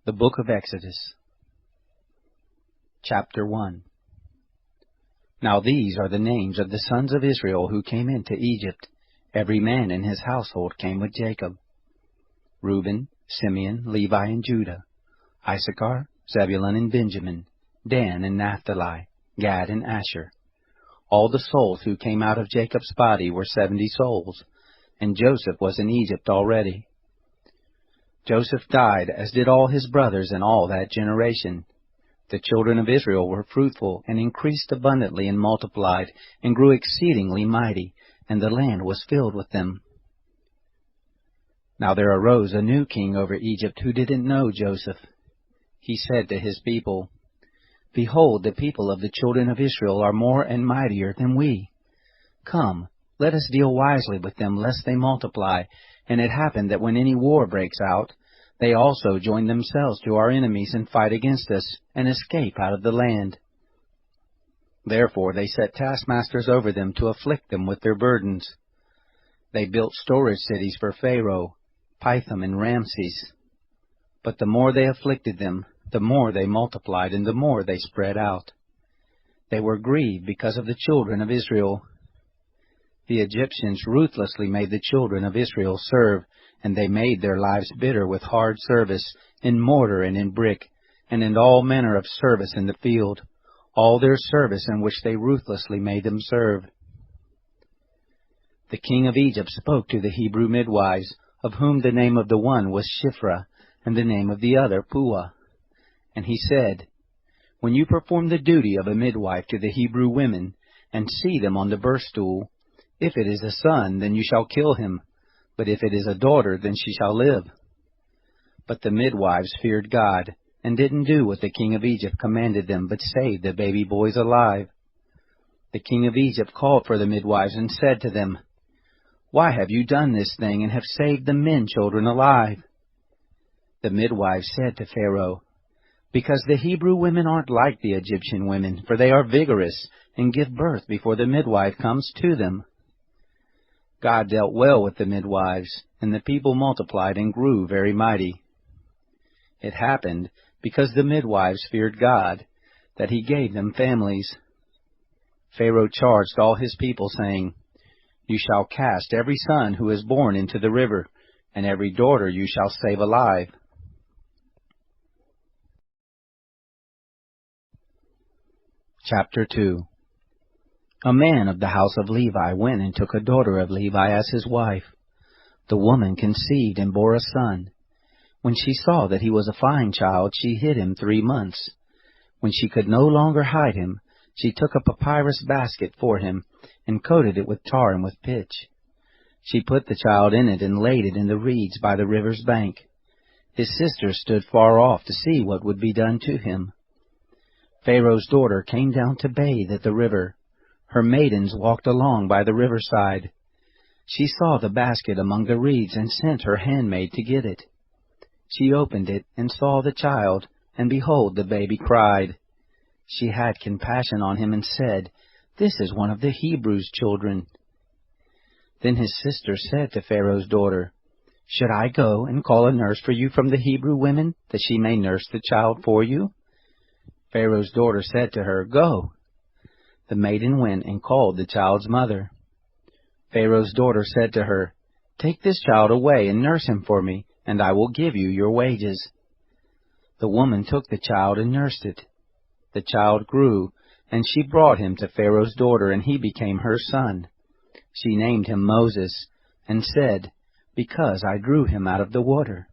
The Book of Exodus, Chapter 1. Now these are the names of the sons of Israel who came into Egypt. Every man in his household came with Jacob: Reuben, Simeon, Levi, and Judah; Issachar, Zebulun, and Benjamin; Dan and Naphtali; Gad and Asher. All the souls who came out of Jacob's body were 70 souls, and Joseph was in Egypt already. Joseph died, as did all his brothers and all that generation. The children of Israel were fruitful, and increased abundantly, and multiplied, and grew exceedingly mighty, and the land was filled with them. Now there arose a new king over Egypt who didn't know Joseph. He said to his people, "Behold, the people of the children of Israel are more and mightier than we. Come, let us deal wisely with them, lest they multiply, and it happen that when any war breaks out, they also join themselves to our enemies and fight against us, and escape out of the land." Therefore they set taskmasters over them to afflict them with their burdens. They built storage cities for Pharaoh, Pithom and Ramses. But the more they afflicted them, the more they multiplied, and the more they spread out. They were grieved because of the children of Israel. The Egyptians ruthlessly made the children of Israel serve, and they made their lives bitter with hard service, in mortar and in brick, and in all manner of service in the field, all their service in which they ruthlessly made them serve. The king of Egypt spoke to the Hebrew midwives, of whom the name of the one was Shiphrah, and the name of the other Puah. And he said, "When you perform the duty of a midwife to the Hebrew women, and see them on the birth stool, if it is a son, then you shall kill him, but if it is a daughter, then she shall live." But the midwives feared God, and didn't do what the king of Egypt commanded them, but saved the baby boys alive. The king of Egypt called for the midwives and said to them, "Why have you done this thing, and have saved the men children alive?" The midwives said to Pharaoh, "Because the Hebrew women aren't like the Egyptian women, for they are vigorous, and give birth before the midwife comes to them." God dealt well with the midwives, and the people multiplied and grew very mighty. It happened, because the midwives feared God, that he gave them families. Pharaoh charged all his people, saying, "You shall cast every son who is born into the river, and every daughter you shall save alive." Chapter 2. A man of the house of Levi went and took a daughter of Levi as his wife. The woman conceived and bore a son. When she saw that he was a fine child, she hid him 3 months. When she could no longer hide him, she took a papyrus basket for him, and coated it with tar and with pitch. She put the child in it and laid it in the reeds by the river's bank. His sisters stood far off to see what would be done to him. Pharaoh's daughter came down to bathe at the river. Her maidens walked along by the riverside. She saw the basket among the reeds, and sent her handmaid to get it. She opened it, and saw the child, and behold, the baby cried. She had compassion on him, and said, "This is one of the Hebrews' children." Then his sister said to Pharaoh's daughter, "Should I go and call a nurse for you from the Hebrew women, that she may nurse the child for you?" Pharaoh's daughter said to her, "Go." The maiden went and called the child's mother. Pharaoh's daughter said to her, "Take this child away and nurse him for me, and I will give you your wages." The woman took the child and nursed it. The child grew, and she brought him to Pharaoh's daughter, and he became her son. She named him Moses, and said, "Because I drew him out of the water."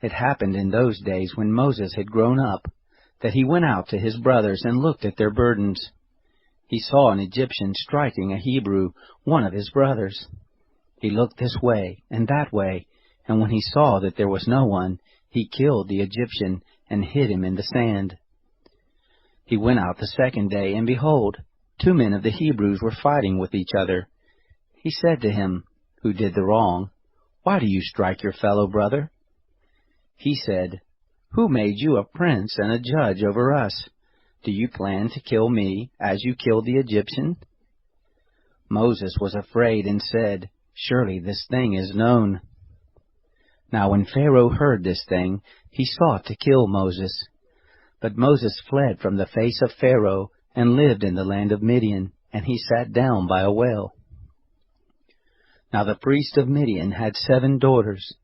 It happened in those days, when Moses had grown up, that he went out to his brothers and looked at their burdens. He saw an Egyptian striking a Hebrew, one of his brothers. He looked this way and that way, and when he saw that there was no one, he killed the Egyptian and hid him in the sand. He went out the second day, and behold, 2 men of the Hebrews were fighting with each other. He said to him, who did the wrong, "Why do you strike your fellow brother?" He said, "Who made you a prince and a judge over us? Do you plan to kill me, as you killed the Egyptian?" Moses was afraid and said, "Surely this thing is known." Now when Pharaoh heard this thing, he sought to kill Moses. But Moses fled from the face of Pharaoh, and lived in the land of Midian, and he sat down by a well. Now the priest of Midian had 7 daughters.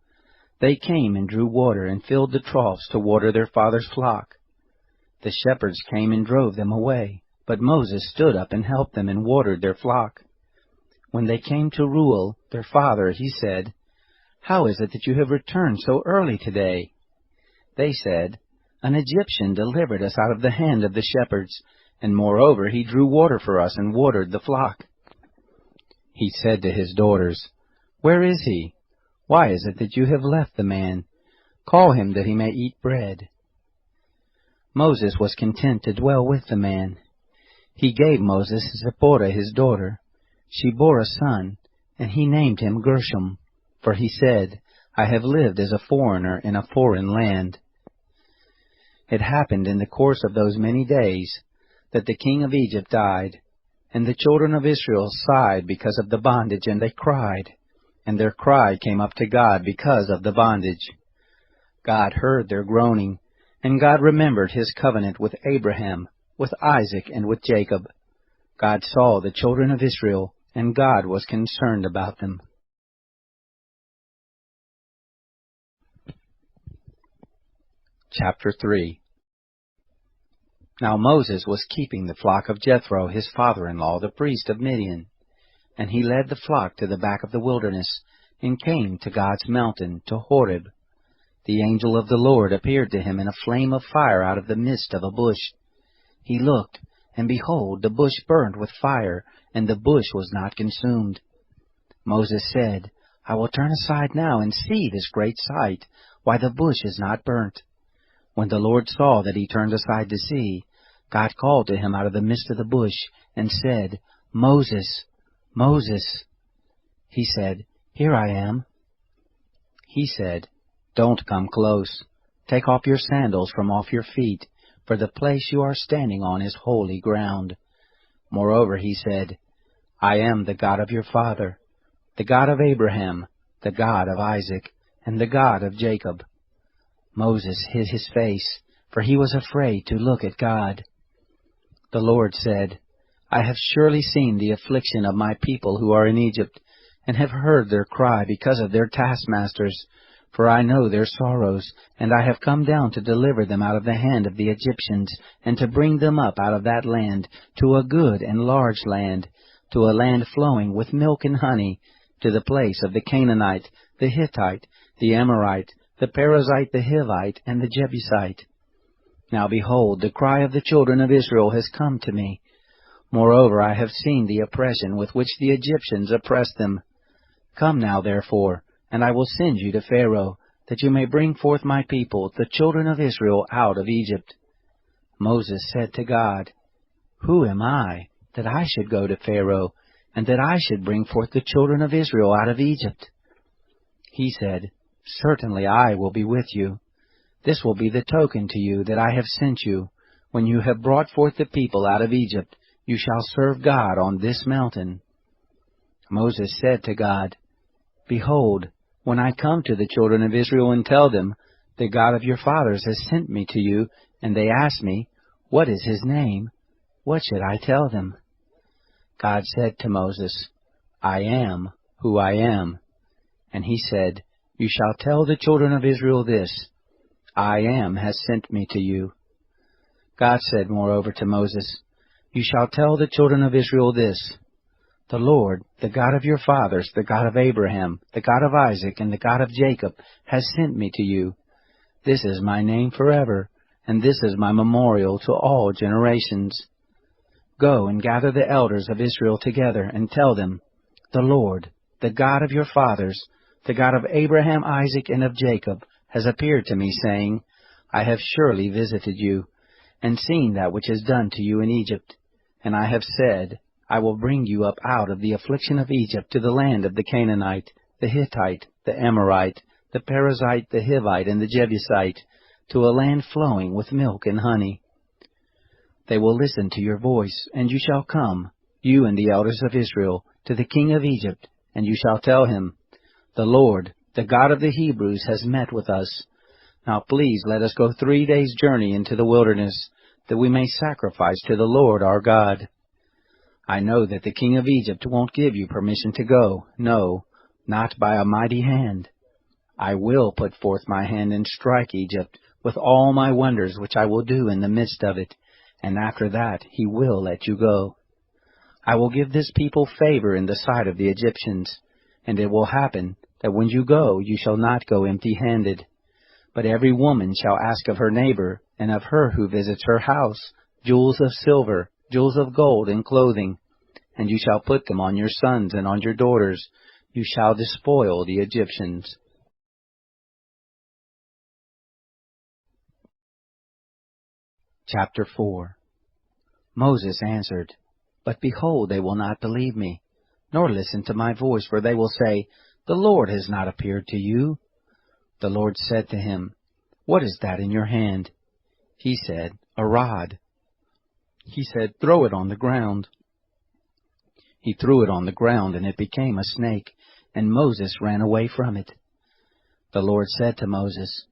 They came and drew water, and filled the troughs to water their father's flock. The shepherds came and drove them away, but Moses stood up and helped them and watered their flock. When they came to Reuel, their father, he said, "How is it that you have returned so early today?" They said, "An Egyptian delivered us out of the hand of the shepherds, and moreover he drew water for us and watered the flock." He said to his daughters, "Where is he? Why is it that you have left the man? Call him that he may eat bread." Moses was content to dwell with the man. He gave Moses Zipporah his daughter. She bore a son, and he named him Gershom, for he said, "I have lived as a foreigner in a foreign land." It happened in the course of those many days that the king of Egypt died, and the children of Israel sighed because of the bondage, and they cried, and their cry came up to God because of the bondage. God heard their groaning, and God remembered his covenant with Abraham, with Isaac, and with Jacob. God saw the children of Israel, and God was concerned about them. Chapter 3. Now Moses was keeping the flock of Jethro, his father-in-law, the priest of Midian. And he led the flock to the back of the wilderness, and came to God's mountain, to Horeb. The angel of the Lord appeared to him in a flame of fire out of the midst of a bush. He looked, and behold, the bush burned with fire, and the bush was not consumed. Moses said, "I will turn aside now and see this great sight, why the bush is not burnt." When the Lord saw that he turned aside to see, God called to him out of the midst of the bush, and said, "Moses, Moses." He said, "Here I am." He said, "Don't come close. Take off your sandals from off your feet, for the place you are standing on is holy ground." Moreover he said, "I am the God of your father, the God of Abraham, the God of Isaac, and the God of Jacob." Moses hid his face, for he was afraid to look at God. The Lord said, "I have surely seen the affliction of my people who are in Egypt, and have heard their cry because of their taskmasters, for I know their sorrows, and I have come down to deliver them out of the hand of the Egyptians, and to bring them up out of that land to a good and large land, to a land flowing with milk and honey, to the place of the Canaanite, the Hittite, the Amorite, the Perizzite, the Hivite, and the Jebusite. Now behold, the cry of the children of Israel has come to me. Moreover, I have seen the oppression with which the Egyptians oppress them. Come now, therefore, and I will send you to Pharaoh, that you may bring forth my people, the children of Israel, out of Egypt." Moses said to God, "Who am I, that I should go to Pharaoh, and that I should bring forth the children of Israel out of Egypt?" He said, "Certainly I will be with you. This will be the token to you that I have sent you. When you have brought forth the people out of Egypt, you shall serve God on this mountain." Moses said to God, "Behold, when I come to the children of Israel and tell them, 'The God of your fathers has sent me to you,' and they ask me, 'What is his name?' what should I tell them?" God said to Moses, "I am who I am." And he said, "You shall tell the children of Israel this, 'I am has sent me to you.'" God said moreover to Moses, "You shall tell the children of Israel this, 'The Lord, the God of your fathers, the God of Abraham, the God of Isaac, and the God of Jacob, has sent me to you. This is my name forever, and this is my memorial to all generations. Go and gather the elders of Israel together, and tell them, The Lord, the God of your fathers, the God of Abraham, Isaac, and of Jacob, has appeared to me, saying, I have surely visited you, and seen that which is done to you in Egypt. And I have said, I will bring you up out of the affliction of Egypt to the land of the Canaanite, the Hittite, the Amorite, the Perizzite, the Hivite, and the Jebusite, to a land flowing with milk and honey. They will listen to your voice, and you shall come, you and the elders of Israel, to the king of Egypt, and you shall tell him, The Lord, the God of the Hebrews has met with us. Now please let us go 3 days' journey into the wilderness, that we may sacrifice to the Lord our God. I know that the king of Egypt won't give you permission to go, no, not by a mighty hand. I will put forth my hand and strike Egypt with all my wonders which I will do in the midst of it, and after that he will let you go. I will give this people favor in the sight of the Egyptians, and it will happen that when you go, you shall not go empty-handed. But every woman shall ask of her neighbor, and of her who visits her house, jewels of silver, jewels of gold, and clothing, and you shall put them on your sons and on your daughters. You shall despoil the Egyptians. Chapter 4. Moses answered, But behold, they will not believe me, nor listen to my voice, for they will say, The Lord has not appeared to you. The Lord said to him, What is that in your hand? He said, A rod. He said, Throw it on the ground. He threw it on the ground, and it became a snake, and Moses ran away from it. The Lord said to Moses,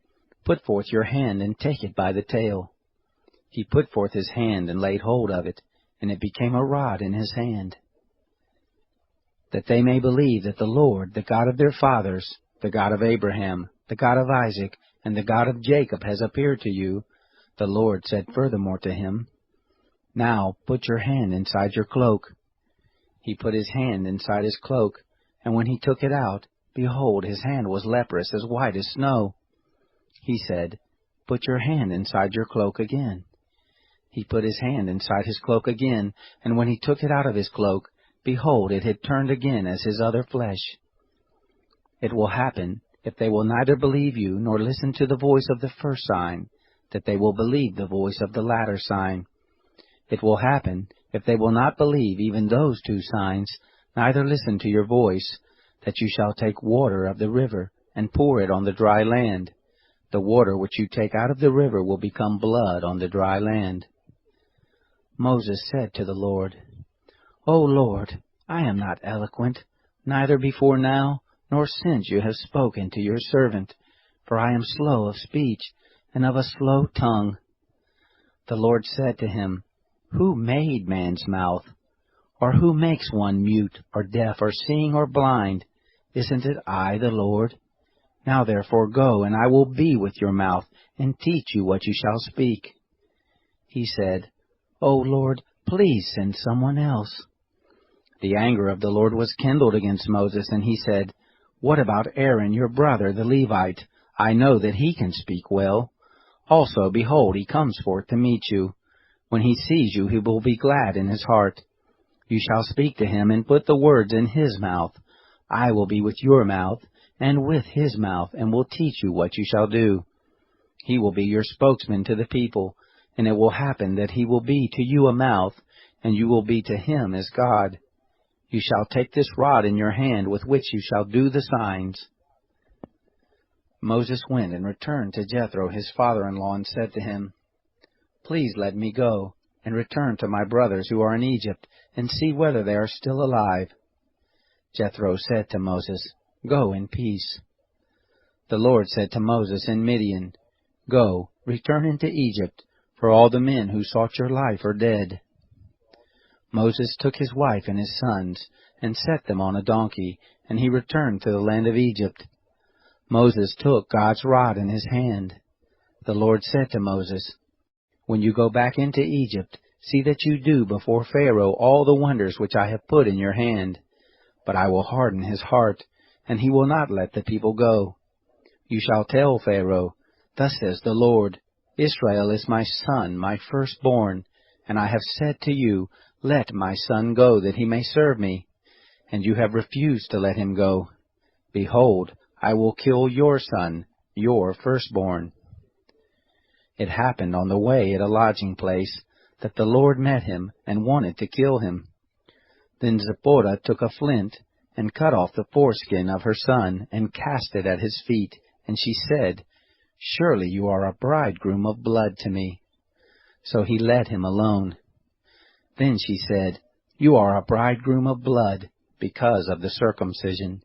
Put forth your hand and take it by the tail. He put forth his hand and laid hold of it, and it became a rod in his hand. That they may believe that the Lord, the God of their fathers, the God of Abraham, the God of Isaac, and the God of Jacob has appeared to you, the Lord said furthermore to him, Now put your hand inside your cloak. He put his hand inside his cloak, and when he took it out, behold, his hand was leprous, as white as snow. He said, Put your hand inside your cloak again. He put his hand inside his cloak again, and when he took it out of his cloak, behold, it had turned again as his other flesh. It will happen, if they will neither believe you nor listen to the voice of the first sign, that they will believe the voice of the latter sign. It will happen, if they will not believe even those 2 signs, neither listen to your voice, that you shall take water of the river, and pour it on the dry land. The water which you take out of the river will become blood on the dry land. Moses said to the Lord, O Lord, I am not eloquent, neither before now, nor since you have spoken to your servant, for I am slow of speech, and of a slow tongue. The Lord said to him, Who made man's mouth? Or who makes one mute, or deaf, or seeing, or blind? Isn't it I, the Lord? Now therefore go, and I will be with your mouth, and teach you what you shall speak. He said, O Lord, please send someone else. The anger of the Lord was kindled against Moses, and he said, What about Aaron, your brother, the Levite? I know that he can speak well. Also, behold, he comes forth to meet you. When he sees you, he will be glad in his heart. You shall speak to him, and put the words in his mouth. I will be with your mouth, and with his mouth, and will teach you what you shall do. He will be your spokesman to the people, and it will happen that he will be to you a mouth, and you will be to him as God. You shall take this rod in your hand with which you shall do the signs. Moses went and returned to Jethro his father-in-law, and said to him, Please let me go, and return to my brothers who are in Egypt, and see whether they are still alive. Jethro said to Moses, Go in peace. The Lord said to Moses in Midian, Go, return into Egypt, for all the men who sought your life are dead. Moses took his wife and his sons, and set them on a donkey, and he returned to the land of Egypt. Moses took God's rod in his hand. The Lord said to Moses, When you go back into Egypt, see that you do before Pharaoh all the wonders which I have put in your hand. But I will harden his heart, and he will not let the people go. You shall tell Pharaoh, Thus says the Lord, Israel is my son, my firstborn, and I have said to you, Let my son go, that he may serve me. And you have refused to let him go. Behold, I will kill your son, your firstborn. It happened on the way at a lodging place, that the Lord met him, and wanted to kill him. Then Zipporah took a flint, and cut off the foreskin of her son, and cast it at his feet, and she said, Surely you are a bridegroom of blood to me. So he let him alone. Then she said, You are a bridegroom of blood, because of the circumcision.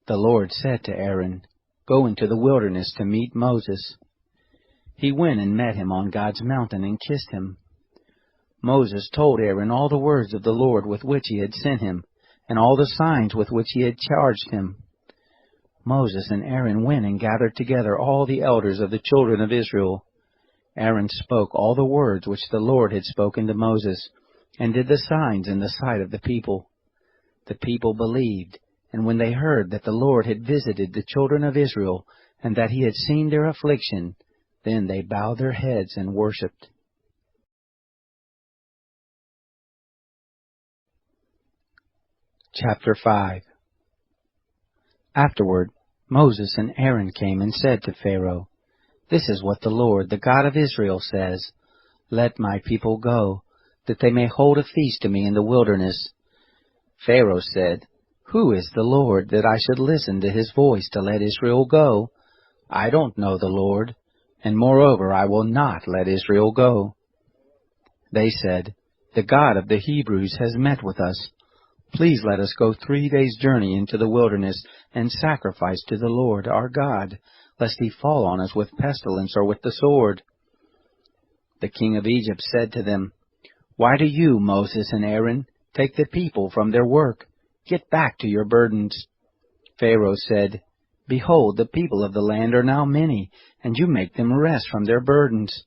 The Lord said to Aaron, "Go into the wilderness to meet Moses." He went and met him on God's mountain and kissed him. Moses told Aaron all the words of the Lord with which he had sent him, and all the signs with which he had charged him. Moses and Aaron went and gathered together all the elders of the children of Israel. Aaron spoke all the words which the Lord had spoken to Moses, and did the signs in the sight of the people. The people believed, and when they heard that the Lord had visited the children of Israel, and that he had seen their affliction, then they bowed their heads and worshipped. Chapter 5. Afterward, Moses and Aaron came and said to Pharaoh, "This is what the Lord, the God of Israel, says, 'Let my people go, that they may hold a feast to me in the wilderness.'" Pharaoh said, "Who is the Lord, that I should listen to his voice to let Israel go? I don't know the Lord, and moreover I will not let Israel go." They said, "The God of the Hebrews has met with us. Please let us go 3 days' journey into the wilderness and sacrifice to the Lord our God, lest he fall on us with pestilence or with the sword." The king of Egypt said to them, "Why do you, Moses and Aaron, take the people from their work? Get back to your burdens." Pharaoh said, "Behold, the people of the land are now many, and you make them rest from their burdens."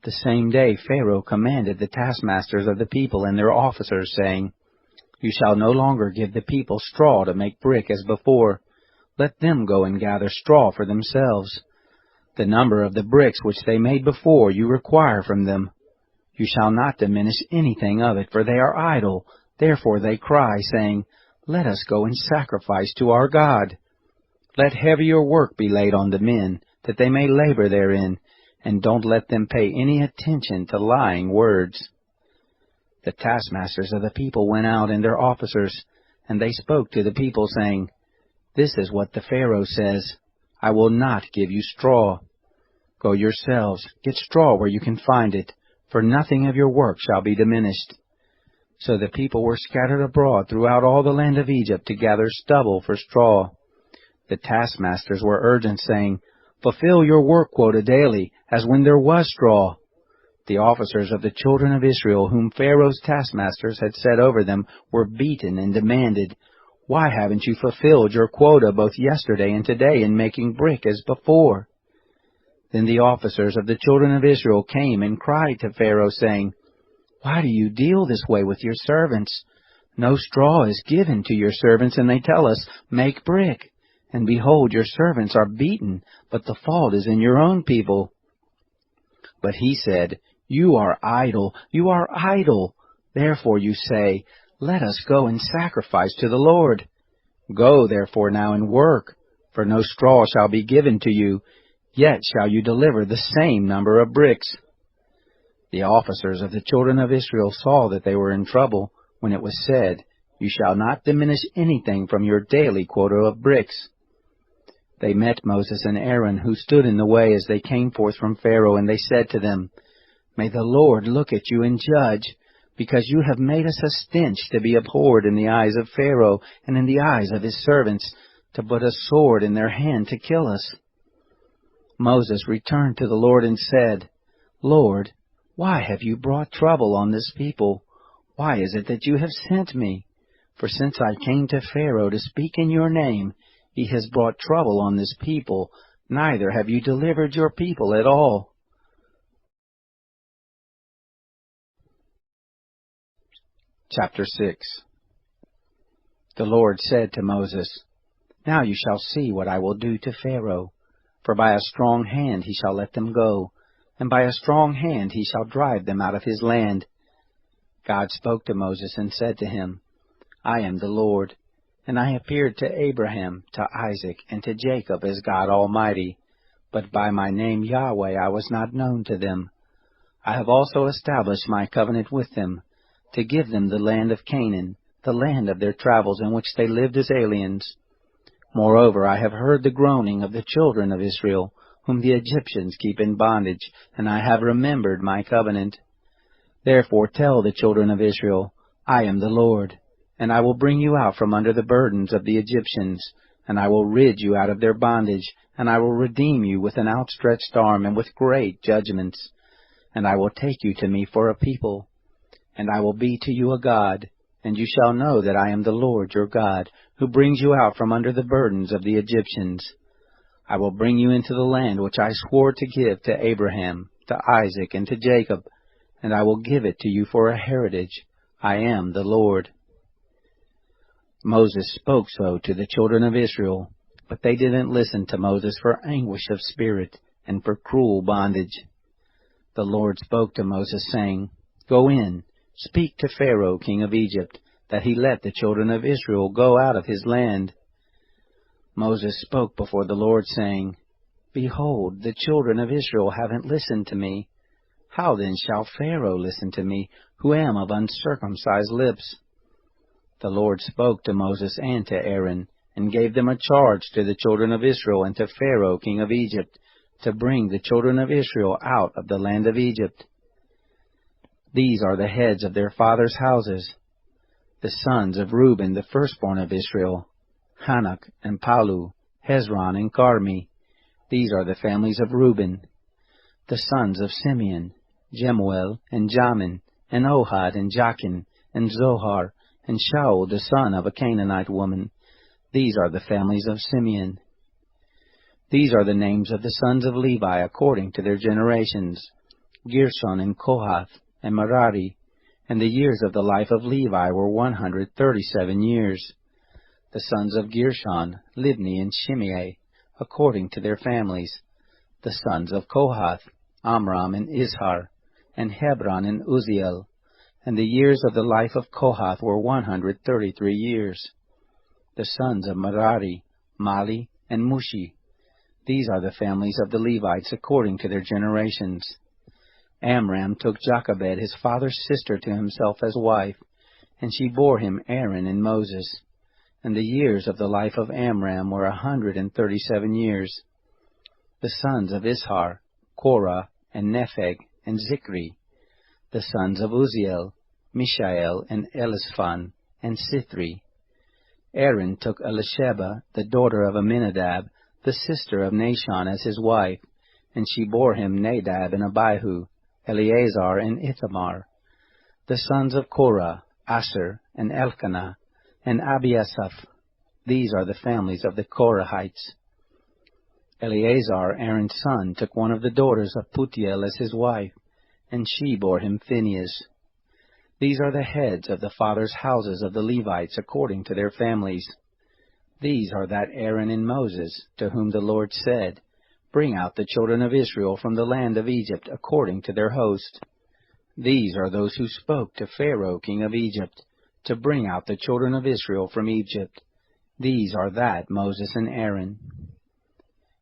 The same day Pharaoh commanded the taskmasters of the people and their officers, saying, "You shall no longer give the people straw to make brick as before. Let them go and gather straw for themselves. The number of the bricks which they made before you require from them. You shall not diminish anything of it, for they are idle. Therefore they cry, saying, 'Let us go and sacrifice to our God.' Let heavier work be laid on the men, that they may labor therein, and don't let them pay any attention to lying words." The taskmasters of the people went out and their officers, and they spoke to the people, saying, "This is what the Pharaoh says, 'I will not give you straw. Go yourselves, get straw where you can find it, for nothing of your work shall be diminished.'" So the people were scattered abroad throughout all the land of Egypt to gather stubble for straw. The taskmasters were urgent, saying, "Fulfill your work quota daily, as when there was straw." The officers of the children of Israel, whom Pharaoh's taskmasters had set over them, were beaten and demanded, "Why haven't you fulfilled your quota both yesterday and today in making brick as before?" Then the officers of the children of Israel came and cried to Pharaoh, saying, "Why do you deal this way with your servants? No straw is given to your servants, and they tell us, 'Make brick.' And behold, your servants are beaten, but the fault is in your own people." But he said, "You are idle, you are idle. Therefore you say, 'Let us go and sacrifice to the Lord.' Go therefore now and work, for no straw shall be given to you, yet shall you deliver the same number of bricks." The officers of the children of Israel saw that they were in trouble, when it was said, "You shall not diminish anything from your daily quota of bricks." They met Moses and Aaron, who stood in the way as they came forth from Pharaoh, and they said to them, "May the Lord look at you and judge, because you have made us a stench to be abhorred in the eyes of Pharaoh and in the eyes of his servants, to put a sword in their hand to kill us." Moses returned to the Lord and said, "Lord, why have you brought trouble on this people? Why is it that you have sent me? For since I came to Pharaoh to speak in your name, he has brought trouble on this people, neither have you delivered your people at all." Chapter 6. The Lord said to Moses, "Now you shall see what I will do to Pharaoh, for by a strong hand he shall let them go, and by a strong hand he shall drive them out of his land." God spoke to Moses and said to him, "I am the Lord, and I appeared to Abraham, to Isaac, and to Jacob as God Almighty, but by my name Yahweh I was not known to them. I have also established my covenant with them, to give them the land of Canaan, the land of their travels in which they lived as aliens. Moreover, I have heard the groaning of the children of Israel, whom the Egyptians keep in bondage, and I have remembered my covenant. Therefore tell the children of Israel, I am the Lord, and I will bring you out from under the burdens of the Egyptians, and I will rid you out of their bondage, and I will redeem you with an outstretched arm and with great judgments. And I will take you to me for a people, and I will be to you a God, and you shall know that I am the Lord your God, who brings you out from under the burdens of the Egyptians. I will bring you into the land which I swore to give to Abraham, to Isaac, and to Jacob, and I will give it to you for a heritage. I am the Lord. Moses spoke so to the children of Israel, but they didn't listen to Moses for anguish of spirit and for cruel bondage. The Lord spoke to Moses, saying, Go in, speak to Pharaoh king of Egypt, that he let the children of Israel go out of his land. Moses spoke before the Lord, saying, Behold, the children of Israel haven't listened to me. How then shall Pharaoh listen to me, who am of uncircumcised lips? The Lord spoke to Moses and to Aaron, and gave them a charge to the children of Israel and to Pharaoh king of Egypt, to bring the children of Israel out of the land of Egypt. These are the heads of their fathers' houses. The sons of Reuben, the firstborn of Israel, Hanok and Palu, Hezron and Carmi. These are the families of Reuben. The sons of Simeon, Jemuel and Jamin, and Ohad and Jachin, and Zohar, and Shaul the son of a Canaanite woman. These are the families of Simeon. These are the names of the sons of Levi according to their generations, Gershon and Kohath and Merari. And the years of the life of Levi were 137 years. The sons of Gershon, Libni and Shimei, according to their families. The sons of Kohath, Amram and Izhar, and Hebron and Uzziel. And the years of the life of Kohath were 133 years. The sons of Merari, Mali and Mushi. These are the families of the Levites according to their generations. Amram took Jochebed his father's sister to himself as wife, and she bore him Aaron and Moses. And the years of the life of Amram were 137 years. The sons of Izhar, Korah and Nepheg and Zikri. The sons of Uzziel, Mishael and Elishphan and Sithri. Aaron took Elisheba, the daughter of Amminadab, the sister of Nashon, as his wife, and she bore him Nadab and Abihu, Eleazar and Ithamar. The sons of Korah, Asher and Elkanah, and Abiasaph. These are the families of the Korahites. Eleazar, Aaron's son, took one of the daughters of Putiel as his wife, and she bore him Phinehas. These are the heads of the fathers' houses of the Levites according to their families. These are that Aaron and Moses, to whom the Lord said, Bring out the children of Israel from the land of Egypt according to their host. These are those who spoke to Pharaoh king of Egypt, to bring out the children of Israel from Egypt. These are that Moses and Aaron.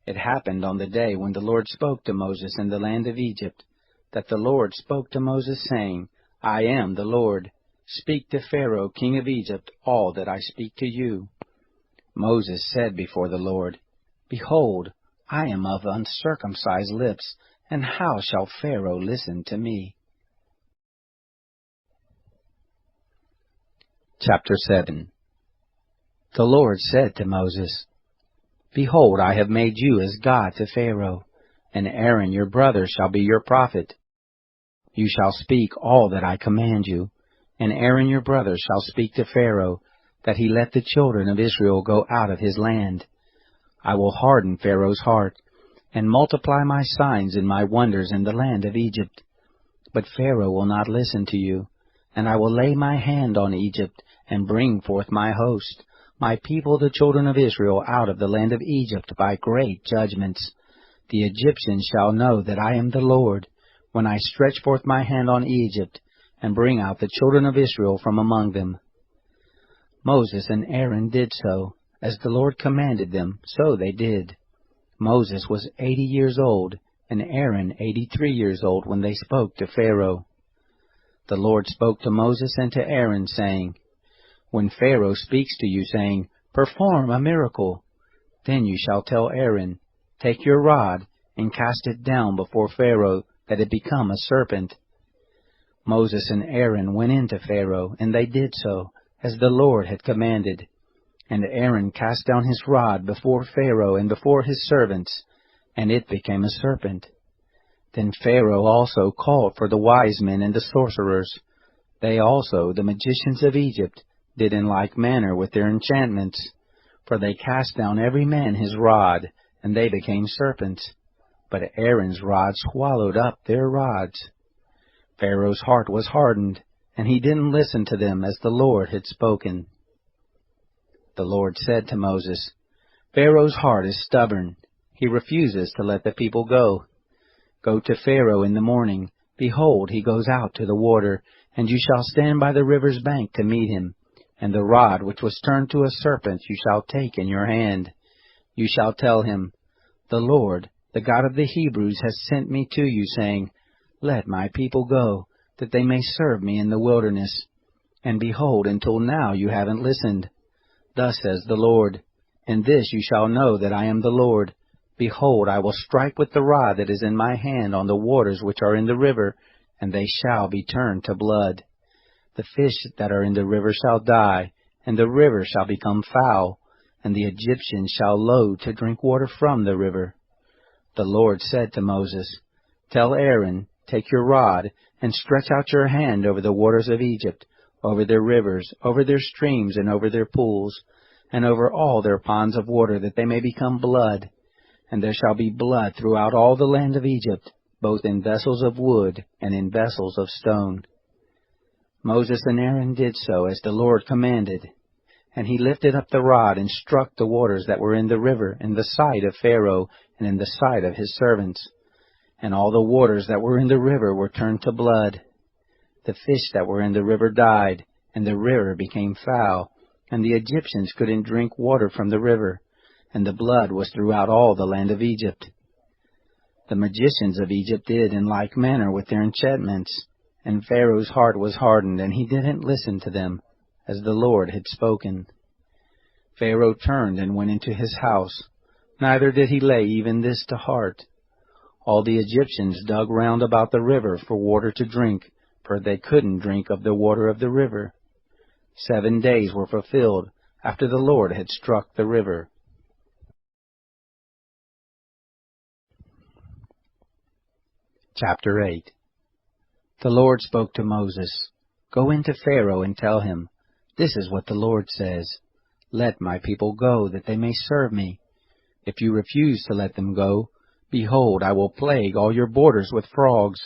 It happened on the day when the Lord spoke to Moses in the land of Egypt, that the Lord spoke to Moses, saying, I am the Lord. Speak to Pharaoh king of Egypt all that I speak to you. Moses said before the Lord, Behold, I am of uncircumcised lips, and how shall Pharaoh listen to me? Chapter 7. The Lord said to Moses, Behold, I have made you as God to Pharaoh, and Aaron your brother shall be your prophet. You shall speak all that I command you, and Aaron your brother shall speak to Pharaoh, that he let the children of Israel go out of his land. I will harden Pharaoh's heart, and multiply my signs and my wonders in the land of Egypt. But Pharaoh will not listen to you, and I will lay my hand on Egypt, and bring forth my host, my people the children of Israel, out of the land of Egypt by great judgments. The Egyptians shall know that I am the Lord, when I stretch forth my hand on Egypt, and bring out the children of Israel from among them. Moses and Aaron did so, as the Lord commanded them, so they did. Moses was 80 years old, and Aaron 83 years old when they spoke to Pharaoh. The Lord spoke to Moses and to Aaron, saying, When Pharaoh speaks to you, saying, Perform a miracle, then you shall tell Aaron, Take your rod, and cast it down before Pharaoh, that it become a serpent. Moses and Aaron went in to Pharaoh, and they did so, as the Lord had commanded. And Aaron cast down his rod before Pharaoh and before his servants, and it became a serpent. Then Pharaoh also called for the wise men and the sorcerers. They also, the magicians of Egypt, did in like manner with their enchantments. For they cast down every man his rod, and they became serpents. But Aaron's rod swallowed up their rods. Pharaoh's heart was hardened, and he didn't listen to them as the Lord had spoken. The Lord said to Moses, Pharaoh's heart is stubborn. He refuses to let the people go. Go to Pharaoh in the morning. Behold, he goes out to the water, and you shall stand by the river's bank to meet him. And the rod which was turned to a serpent you shall take in your hand. You shall tell him, The Lord, the God of the Hebrews, has sent me to you, saying, Let my people go, that they may serve me in the wilderness. And behold, until now you haven't listened. Thus says the Lord, In this you shall know that I am the Lord. Behold, I will strike with the rod that is in my hand on the waters which are in the river, and they shall be turned to blood. The fish that are in the river shall die, and the river shall become foul, and the Egyptians shall loathe to drink water from the river. The Lord said to Moses, Tell Aaron, Take your rod, and stretch out your hand over the waters of Egypt, over their rivers, over their streams, and over their pools, and over all their ponds of water, that they may become blood. And there shall be blood throughout all the land of Egypt, both in vessels of wood and in vessels of stone. Moses and Aaron did so as the Lord commanded. And he lifted up the rod and struck the waters that were in the river in the sight of Pharaoh and in the sight of his servants. And all the waters that were in the river were turned to blood. The fish that were in the river died, and the river became foul, and the Egyptians couldn't drink water from the river, and the blood was throughout all the land of Egypt. The magicians of Egypt did in like manner with their enchantments, and Pharaoh's heart was hardened, and he didn't listen to them, as the Lord had spoken. Pharaoh turned and went into his house, neither did he lay even this to heart. All the Egyptians dug round about the river for water to drink, for they couldn't drink of the water of the river. 7 days were fulfilled after the Lord had struck the river. Chapter 8. The Lord spoke to Moses, Go into Pharaoh and tell him, This is what the Lord says, Let my people go, that they may serve me. If you refuse to let them go, behold, I will plague all your borders with frogs,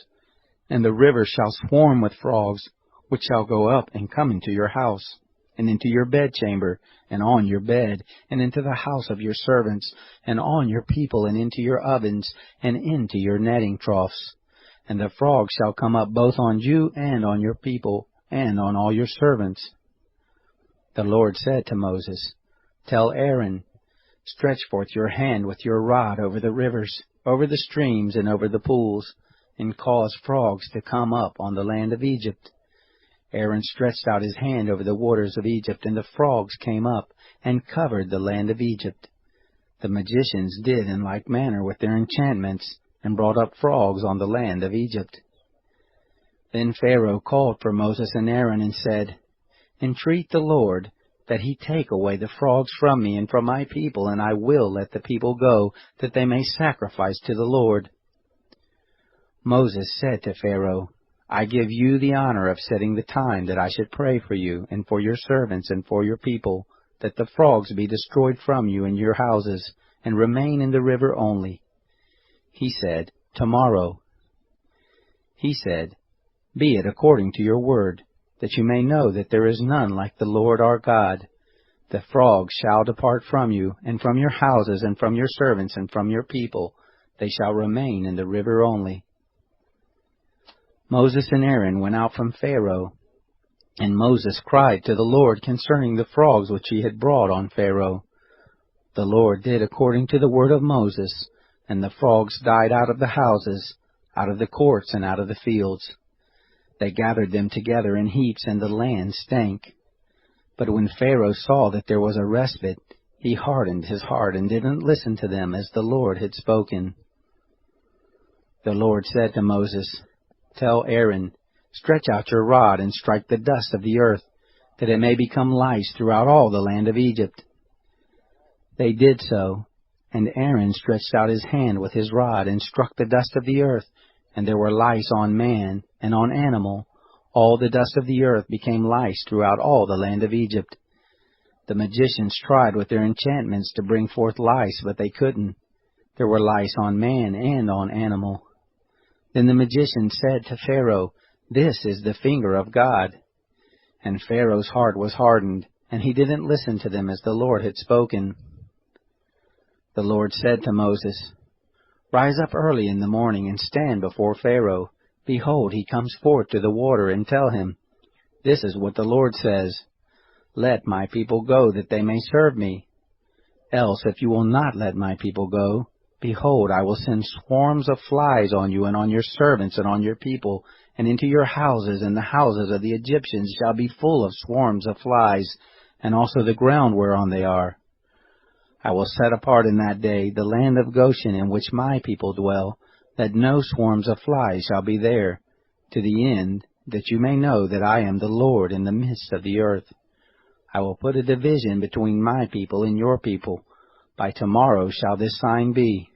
and the river shall swarm with frogs, which shall go up and come into your house, and into your bedchamber, and on your bed, and into the house of your servants, and on your people, and into your ovens, and into your netting troughs. And the frogs shall come up both on you and on your people, and on all your servants. The Lord said to Moses, Tell Aaron, Stretch forth your hand with your rod over the rivers, over the streams, and over the pools, and cause frogs to come up on the land of Egypt. Aaron stretched out his hand over the waters of Egypt, and the frogs came up, and covered the land of Egypt. The magicians did in like manner with their enchantments, and brought up frogs on the land of Egypt. Then Pharaoh called for Moses and Aaron, and said, Entreat the Lord, that he take away the frogs from me and from my people, and I will let the people go, that they may sacrifice to the Lord. Moses said to Pharaoh, I give you the honor of setting the time that I should pray for you, and for your servants, and for your people, that the frogs be destroyed from you and your houses, and remain in the river only. He said, Tomorrow. He said, Be it according to your word, that you may know that there is none like the Lord our God. The frogs shall depart from you, and from your houses, and from your servants, and from your people. They shall remain in the river only. Moses and Aaron went out from Pharaoh, and Moses cried to the Lord concerning the frogs which he had brought on Pharaoh. The Lord did according to the word of Moses, and the frogs died out of the houses, out of the courts, and out of the fields. They gathered them together in heaps, and the land stank. But when Pharaoh saw that there was a respite, he hardened his heart and didn't listen to them as the Lord had spoken. The Lord said to Moses, Tell Aaron, Stretch out your rod and strike the dust of the earth, that it may become lice throughout all the land of Egypt, They did so, and Aaron stretched out his hand with his rod and struck the dust of the earth, and there were lice on man and on animal. All the dust of the earth became lice throughout all the land of Egypt. The magicians tried with their enchantments to bring forth lice, but they couldn't. There were lice on man and on animal. Then the magician said to Pharaoh, "This is the finger of God." And Pharaoh's heart was hardened, and he didn't listen to them as the Lord had spoken. The Lord said to Moses, "Rise up early in the morning and stand before Pharaoh. Behold, he comes forth to the water, and tell him, 'This is what the Lord says, Let my people go, that they may serve me. Else, if you will not let my people go, behold, I will send swarms of flies on you and on your servants and on your people, and into your houses, and the houses of the Egyptians shall be full of swarms of flies, and also the ground whereon they are. I will set apart in that day the land of Goshen in which my people dwell, that no swarms of flies shall be there, to the end that you may know that I am the Lord in the midst of the earth. I will put a division between my people and your people. By tomorrow shall this sign be.'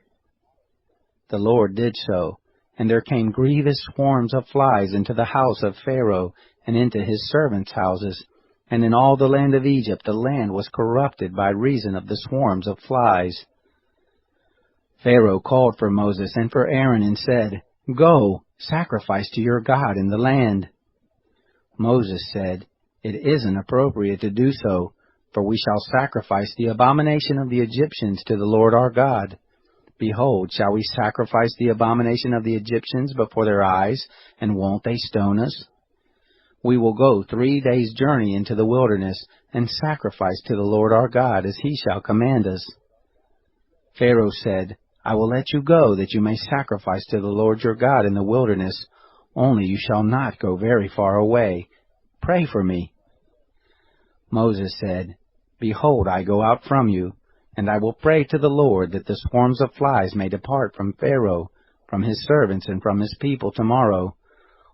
The Lord did so, and there came grievous swarms of flies into the house of Pharaoh, and into his servants' houses, and in all the land of Egypt the land was corrupted by reason of the swarms of flies. Pharaoh called for Moses and for Aaron and said, 'Go, sacrifice to your God in the land.' Moses said, 'It isn't appropriate to do so, for we shall sacrifice the abomination of the Egyptians to the Lord our God. Behold, shall we sacrifice the abomination of the Egyptians before their eyes, and won't they stone us? We will go 3 days' journey into the wilderness, and sacrifice to the Lord our God, as he shall command us.' Pharaoh said, 'I will let you go, that you may sacrifice to the Lord your God in the wilderness, only you shall not go very far away. Pray for me.' Moses said, 'Behold, I go out from you, and I will pray to the Lord that the swarms of flies may depart from Pharaoh, from his servants, and from his people tomorrow.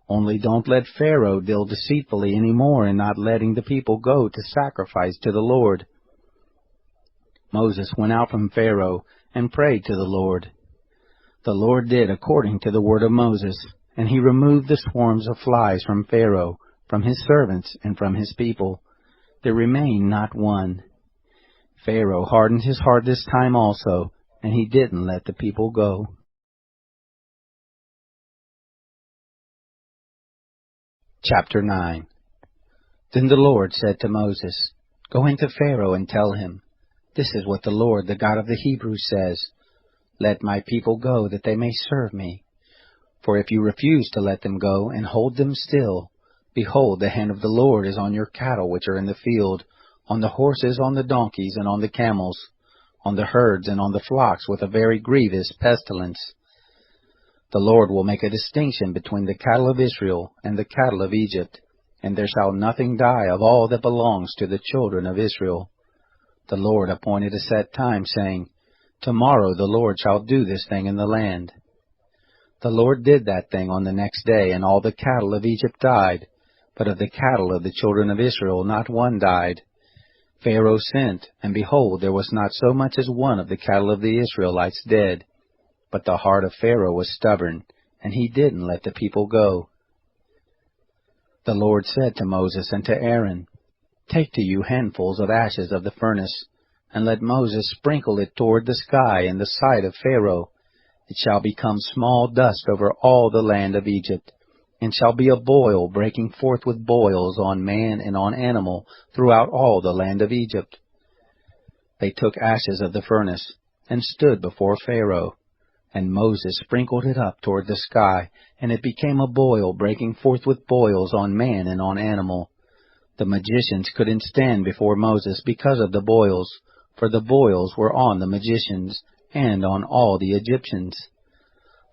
Only don't let Pharaoh deal deceitfully any more in not letting the people go to sacrifice to the Lord.' Moses went out from Pharaoh and prayed to the Lord. The Lord did according to the word of Moses, and he removed the swarms of flies from Pharaoh, from his servants, and from his people. There remained not one. Pharaoh hardened his heart this time also, and he didn't let the people go. Chapter 9. Then the Lord said to Moses, "Go into Pharaoh and tell him, 'This is what the Lord, the God of the Hebrews, says, Let my people go, that they may serve me. For if you refuse to let them go, and hold them still, behold, the hand of the Lord is on your cattle which are in the field, on the horses, on the donkeys, and on the camels, on the herds, and on the flocks, with a very grievous pestilence. The Lord will make a distinction between the cattle of Israel and the cattle of Egypt, and there shall nothing die of all that belongs to the children of Israel.' The Lord appointed a set time, saying, 'Tomorrow the Lord shall do this thing in the land.' The Lord did that thing on the next day, and all the cattle of Egypt died, but of the cattle of the children of Israel not one died. Pharaoh sent, and behold, there was not so much as one of the cattle of the Israelites dead. But the heart of Pharaoh was stubborn, and he didn't let the people go. The Lord said to Moses and to Aaron, 'Take to you handfuls of ashes of the furnace, and let Moses sprinkle it toward the sky in the sight of Pharaoh. It shall become small dust over all the land of Egypt, and shall be a boil breaking forth with boils on man and on animal throughout all the land of Egypt.' They took ashes of the furnace, and stood before Pharaoh. And Moses sprinkled it up toward the sky, and it became a boil breaking forth with boils on man and on animal. The magicians couldn't stand before Moses because of the boils, for the boils were on the magicians, and on all the Egyptians.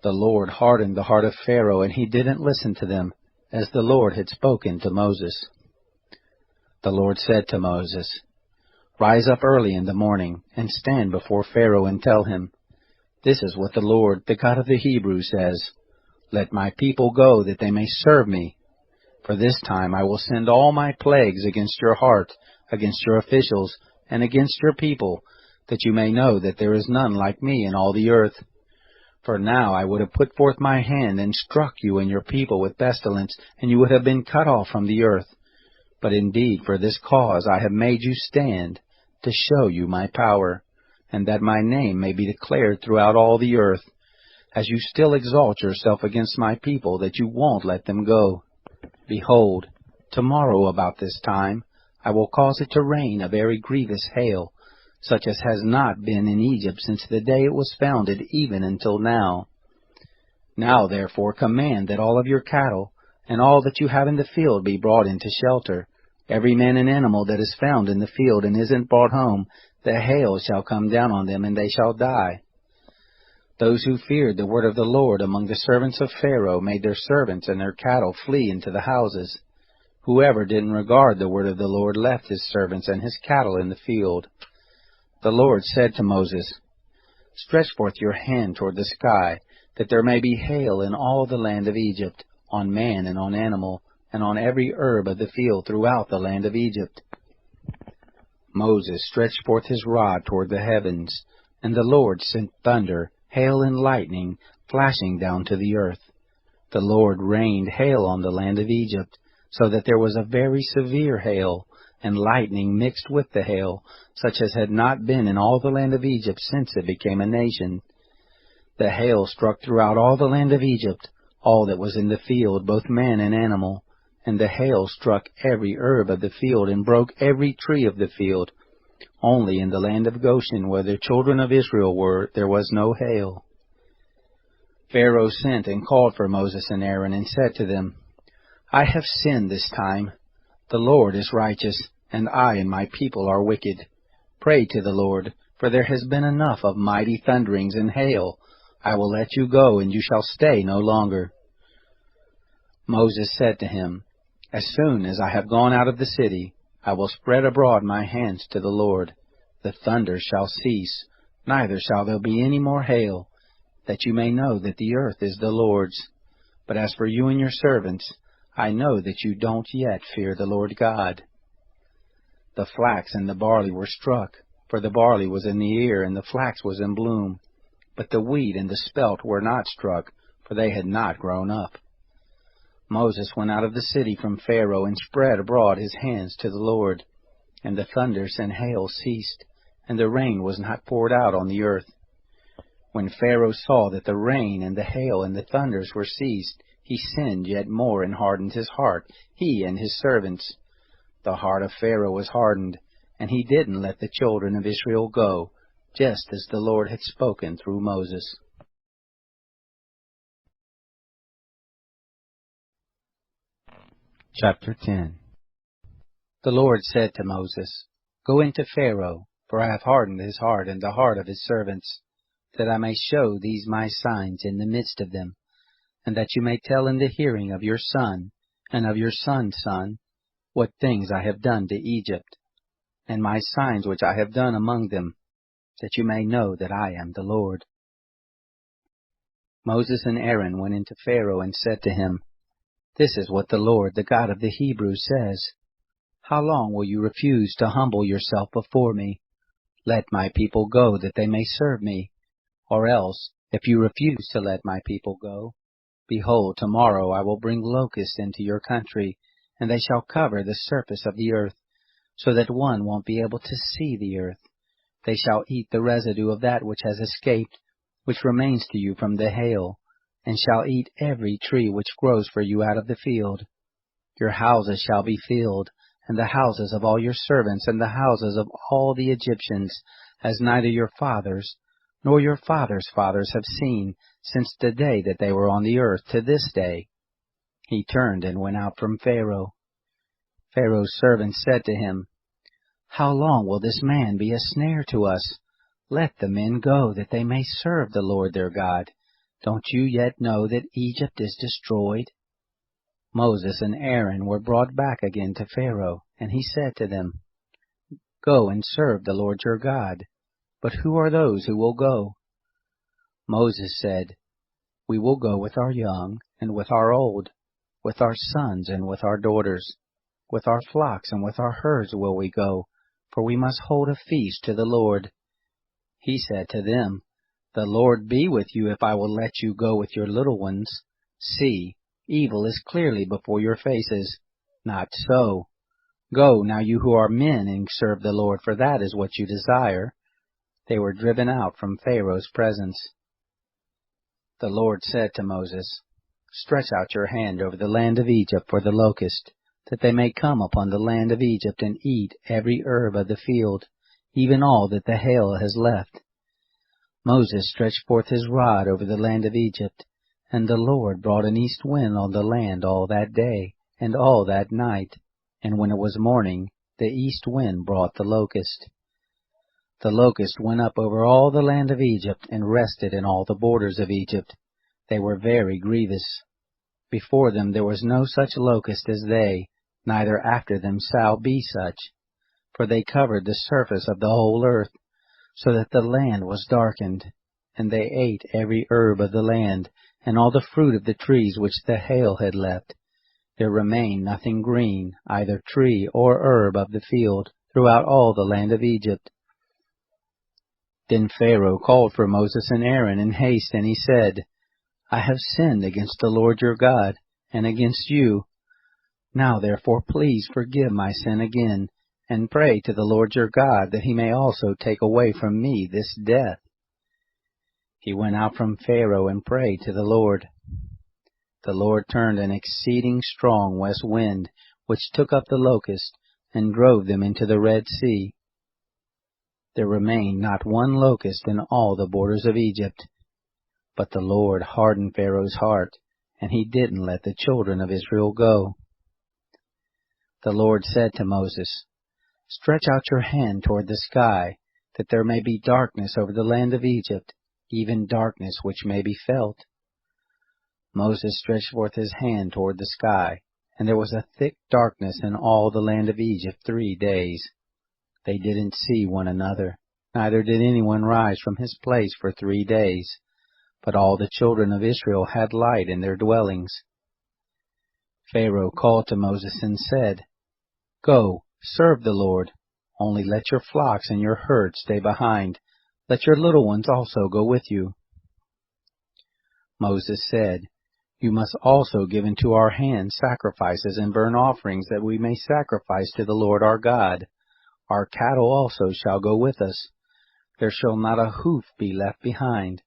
The Lord hardened the heart of Pharaoh, and he didn't listen to them, as the Lord had spoken to Moses. The Lord said to Moses, "Rise up early in the morning, and stand before Pharaoh, and tell him, 'This is what the Lord, the God of the Hebrews, says, Let my people go, that they may serve me. For this time I will send all my plagues against your heart, against your officials, and against your people, that you may know that there is none like me in all the earth. For now I would have put forth my hand and struck you and your people with pestilence, and you would have been cut off from the earth. But indeed for this cause I have made you stand, to show you my power, and that my name may be declared throughout all the earth, as you still exalt yourself against my people, that you won't let them go. Behold, tomorrow about this time I will cause it to rain a very grievous hail, such as has not been in Egypt since the day it was founded, even until now. Now therefore command that all of your cattle, and all that you have in the field, be brought into shelter. Every man and animal that is found in the field and isn't brought home, the hail shall come down on them, and they shall die. Those who feared the word of the Lord among the servants of Pharaoh made their servants and their cattle flee into the houses. Whoever didn't regard the word of the Lord left his servants and his cattle in the field. The Lord said to Moses, Stretch forth your hand toward the sky, that there may be hail in all the land of Egypt, on man and on animal, and on every herb of the field throughout the land of Egypt. Moses stretched forth his rod toward the heavens, and the Lord sent thunder, hail and lightning, flashing down to the earth. The Lord rained hail on the land of Egypt, so that there was a very severe hail, and lightning mixed with the hail, such as had not been in all the land of Egypt since it became a nation. The hail struck throughout all the land of Egypt, all that was in the field, both man and animal. And the hail struck every herb of the field, and broke every tree of the field. Only in the land of Goshen, where the children of Israel were, there was no hail. Pharaoh sent and called for Moses and Aaron, and said to them, I have sinned this time. The Lord is righteous, and I and my people are wicked. Pray to the Lord, for there has been enough of mighty thunderings and hail. I will let you go, and you shall stay no longer. Moses said to him, As soon as I have gone out of the city, I will spread abroad my hands to the Lord. The thunder shall cease, neither shall there be any more hail, that you may know that the earth is the Lord's. But as for you and your servants, I know that you don't yet fear the Lord God. The flax and the barley were struck, for the barley was in the ear, and the flax was in bloom. But the wheat and the spelt were not struck, for they had not grown up. Moses went out of the city from Pharaoh, and spread abroad his hands to the Lord. And the thunders and hail ceased, and the rain was not poured out on the earth. When Pharaoh saw that the rain and the hail and the thunders were ceased, he sinned yet more and hardened his heart, he and his servants. The heart of Pharaoh was hardened, and he didn't let the children of Israel go, just as the Lord had spoken through Moses. Chapter 10. The Lord said to Moses, Go into Pharaoh, for I have hardened his heart and the heart of his servants, that I may show these my signs in the midst of them, and that you may tell in the hearing of your son, and of your son's son, what things I have done to Egypt, and my signs which I have done among them, that you may know that I am the Lord. Moses and Aaron went into Pharaoh and said to him, This is what the Lord, the God of the Hebrews, says. How long will you refuse to humble yourself before me? Let my people go, that they may serve me. Or else, if you refuse to let my people go, behold, tomorrow I will bring locusts into your country, and they shall cover the surface of the earth, so that one won't be able to see the earth. They shall eat the residue of that which has escaped, which remains to you from the hail, and shall eat every tree which grows for you out of the field. Your houses shall be filled, and the houses of all your servants, and the houses of all the Egyptians, as neither your fathers nor your fathers' fathers have seen, since the day that they were on the earth to this day. He turned and went out from Pharaoh. Pharaoh's servants said to him, How long will this man be a snare to us? Let the men go, that they may serve the Lord their God. Don't you yet know that Egypt is destroyed? Moses and Aaron were brought back again to Pharaoh, and he said to them, Go and serve the Lord your God. But who are those who will go? Moses said, We will go with our young and with our old, with our sons and with our daughters. With our flocks and with our herds will we go, for we must hold a feast to the Lord. He said to them, "The Lord be with you if I will let you go with your little ones. See, evil is clearly before your faces. Not so. Go, now you who are men, and serve the Lord, for that is what you desire." They were driven out from Pharaoh's presence. The Lord said to Moses, "Stretch out your hand over the land of Egypt for the locust, that they may come upon the land of Egypt and eat every herb of the field, even all that the hail has left." Moses stretched forth his rod over the land of Egypt, and the Lord brought an east wind on the land all that day and all that night, and when it was morning, the east wind brought the locust. The locust went up over all the land of Egypt, and rested in all the borders of Egypt. They were very grievous. Before them there was no such locust as they, neither after them shall be such. For they covered the surface of the whole earth, so that the land was darkened. And they ate every herb of the land, and all the fruit of the trees which the hail had left. There remained nothing green, either tree or herb of the field, throughout all the land of Egypt. Then Pharaoh called for Moses and Aaron in haste, and he said, "I have sinned against the Lord your God, and against you. Now therefore please forgive my sin again, and pray to the Lord your God, that he may also take away from me this death." He went out from Pharaoh and prayed to the Lord. The Lord turned an exceeding strong west wind, which took up the locust, and drove them into the Red Sea. There remained not one locust in all the borders of Egypt. But the Lord hardened Pharaoh's heart, and he didn't let the children of Israel go. The Lord said to Moses, "Stretch out your hand toward the sky, that there may be darkness over the land of Egypt, even darkness which may be felt." Moses stretched forth his hand toward the sky, and there was a thick darkness in all the land of Egypt 3 days. They didn't see one another, neither did anyone rise from his place for 3 days. But all the children of Israel had light in their dwellings. Pharaoh called to Moses and said, "Go, serve the Lord. Only let your flocks and your herds stay behind. Let your little ones also go with you." Moses said, "You must also give into our hands sacrifices and burnt offerings, that we may sacrifice to the Lord our God. Our cattle also shall go with us. There shall not a hoof be left behind.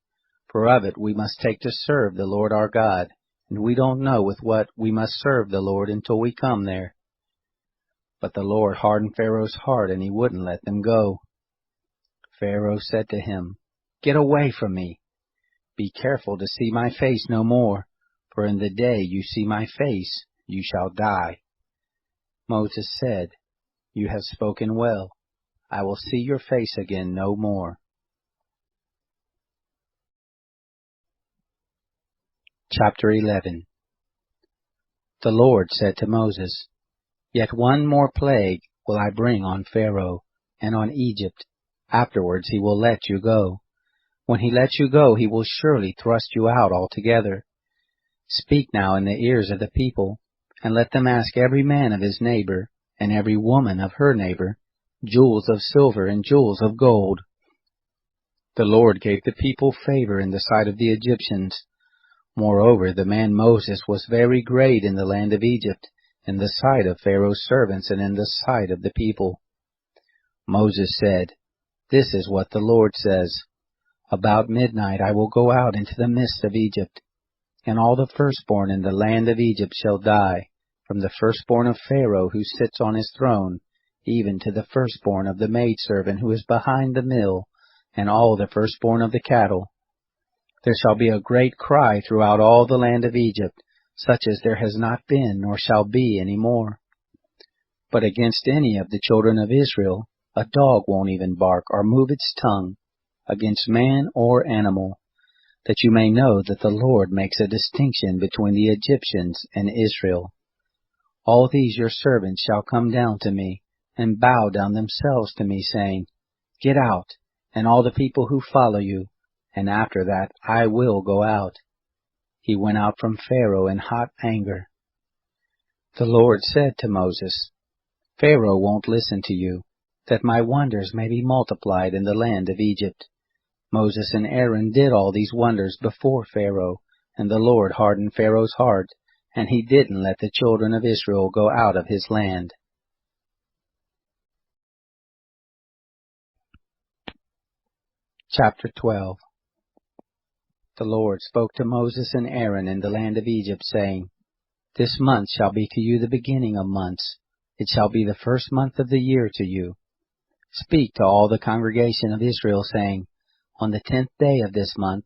For of it we must take to serve the Lord our God, and we don't know with what we must serve the Lord until we come there." But the Lord hardened Pharaoh's heart, and he wouldn't let them go. Pharaoh said to him, "Get away from me. Be careful to see my face no more, for in the day you see my face, you shall die." Moses said, "You have spoken well. I will see your face again no more." Chapter 11. The Lord said to Moses, "Yet one more plague will I bring on Pharaoh and on Egypt. Afterwards he will let you go. When he lets you go, he will surely thrust you out altogether. Speak now in the ears of the people, and let them ask every man of his neighbor, and every woman of her neighbor, jewels of silver and jewels of gold." The Lord gave the people favor in the sight of the Egyptians. Moreover, the man Moses was very great in the land of Egypt, in the sight of Pharaoh's servants and in the sight of the people. Moses said, "This is what the Lord says. About midnight I will go out into the midst of Egypt, and all the firstborn in the land of Egypt shall die, from the firstborn of Pharaoh who sits on his throne, even to the firstborn of the maidservant who is behind the mill, and all the firstborn of the cattle. There shall be a great cry throughout all the land of Egypt, such as there has not been nor shall be any more. But against any of the children of Israel, a dog won't even bark or move its tongue, against man or animal, that you may know that the Lord makes a distinction between the Egyptians and Israel. All these your servants shall come down to me, and bow down themselves to me, saying, 'Get out, and all the people who follow you,' and after that I will go out." He went out from Pharaoh in hot anger. The Lord said to Moses, "Pharaoh won't listen to you, that my wonders may be multiplied in the land of Egypt, Moses and Aaron did all these wonders before Pharaoh, and the Lord hardened Pharaoh's heart, and he didn't let the children of Israel go out of his land. Chapter 12. The Lord spoke to Moses and Aaron in the land of Egypt, saying, This month shall be to you the beginning of months. It shall be the first month of the year to you. Speak to all the congregation of Israel, saying, On the 10th day of this month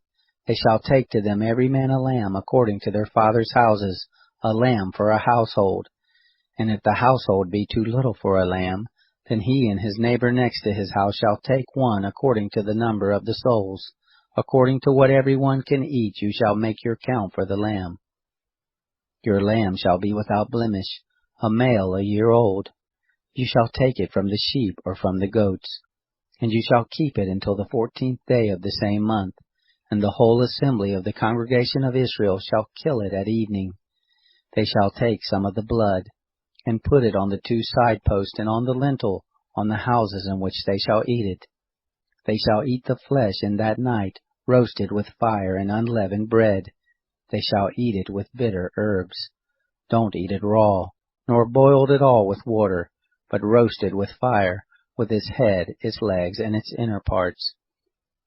they shall take to them every man a lamb according to their fathers' houses, a lamb for a household. And if the household be too little for a lamb, then he and his neighbor next to his house shall take one according to the number of the souls. According to what every one can eat, you shall make your count for the lamb. Your lamb shall be without blemish, a male 1 year old. You shall take it from the sheep or from the goats. And you shall keep it until the 14th day of the same month, and the whole assembly of the congregation of Israel shall kill it at evening. They shall take some of the blood, and put it on the 2 side posts and on the lintel, on the houses in which they shall eat it. They shall eat the flesh in that night, roasted with fire and unleavened bread. They shall eat it with bitter herbs. Don't eat it raw, nor boiled at all with water, but roasted with fire, with its head, its legs, and its inner parts.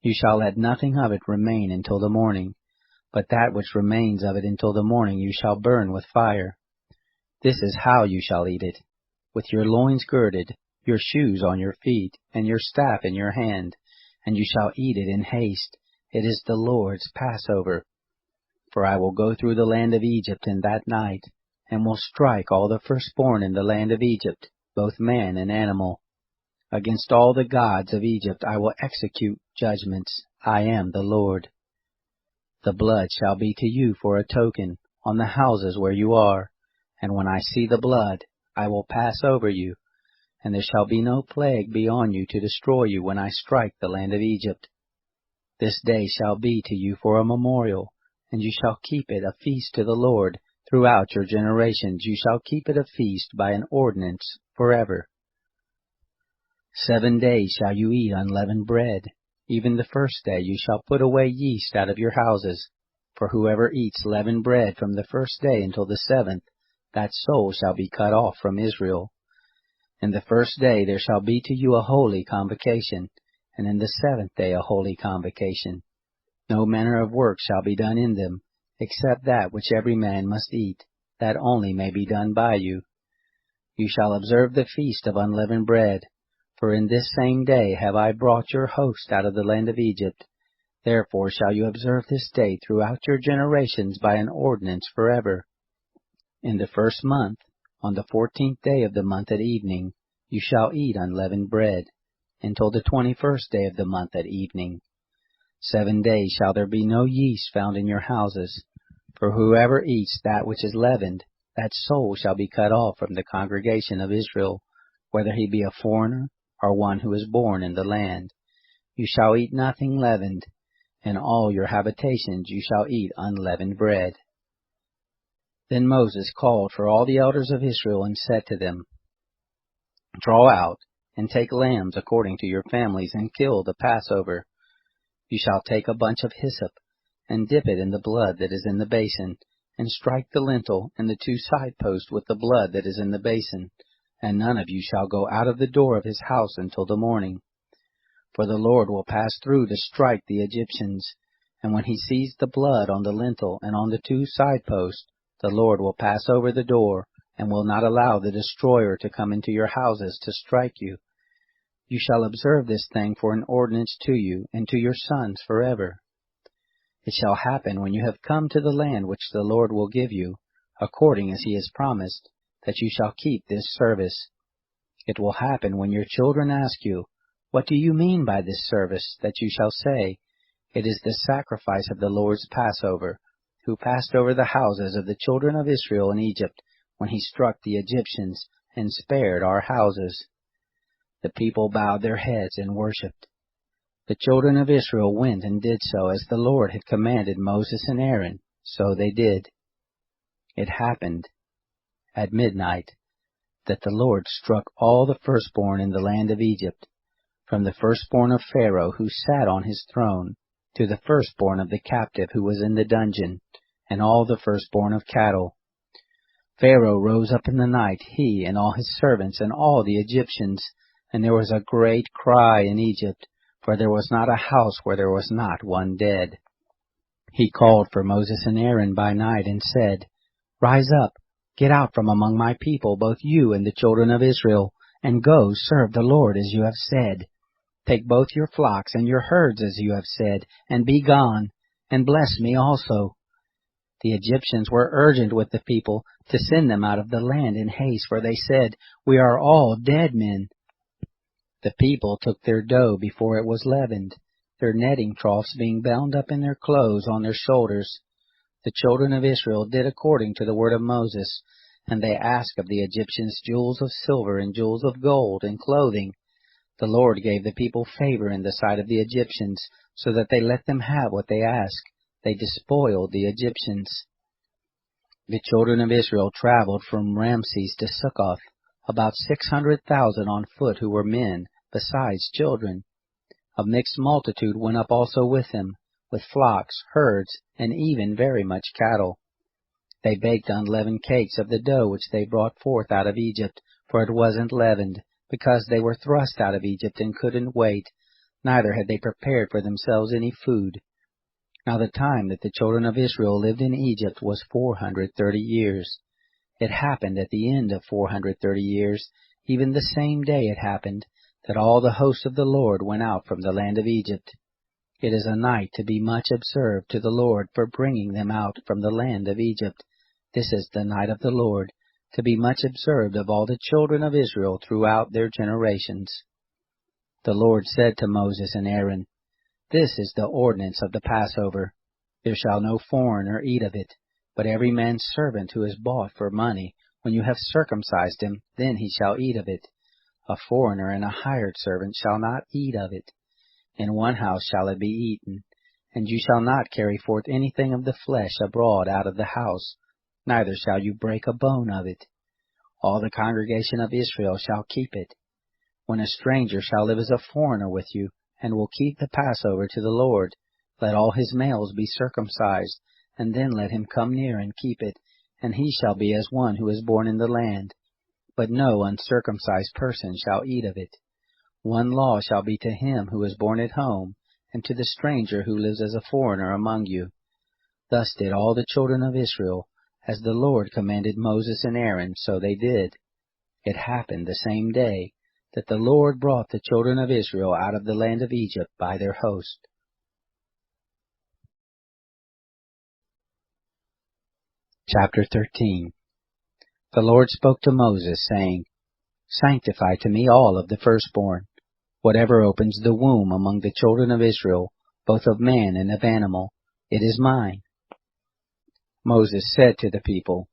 You shall let nothing of it remain until the morning, but that which remains of it until the morning you shall burn with fire. This is how you shall eat it, with your loins girded, your shoes on your feet, and your staff in your hand, and you shall eat it in haste. It is the Lord's Passover. For I will go through the land of Egypt in that night, and will strike all the firstborn in the land of Egypt, both man and animal. Against all the gods of Egypt I will execute judgments. I am the Lord. The blood shall be to you for a token on the houses where you are, and when I see the blood, I will pass over you, and there shall be no plague be on you to destroy you when I strike the land of Egypt. This day shall be to you for a memorial, and you shall keep it a feast to the Lord. Throughout your generations you shall keep it a feast by an ordinance forever. 7 days shall you eat unleavened bread. Even the first day you shall put away yeast out of your houses. For whoever eats leavened bread from the first day until the 7th, that soul shall be cut off from Israel. In the first day there shall be to you a holy convocation, and in the 7th day a holy convocation. No manner of work shall be done in them, except that which every man must eat, that only may be done by you. You shall observe the feast of unleavened bread, for in this same day have I brought your host out of the land of Egypt. Therefore shall you observe this day throughout your generations by an ordinance forever. In the first month, on the 14th day of the month at evening, you shall eat unleavened bread, until the 21st day of the month at evening. 7 days shall there be no yeast found in your houses, for whoever eats that which is leavened, that soul shall be cut off from the congregation of Israel, whether he be a foreigner or one who is born in the land. You shall eat nothing leavened. In all your habitations you shall eat unleavened bread. Then Moses called for all the elders of Israel and said to them, Draw out, and take lambs according to your families, and kill the Passover. You shall take a bunch of hyssop, and dip it in the blood that is in the basin, and strike the lintel and the 2 side posts with the blood that is in the basin, and none of you shall go out of the door of his house until the morning. For the Lord will pass through to strike the Egyptians, and when he sees the blood on the lintel and on the 2 side posts, the Lord will pass over the door, and will not allow the destroyer to come into your houses to strike you. You shall observe this thing for an ordinance to you and to your sons forever. It shall happen when you have come to the land which the Lord will give you, according as he has promised, that you shall keep this service. It will happen when your children ask you, What do you mean by this service? That you shall say, It is the sacrifice of the Lord's Passover, who passed over the houses of the children of Israel in Egypt, when he struck the Egyptians, and spared our houses. The people bowed their heads and worshipped. The children of Israel went and did so as the Lord had commanded Moses and Aaron, so they did. It happened at midnight that the Lord struck all the firstborn in the land of Egypt, from the firstborn of Pharaoh who sat on his throne, to the firstborn of the captive who was in the dungeon, and all the firstborn of cattle. Pharaoh rose up in the night, he and all his servants and all the Egyptians, and there was a great cry in Egypt, for there was not a house where there was not one dead. He called for Moses and Aaron by night and said, Rise up, get out from among my people, both you and the children of Israel, and go serve the Lord as you have said. Take both your flocks and your herds as you have said, and be gone, and bless me also. The Egyptians were urgent with the people to send them out of the land in haste, for they said, We are all dead men. The people took their dough before it was leavened, their netting troughs being bound up in their clothes on their shoulders. The children of Israel did according to the word of Moses, and they asked of the Egyptians jewels of silver and jewels of gold and clothing. The Lord gave the people favor in the sight of the Egyptians, so that they let them have what they asked. They despoiled the Egyptians. The children of Israel traveled from Ramses to Succoth, about 600,000 on foot who were men, besides children. A mixed multitude went up also with them, with flocks, herds, and even very much cattle. They baked unleavened cakes of the dough which they brought forth out of Egypt, for it wasn't leavened, because they were thrust out of Egypt and couldn't wait, neither had they prepared for themselves any food. Now the time that the children of Israel lived in Egypt was 430 years. It happened at the end of 430 years, even the same day it happened, that all the host of the Lord went out from the land of Egypt. It is a night to be much observed to the Lord for bringing them out from the land of Egypt. This is the night of the Lord, to be much observed of all the children of Israel throughout their generations. The Lord said to Moses and Aaron, This is the ordinance of the Passover. There shall no foreigner eat of it, but every man's servant who is bought for money, when you have circumcised him, then he shall eat of it. A foreigner and a hired servant shall not eat of it. In one house shall it be eaten, and you shall not carry forth anything of the flesh abroad out of the house, neither shall you break a bone of it. All the congregation of Israel shall keep it. When a stranger shall live as a foreigner with you, and will keep the Passover to the Lord, let all his males be circumcised, and then let him come near and keep it, and he shall be as one who is born in the land. But no uncircumcised person shall eat of it. One law shall be to him who is born at home, and to the stranger who lives as a foreigner among you. Thus did all the children of Israel, as the Lord commanded Moses and Aaron, so they did. It happened the same day that the Lord brought the children of Israel out of the land of Egypt by their host. Chapter 13. The Lord spoke to Moses, saying, Sanctify to me all of the firstborn, whatever opens the womb among the children of Israel, both of man and of animal, it is mine. Moses said to the people,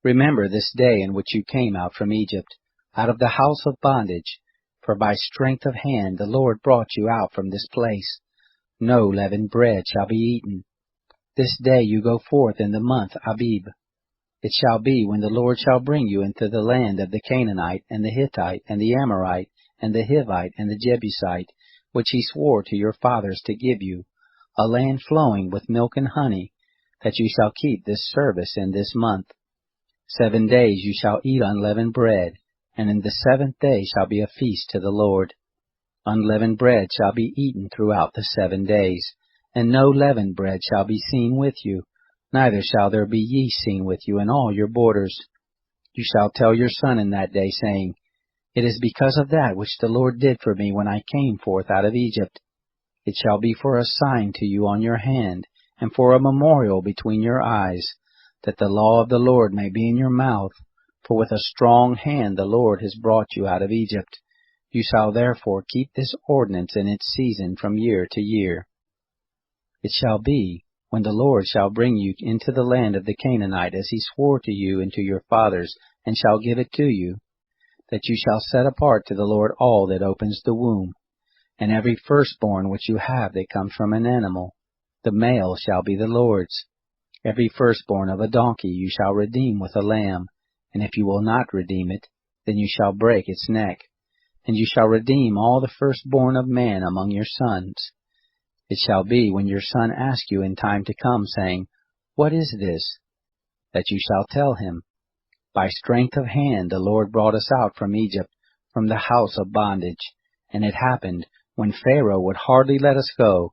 Remember this day in which you came out from Egypt, out of the house of bondage, for by strength of hand the Lord brought you out from this place. No leavened bread shall be eaten. This day you go forth in the month Abib. It shall be when the Lord shall bring you into the land of the Canaanite, and the Hittite, and the Amorite, and the Hivite, and the Jebusite, which he swore to your fathers to give you, a land flowing with milk and honey, that you shall keep this service in this month. 7 days you shall eat unleavened bread, and in the 7th day shall be a feast to the Lord. Unleavened bread shall be eaten throughout the 7 days, and no leavened bread shall be seen with you, neither shall there be yeast seen with you in all your borders. You shall tell your son in that day, saying, It is because of that which the Lord did for me when I came forth out of Egypt. It shall be for a sign to you on your hand, and for a memorial between your eyes, that the law of the Lord may be in your mouth, for with a strong hand the Lord has brought you out of Egypt. You shall therefore keep this ordinance in its season from year to year. It shall be, when the Lord shall bring you into the land of the Canaanite, as he swore to you and to your fathers, and shall give it to you, that you shall set apart to the Lord all that opens the womb, and every firstborn which you have that comes from an animal, the male shall be the Lord's. Every firstborn of a donkey you shall redeem with a lamb, and if you will not redeem it, then you shall break its neck. and you shall redeem all the firstborn of man among your sons. It shall be, when your son asks you in time to come, saying, What is this? That you shall tell him, By strength of hand the Lord brought us out from Egypt, from the house of bondage. And it happened, when Pharaoh would hardly let us go,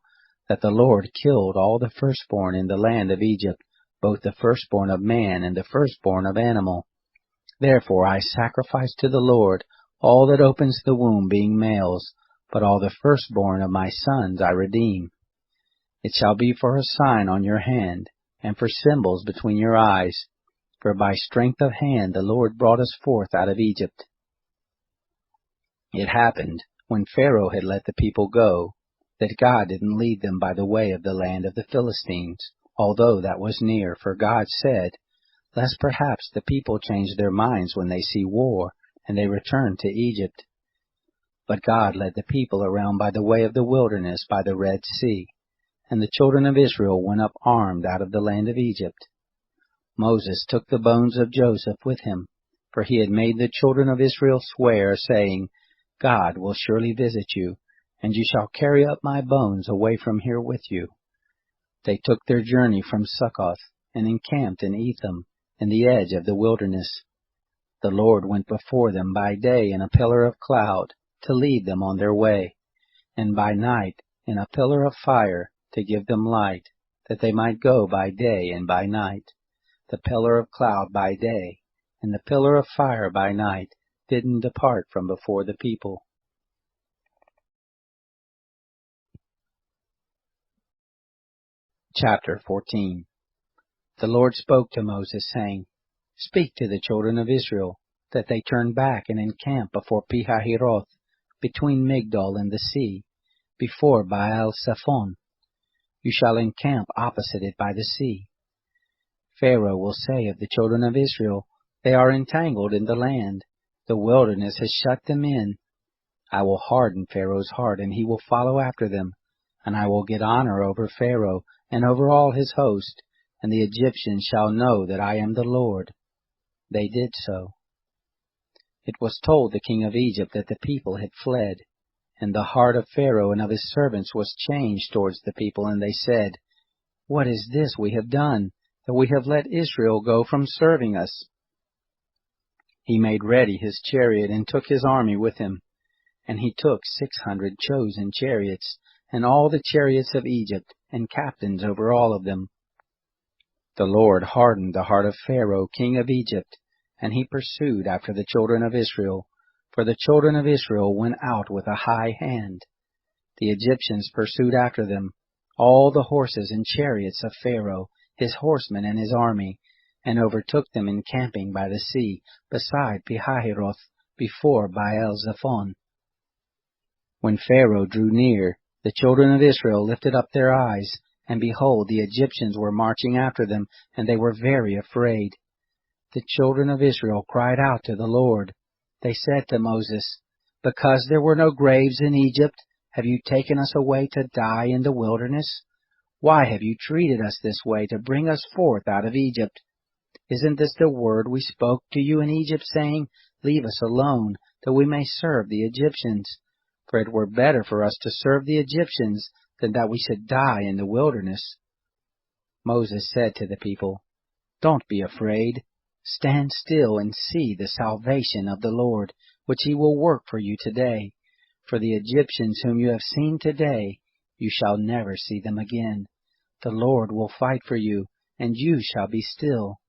that the Lord killed all the firstborn in the land of Egypt, both the firstborn of man and the firstborn of animal. Therefore I sacrifice to the Lord all that opens the womb, being males, but all the firstborn of my sons I redeem. It shall be for a sign on your hand, and for symbols between your eyes, for by strength of hand the Lord brought us forth out of Egypt. It happened, when Pharaoh had let the people go, that God didn't lead them by the way of the land of the Philistines, although that was near, for God said, Lest perhaps the people change their minds when they see war, and they return to Egypt. But God led the people around by the way of the wilderness by the Red Sea, and the children of Israel went up armed out of the land of Egypt. Moses took the bones of Joseph with him, for he had made the children of Israel swear, saying, God will surely visit you, and you shall carry up my bones away from here with you. They took their journey from Succoth, and encamped in Etham, in the edge of the wilderness. The Lord went before them by day in a pillar of cloud, to lead them on their way, and by night in a pillar of fire, to give them light, that they might go by day and by night. The pillar of cloud by day, and the pillar of fire by night, didn't depart from before the people. Chapter 14. The Lord spoke to Moses, saying, Speak to the children of Israel, that they turn back and encamp before Pihahiroth, between Migdol and the sea, before Baal-Zephon. You shall encamp opposite it by the sea. Pharaoh will say of the children of Israel, They are entangled in the land. The wilderness has shut them in. I will harden Pharaoh's heart, and he will follow after them. And I will get honor over Pharaoh, and over all his host, and the Egyptians shall know that I am the Lord. They did so. It was told the king of Egypt that the people had fled, and the heart of Pharaoh and of his servants was changed towards the people, and they said, What is this we have done, that we have let Israel go from serving us? He made ready his chariot, and took his army with him. And he took 600 chosen chariots, and all the chariots of Egypt, and captains over all of them. The Lord hardened the heart of Pharaoh, king of Egypt, and he pursued after the children of Israel, for the children of Israel went out with a high hand. The Egyptians pursued after them, all the horses and chariots of Pharaoh, his horsemen and his army, and overtook them encamping by the sea, beside Pihahiroth, before Baal-Zephon. When Pharaoh drew near, the children of Israel lifted up their eyes, and behold, the Egyptians were marching after them, and they were very afraid. The children of Israel cried out to the Lord. They said to Moses, Because there were no graves in Egypt, have you taken us away to die in the wilderness? Why have you treated us this way to bring us forth out of Egypt? Isn't this the word we spoke to you in Egypt, saying, Leave us alone, that we may serve the Egyptians? For it were better for us to serve the Egyptians than that we should die in the wilderness. Moses said to the people, Don't be afraid. Stand still and see the salvation of the Lord, which he will work for you today. For the Egyptians whom you have seen today, you shall never see them again. The Lord will fight for you, and you shall be still.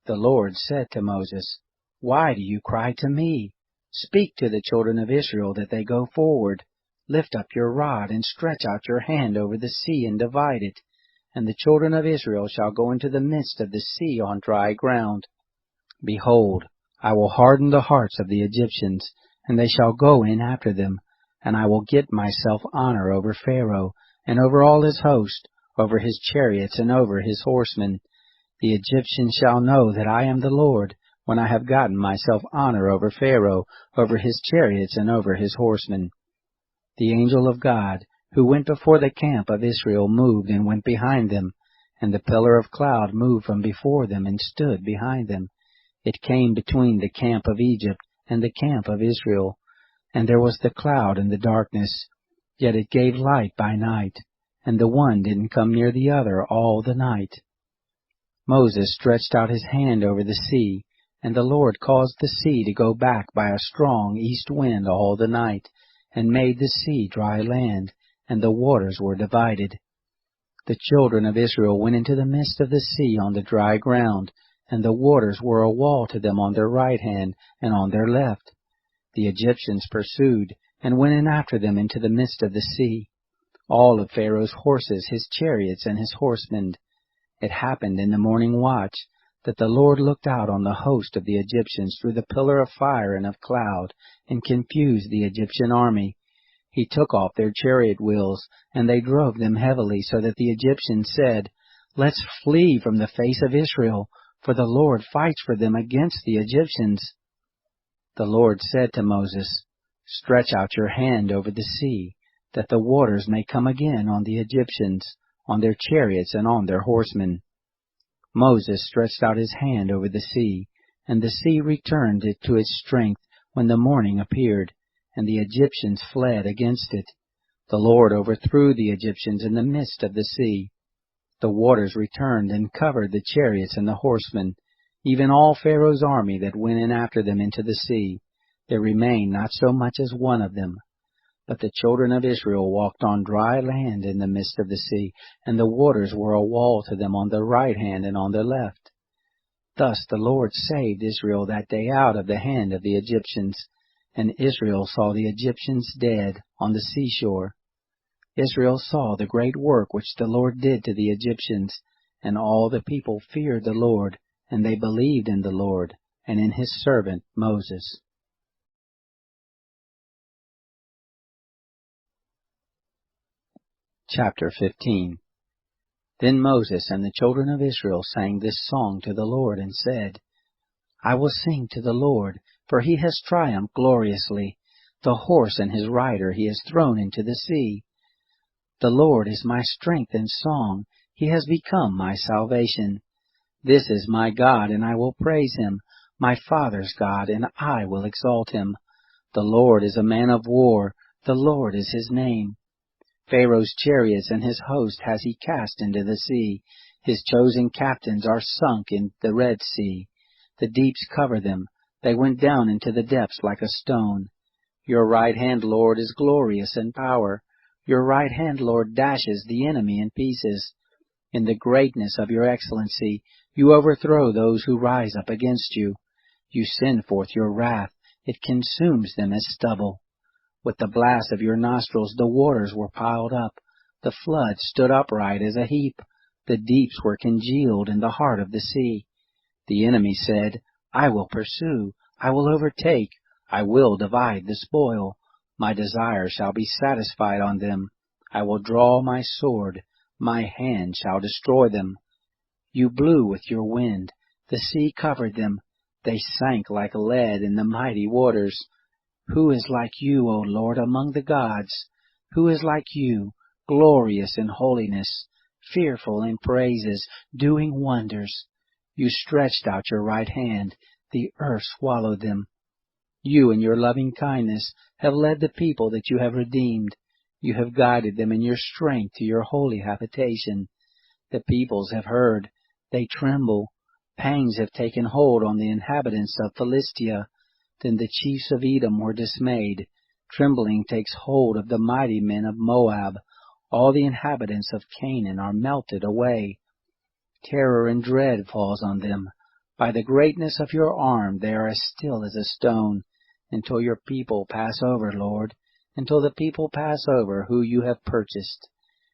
The Lord said to Moses, Why do you cry to me? Speak to the children of Israel that they go forward. Lift up your rod and stretch out your hand over the sea and divide it, and the children of Israel shall go into the midst of the sea on dry ground. Behold, I will harden the hearts of the Egyptians, and they shall go in after them, and I will get myself honor over Pharaoh, and over all his host, over his chariots, and over his horsemen. The Egyptians shall know that I am the Lord, when I have gotten myself honor over Pharaoh, over his chariots, and over his horsemen. The angel of God, who went before the camp of Israel, moved and went behind them, and the pillar of cloud moved from before them and stood behind them. It came between the camp of Egypt and the camp of Israel, And there was the cloud and the darkness, yet it gave light by night, and the one didn't come near the other all the night. Moses stretched out his hand over the sea, and the Lord caused the sea to go back by a strong east wind all the night, and made the sea dry land, and the waters were divided. The children of Israel went into the midst of the sea on the dry ground, and the waters were a wall to them on their right hand and on their left. The Egyptians pursued, and went in after them into the midst of the sea, all of Pharaoh's horses, his chariots, and his horsemen. It happened in the morning watch, that the Lord looked out on the host of the Egyptians through the pillar of fire and of cloud, and confused the Egyptian army. He took off their chariot wheels, and they drove them heavily, so that the Egyptians said, "Let's flee from the face of Israel, for the Lord fights for them against the Egyptians." The Lord said to Moses, "Stretch out your hand over the sea, that the waters may come again on the Egyptians, on their chariots and on their horsemen." Moses stretched out his hand over the sea, and the sea returned to its strength when the morning appeared, and the Egyptians fled against it. The Lord overthrew the Egyptians in the midst of the sea. The waters returned and covered the chariots and the horsemen, even all Pharaoh's army that went in after them into the sea. There remained not so much as one of them. But the children of Israel walked on dry land in the midst of the sea, and the waters were a wall to them on their right hand and on their left. Thus the Lord saved Israel that day out of the hand of the Egyptians, and Israel saw the Egyptians dead on the seashore. Israel saw the great work which the Lord did to the Egyptians, and all the people feared the Lord, and they believed in the Lord and in his servant Moses. Chapter 15. Then Moses and the children of Israel sang this song to the Lord, and said, "I will sing to the Lord, for he has triumphed gloriously. The horse and his rider he has thrown into the sea. The Lord is my strength and song, he has become my salvation. This is my God, and I will praise him, my father's God, and I will exalt him. The Lord is a man of war, the Lord is his name. Pharaoh's chariots and his host has he cast into the sea. His chosen captains are sunk in the Red Sea. The deeps cover them. They went down into the depths like a stone. Your right hand, Lord, is glorious in power. Your right hand, Lord, dashes the enemy in pieces. In the greatness of your excellency, you overthrow those who rise up against you. You send forth your wrath. It consumes them as stubble. With the blast of your nostrils the waters were piled up. The flood stood upright as a heap. The deeps were congealed in the heart of the sea. The enemy said, I will pursue, I will overtake, I will divide the spoil. My desire shall be satisfied on them. I will draw my sword, my hand shall destroy them. You blew with your wind, the sea covered them. They sank like lead in the mighty waters. Who is like you, O Lord, among the gods? Who is like you, glorious in holiness, fearful in praises, doing wonders? You stretched out your right hand, the earth swallowed them. You in your loving kindness have led the people that you have redeemed. You have guided them in your strength to your holy habitation. The peoples have heard, they tremble. Pangs have taken hold on the inhabitants of Philistia. Then the chiefs of Edom were dismayed. Trembling takes hold of the mighty men of Moab. All the inhabitants of Canaan are melted away. Terror and dread falls on them. By the greatness of your arm they are as still as a stone, until your people pass over, Lord, until the people pass over who you have purchased.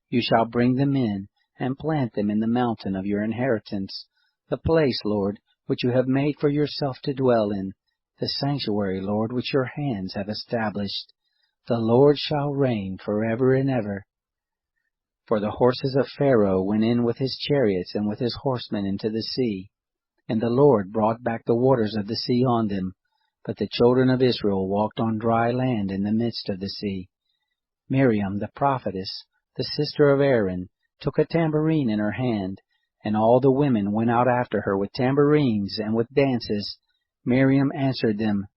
You shall bring them in, and plant them in the mountain of your inheritance, the place, Lord, which you have made for yourself to dwell in, the sanctuary, Lord, which your hands have established. The Lord shall reign forever and ever. For the horses of Pharaoh went in with his chariots and with his horsemen into the sea, and the Lord brought back the waters of the sea on them. But the children of Israel walked on dry land in the midst of the sea. Miriam the prophetess, the sister of Aaron, took a tambourine in her hand, and all the women went out after her with tambourines and with dances. Miriam answered them,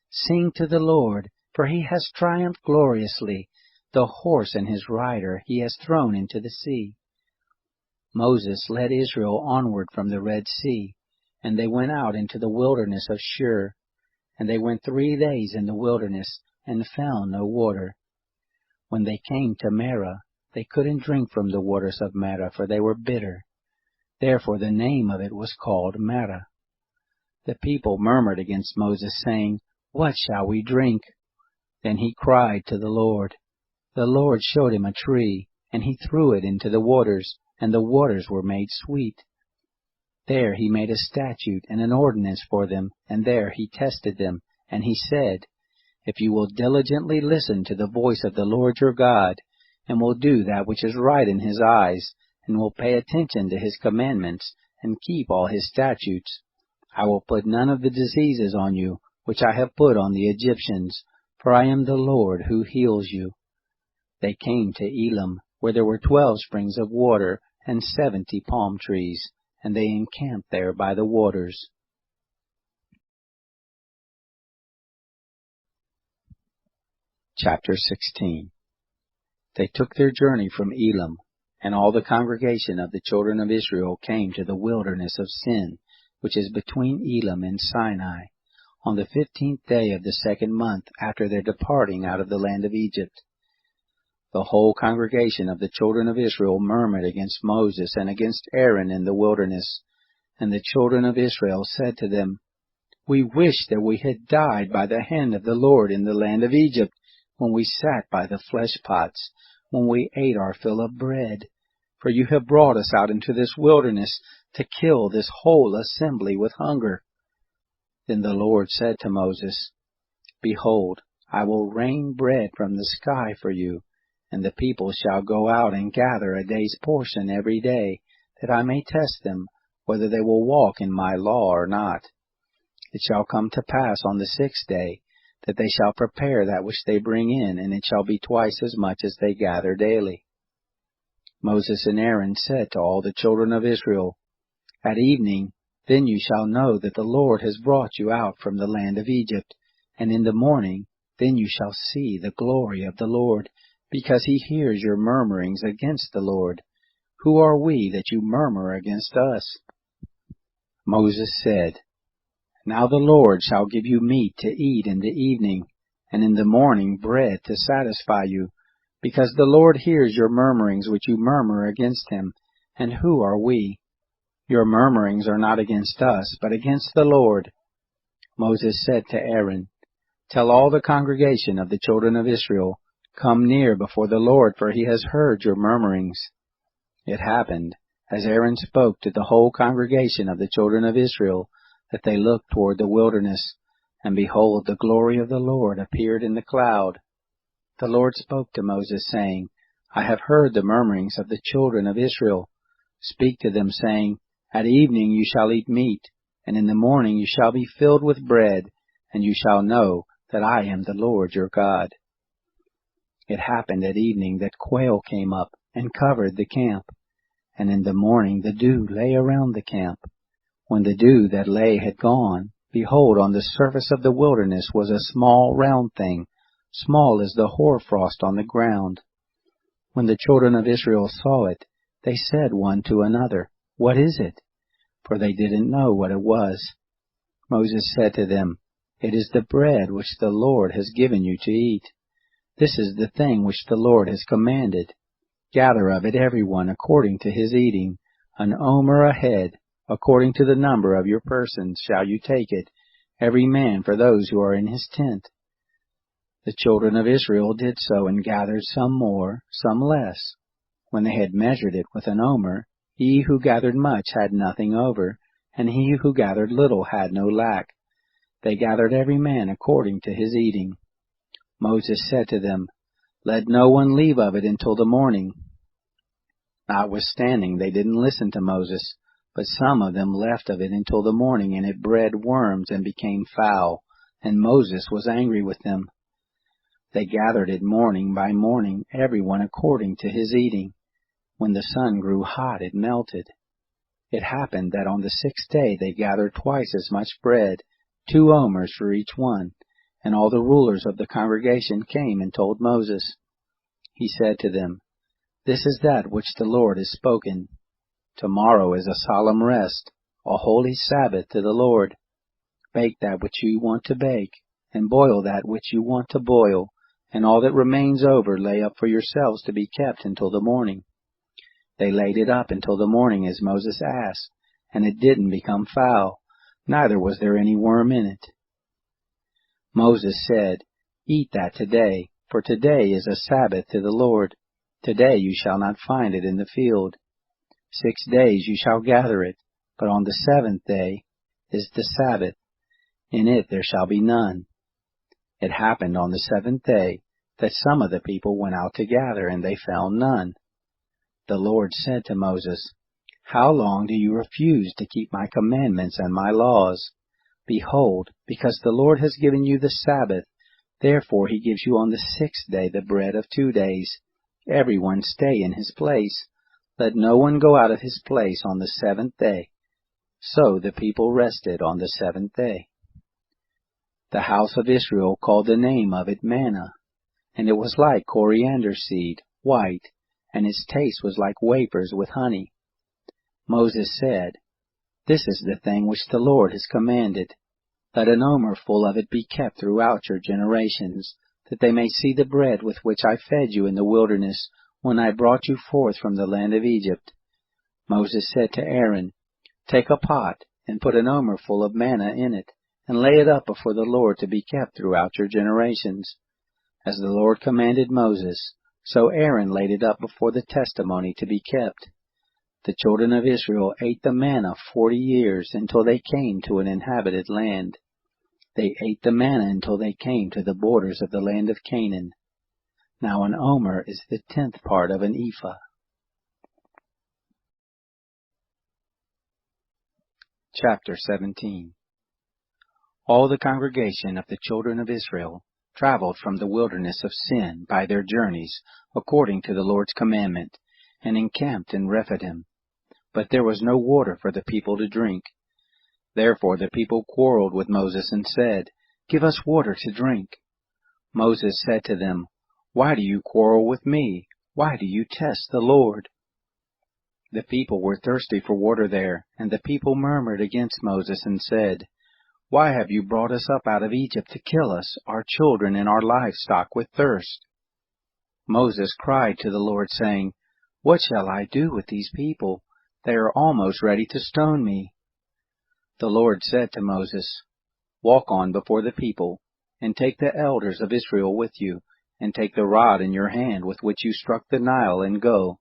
Sing to the Lord, for he has triumphed gloriously. The horse and his rider he has thrown into the sea. Moses led Israel onward from the Red Sea, and they went out into the wilderness of Shur. And they went 3 days in the wilderness, and found no water. When they came to Marah, they couldn't drink from the waters of Marah, for they were bitter. Therefore the name of it was called Marah. The people murmured against Moses, saying, What shall we drink? Then he cried to the Lord. The Lord showed him a tree, and he threw it into the waters, and the waters were made sweet. There he made a statute and an ordinance for them, and there he tested them. And he said, If you will diligently listen to the voice of the Lord your God, and will do that which is right in his eyes, and will pay attention to his commandments, and keep all his statutes, I will put none of the diseases on you, which I have put on the Egyptians, for I am the Lord who heals you. They came to Elim, where there were 12 springs of water, and 70 palm trees, and they encamped there by the waters. Chapter 16. They took their journey from Elim, and all the congregation of the children of Israel came to the wilderness of Sin, which is between Elim and Sinai, on the 15th day of the 2nd month after their departing out of the land of Egypt. The whole congregation of the children of Israel murmured against Moses and against Aaron in the wilderness. And the children of Israel said to them, We wish that we had died by the hand of the Lord in the land of Egypt, when we sat by the flesh pots, when we ate our fill of bread. For you have brought us out into this wilderness to kill this whole assembly with hunger. Then the Lord said to Moses, Behold, I will rain bread from the sky for you, and the people shall go out and gather a day's portion every day, that I may test them, whether they will walk in my law or not. It shall come to pass on the 6th day, that they shall prepare that which they bring in, and it shall be twice as much as they gather daily. Moses and Aaron said to all the children of Israel, At evening, then you shall know that the Lord has brought you out from the land of Egypt, and in the morning, then you shall see the glory of the Lord, because he hears your murmurings against the Lord. Who are we that you murmur against us? Moses said, Now the Lord shall give you meat to eat in the evening, and in the morning bread to satisfy you, because the Lord hears your murmurings which you murmur against him. And who are we? Your murmurings are not against us, but against the Lord. Moses said to Aaron, Tell all the congregation of the children of Israel, Come near before the Lord, for he has heard your murmurings. It happened, as Aaron spoke to the whole congregation of the children of Israel, that they looked toward the wilderness, and behold, the glory of the Lord appeared in the cloud. The Lord spoke to Moses, saying, I have heard the murmurings of the children of Israel. Speak to them, saying, At evening you shall eat meat, and in the morning you shall be filled with bread, and you shall know that I am the Lord your God. It happened at evening that quail came up and covered the camp, and in the morning the dew lay around the camp. When the dew that lay had gone, behold, on the surface of the wilderness was a small round thing, small as the hoarfrost on the ground. When the children of Israel saw it, they said one to another, What is it? For they didn't know what it was. Moses said to them, It is the bread which the Lord has given you to eat. This is the thing which the Lord has commanded. Gather of it every one according to his eating, an omer a head, according to the number of your persons shall you take it, every man for those who are in his tent. The children of Israel did so, and gathered some more, some less. When they had measured it with an omer, he who gathered much had nothing over, and he who gathered little had no lack. They gathered every man according to his eating. Moses said to them, Let no one leave of it until the morning. Notwithstanding, they didn't listen to Moses, but some of them left of it until the morning, and it bred worms and became foul, and Moses was angry with them. They gathered it morning by morning, every one according to his eating. When the sun grew hot, it melted. It happened that on the 6th day they gathered twice as much bread, 2 omers for each one, And all the rulers of the congregation came and told Moses. He said to them, This is that which the Lord has spoken. Tomorrow is a solemn rest, a holy Sabbath to the Lord. Bake that which you want to bake, and boil that which you want to boil, and all that remains over lay up for yourselves to be kept until the morning. They laid it up until the morning as Moses asked, and it didn't become foul, neither was there any worm in it. Moses said, Eat that today, for today is a Sabbath to the Lord. Today you shall not find it in the field. 6 days you shall gather it, but on the 7th day is the Sabbath. In it there shall be none. It happened on the 7th day that some of the people went out to gather, and they found none. The Lord said to Moses, How long do you refuse to keep my commandments and my laws? Behold, because the Lord has given you the Sabbath, therefore he gives you on the 6th day the bread of 2 days. Everyone stay in his place. Let no one go out of his place on the 7th day. So the people rested on the 7th day. The house of Israel called the name of it manna, and it was like coriander seed, white, and its taste was like wafers with honey. Moses said, This is the thing which the Lord has commanded. Let an omer full of it be kept throughout your generations, that they may see the bread with which I fed you in the wilderness, when I brought you forth from the land of Egypt. Moses said to Aaron, Take a pot, and put an omer full of manna in it, and lay it up before the Lord to be kept throughout your generations. As the Lord commanded Moses, so Aaron laid it up before the testimony to be kept. The children of Israel ate the manna 40 years, until they came to an inhabited land. They ate the manna until they came to the borders of the land of Canaan. Now an omer is the 10th part of an ephah. Chapter 17. All the congregation of the children of Israel traveled from the wilderness of Sin by their journeys, according to the Lord's commandment, and encamped in Rephidim. But there was no water for the people to drink. Therefore the people quarreled with Moses and said, Give us water to drink. Moses said to them, Why do you quarrel with me? Why do you test the Lord? The people were thirsty for water there, and the people murmured against Moses and said, Why have you brought us up out of Egypt to kill us, our children and our livestock with thirst? Moses cried to the Lord, saying, What shall I do with these people? They are almost ready to stone me. The Lord said to Moses, Walk on before the people, and take the elders of Israel with you, and take the rod in your hand with which you struck the Nile, and go.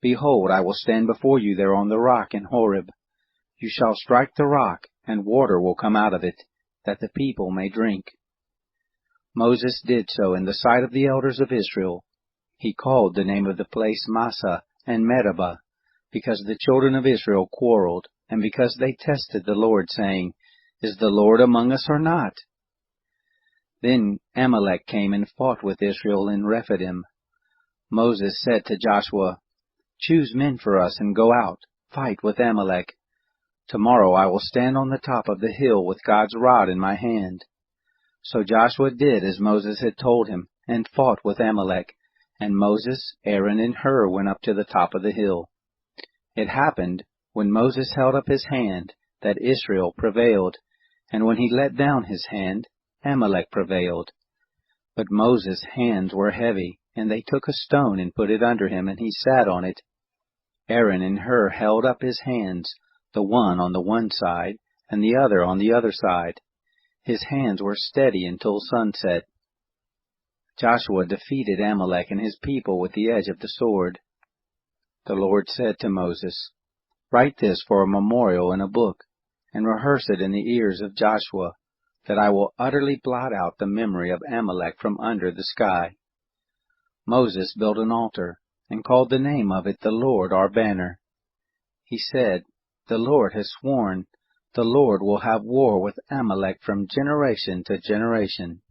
Behold, I will stand before you there on the rock in Horeb. You shall strike the rock, and water will come out of it, that the people may drink. Moses did so in the sight of the elders of Israel. He called the name of the place Massah and Meribah, because the children of Israel quarreled, and because they tested the Lord, saying, Is the Lord among us or not? Then Amalek came and fought with Israel in Rephidim. Moses said to Joshua, Choose men for us and go out, fight with Amalek. Tomorrow I will stand on the top of the hill with God's rod in my hand. So Joshua did as Moses had told him, and fought with Amalek, and Moses, Aaron, and Hur went up to the top of the hill. It happened, when Moses held up his hand, that Israel prevailed, and when he let down his hand, Amalek prevailed. But Moses' hands were heavy, and they took a stone and put it under him, and he sat on it. Aaron and Hur held up his hands, the one on the one side, and the other on the other side. His hands were steady until sunset. Joshua defeated Amalek and his people with the edge of the sword. The Lord said to Moses, Write this for a memorial in a book, and rehearse it in the ears of Joshua, that I will utterly blot out the memory of Amalek from under the sky. Moses built an altar, and called the name of it the Lord our banner. He said, The Lord has sworn, the Lord will have war with Amalek from generation to generation.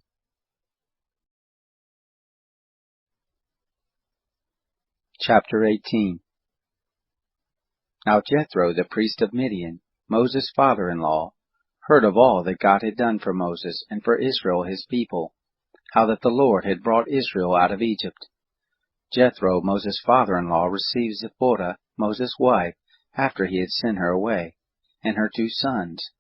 Chapter 18. Now Jethro, the priest of Midian, Moses' father-in-law, heard of all that God had done for Moses and for Israel his people, how that the Lord had brought Israel out of Egypt. Jethro, Moses' father-in-law, received Zipporah, Moses' wife, after he had sent her away, and her 2 sons.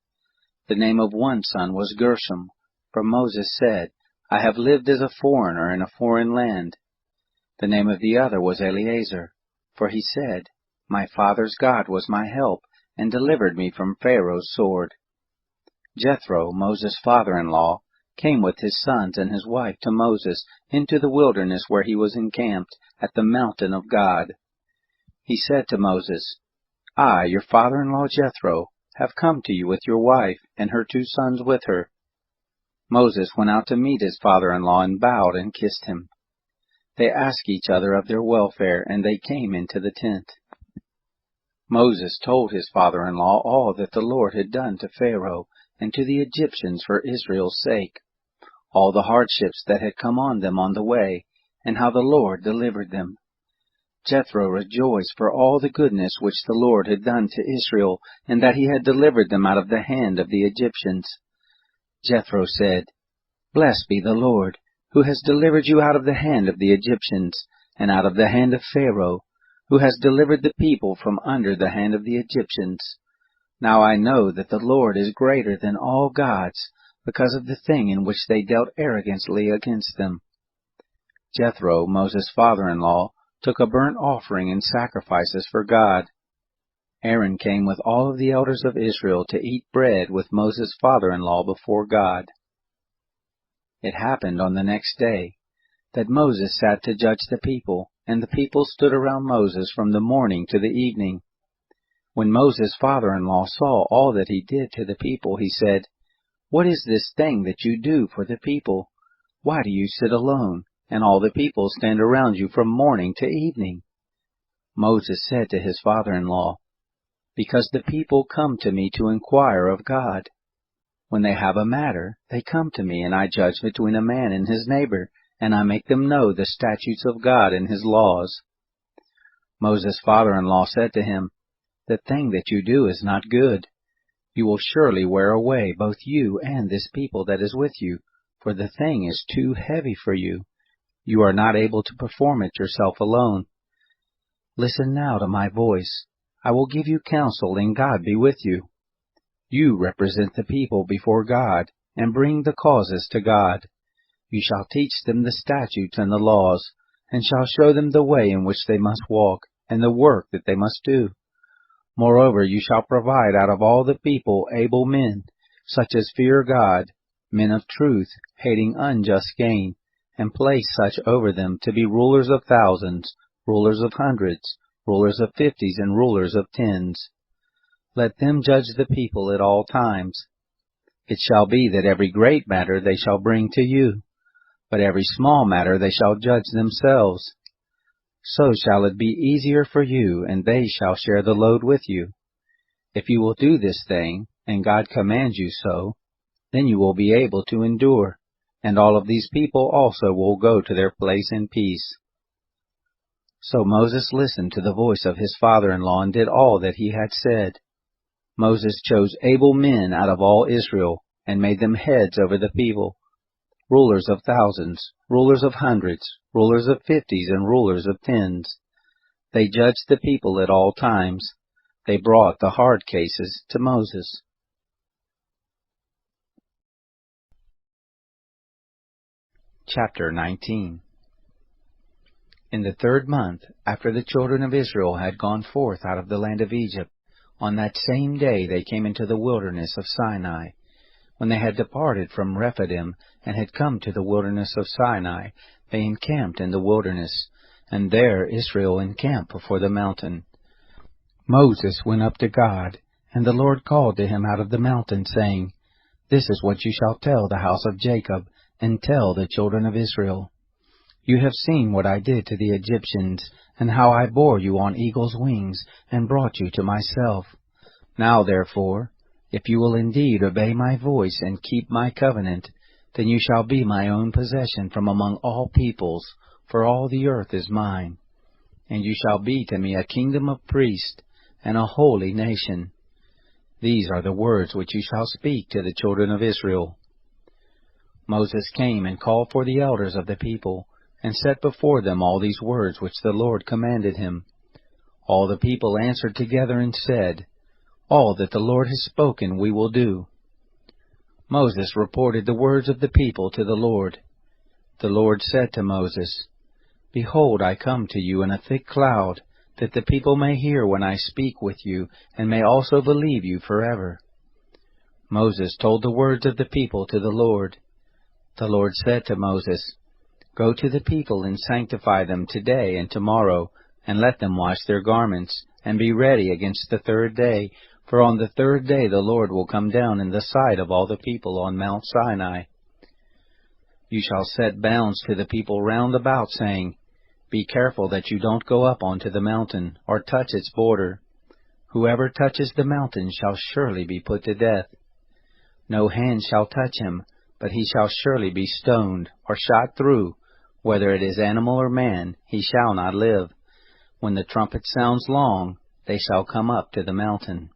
The name of one son was Gershom, for Moses said, I have lived as a foreigner in a foreign land. The name of the other was Eleazar, for he said, My father's God was my help, and delivered me from Pharaoh's sword. Jethro, Moses' father-in-law, came with his sons and his wife to Moses into the wilderness where he was encamped at the mountain of God. He said to Moses, I, your father-in-law Jethro, have come to you with your wife and her 2 sons with her. Moses went out to meet his father-in-law and bowed and kissed him. They asked each other of their welfare, and they came into the tent. Moses told his father-in-law all that the Lord had done to Pharaoh and to the Egyptians for Israel's sake, all the hardships that had come on them on the way, and how the Lord delivered them. Jethro rejoiced for all the goodness which the Lord had done to Israel, and that he had delivered them out of the hand of the Egyptians. Jethro said, Blessed be the Lord, who has delivered you out of the hand of the Egyptians, and out of the hand of Pharaoh, who has delivered the people from under the hand of the Egyptians. Now I know that the Lord is greater than all gods, because of the thing in which they dealt arrogantly against them. Jethro, Moses' father-in-law, took a burnt offering and sacrifices for God. Aaron came with all of the elders of Israel to eat bread with Moses' father-in-law before God. It happened on the next day that Moses sat to judge the people, and the people stood around Moses from the morning to the evening. When Moses' father-in-law saw all that he did to the people, he said, What is this thing that you do for the people? Why do you sit alone, and all the people stand around you from morning to evening? Moses said to his father-in-law, Because the people come to me to inquire of God. When they have a matter, they come to me, and I judge between a man and his neighbor, and I make them know the statutes of God and his laws. Moses' father-in-law said to him, The thing that you do is not good. You will surely wear away both you and this people that is with you, for the thing is too heavy for you. You are not able to perform it yourself alone. Listen now to my voice. I will give you counsel, and God be with you. You represent the people before God, and bring the causes to God. You shall teach them the statutes and the laws, and shall show them the way in which they must walk, and the work that they must do. Moreover, you shall provide out of all the people able men, such as fear God, men of truth, hating unjust gain, and place such over them to be rulers of thousands, rulers of hundreds, rulers of 50s, and rulers of 10s. Let them judge the people at all times. It shall be that every great matter they shall bring to you, but every small matter they shall judge themselves. So shall it be easier for you, and they shall share the load with you. If you will do this thing, and God commands you so, then you will be able to endure, and all of these people also will go to their place in peace. So Moses listened to the voice of his father-in-law and did all that he had said. Moses chose able men out of all Israel, and made them heads over the people, rulers of thousands, rulers of hundreds, rulers of 50s, and rulers of 10s. They judged the people at all times. They brought the hard cases to Moses. Chapter 19. In the 3rd month, after the children of Israel had gone forth out of the land of Egypt, on that same day they came into the wilderness of Sinai. When they had departed from Rephidim, and had come to the wilderness of Sinai, they encamped in the wilderness, and there Israel encamped before the mountain. Moses went up to God, and the Lord called to him out of the mountain, saying, This is what you shall tell the house of Jacob, and tell the children of Israel. You have seen what I did to the Egyptians, and how I bore you on eagle's wings, and brought you to myself. Now therefore, if you will indeed obey my voice and keep my covenant, then you shall be my own possession from among all peoples, for all the earth is mine. And you shall be to me a kingdom of priests, and a holy nation. These are the words which you shall speak to the children of Israel. Moses came and called for the elders of the people, and set before them all these words which the Lord commanded him. All the people answered together and said, All that the Lord has spoken we will do. Moses reported the words of the people to the Lord. The Lord said to Moses, Behold, I come to you in a thick cloud, that the people may hear when I speak with you, and may also believe you forever. Moses told the words of the people to the Lord. The Lord said to Moses, Go to the people and sanctify them today and tomorrow, and let them wash their garments, and be ready against the third day, for on the third day the Lord will come down in the sight of all the people on Mount Sinai. You shall set bounds to the people round about, saying, Be careful that you don't go up onto the mountain, or touch its border. Whoever touches the mountain shall surely be put to death. No hand shall touch him, but he shall surely be stoned, or shot through. Whether it is animal or man, he shall not live. When the trumpet sounds long, they shall come up to the mountain.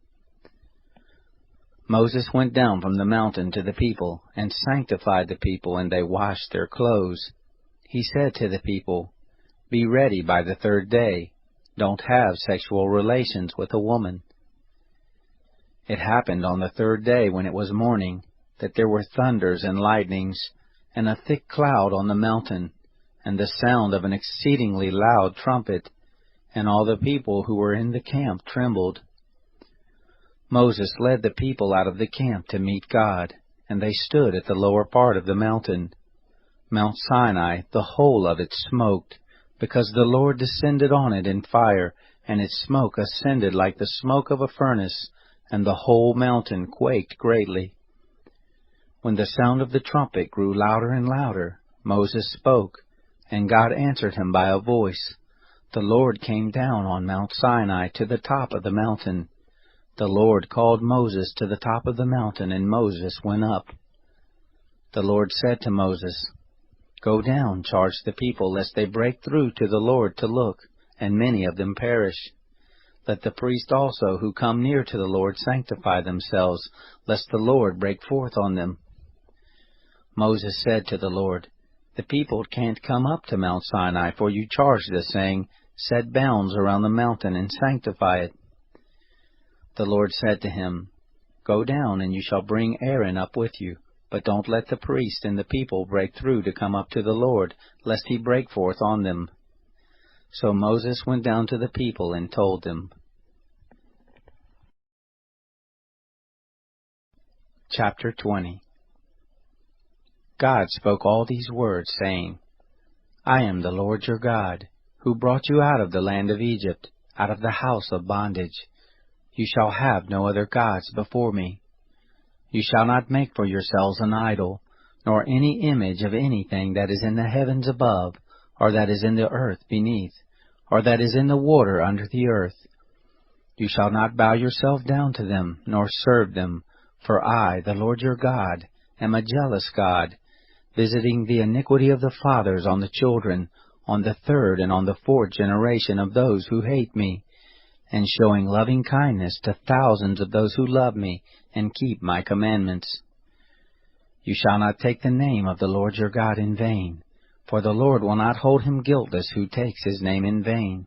Moses went down from the mountain to the people, and sanctified the people, and they washed their clothes. He said to the people, Be ready by the third day. Don't have sexual relations with a woman. It happened on the third day, when it was morning, that there were thunders and lightnings, and a thick cloud on the mountain, and the sound of an exceedingly loud trumpet, and all the people who were in the camp trembled. Moses led the people out of the camp to meet God, and they stood at the lower part of the mountain. Mount Sinai, the whole of it smoked, because the Lord descended on it in fire, and its smoke ascended like the smoke of a furnace, and the whole mountain quaked greatly. When the sound of the trumpet grew louder and louder, Moses spoke, and God answered him by a voice. The Lord came down on Mount Sinai to the top of the mountain. The Lord called Moses to the top of the mountain, and Moses went up. The Lord said to Moses, Go down, charge the people, lest they break through to the Lord to look, and many of them perish. Let the priests also who come near to the Lord sanctify themselves, lest the Lord break forth on them. Moses said to the Lord, The people can't come up to Mount Sinai, for you charged us, saying, Set bounds around the mountain and sanctify it. The Lord said to him, Go down, and you shall bring Aaron up with you, but don't let the priest and the people break through to come up to the Lord, lest he break forth on them. So Moses went down to the people and told them. Chapter 20. God spoke all these words, saying, I am the Lord your God, who brought you out of the land of Egypt, out of the house of bondage. You shall have no other gods before me. You shall not make for yourselves an idol, nor any image of anything that is in the heavens above, or that is in the earth beneath, or that is in the water under the earth. You shall not bow yourself down to them, nor serve them, for I, the Lord your God, am a jealous God, visiting the iniquity of the fathers on the children, on the third and on the fourth generation of those who hate me, and showing loving kindness to thousands of those who love me and keep my commandments. You shall not take the name of the Lord your God in vain, for the Lord will not hold him guiltless who takes his name in vain.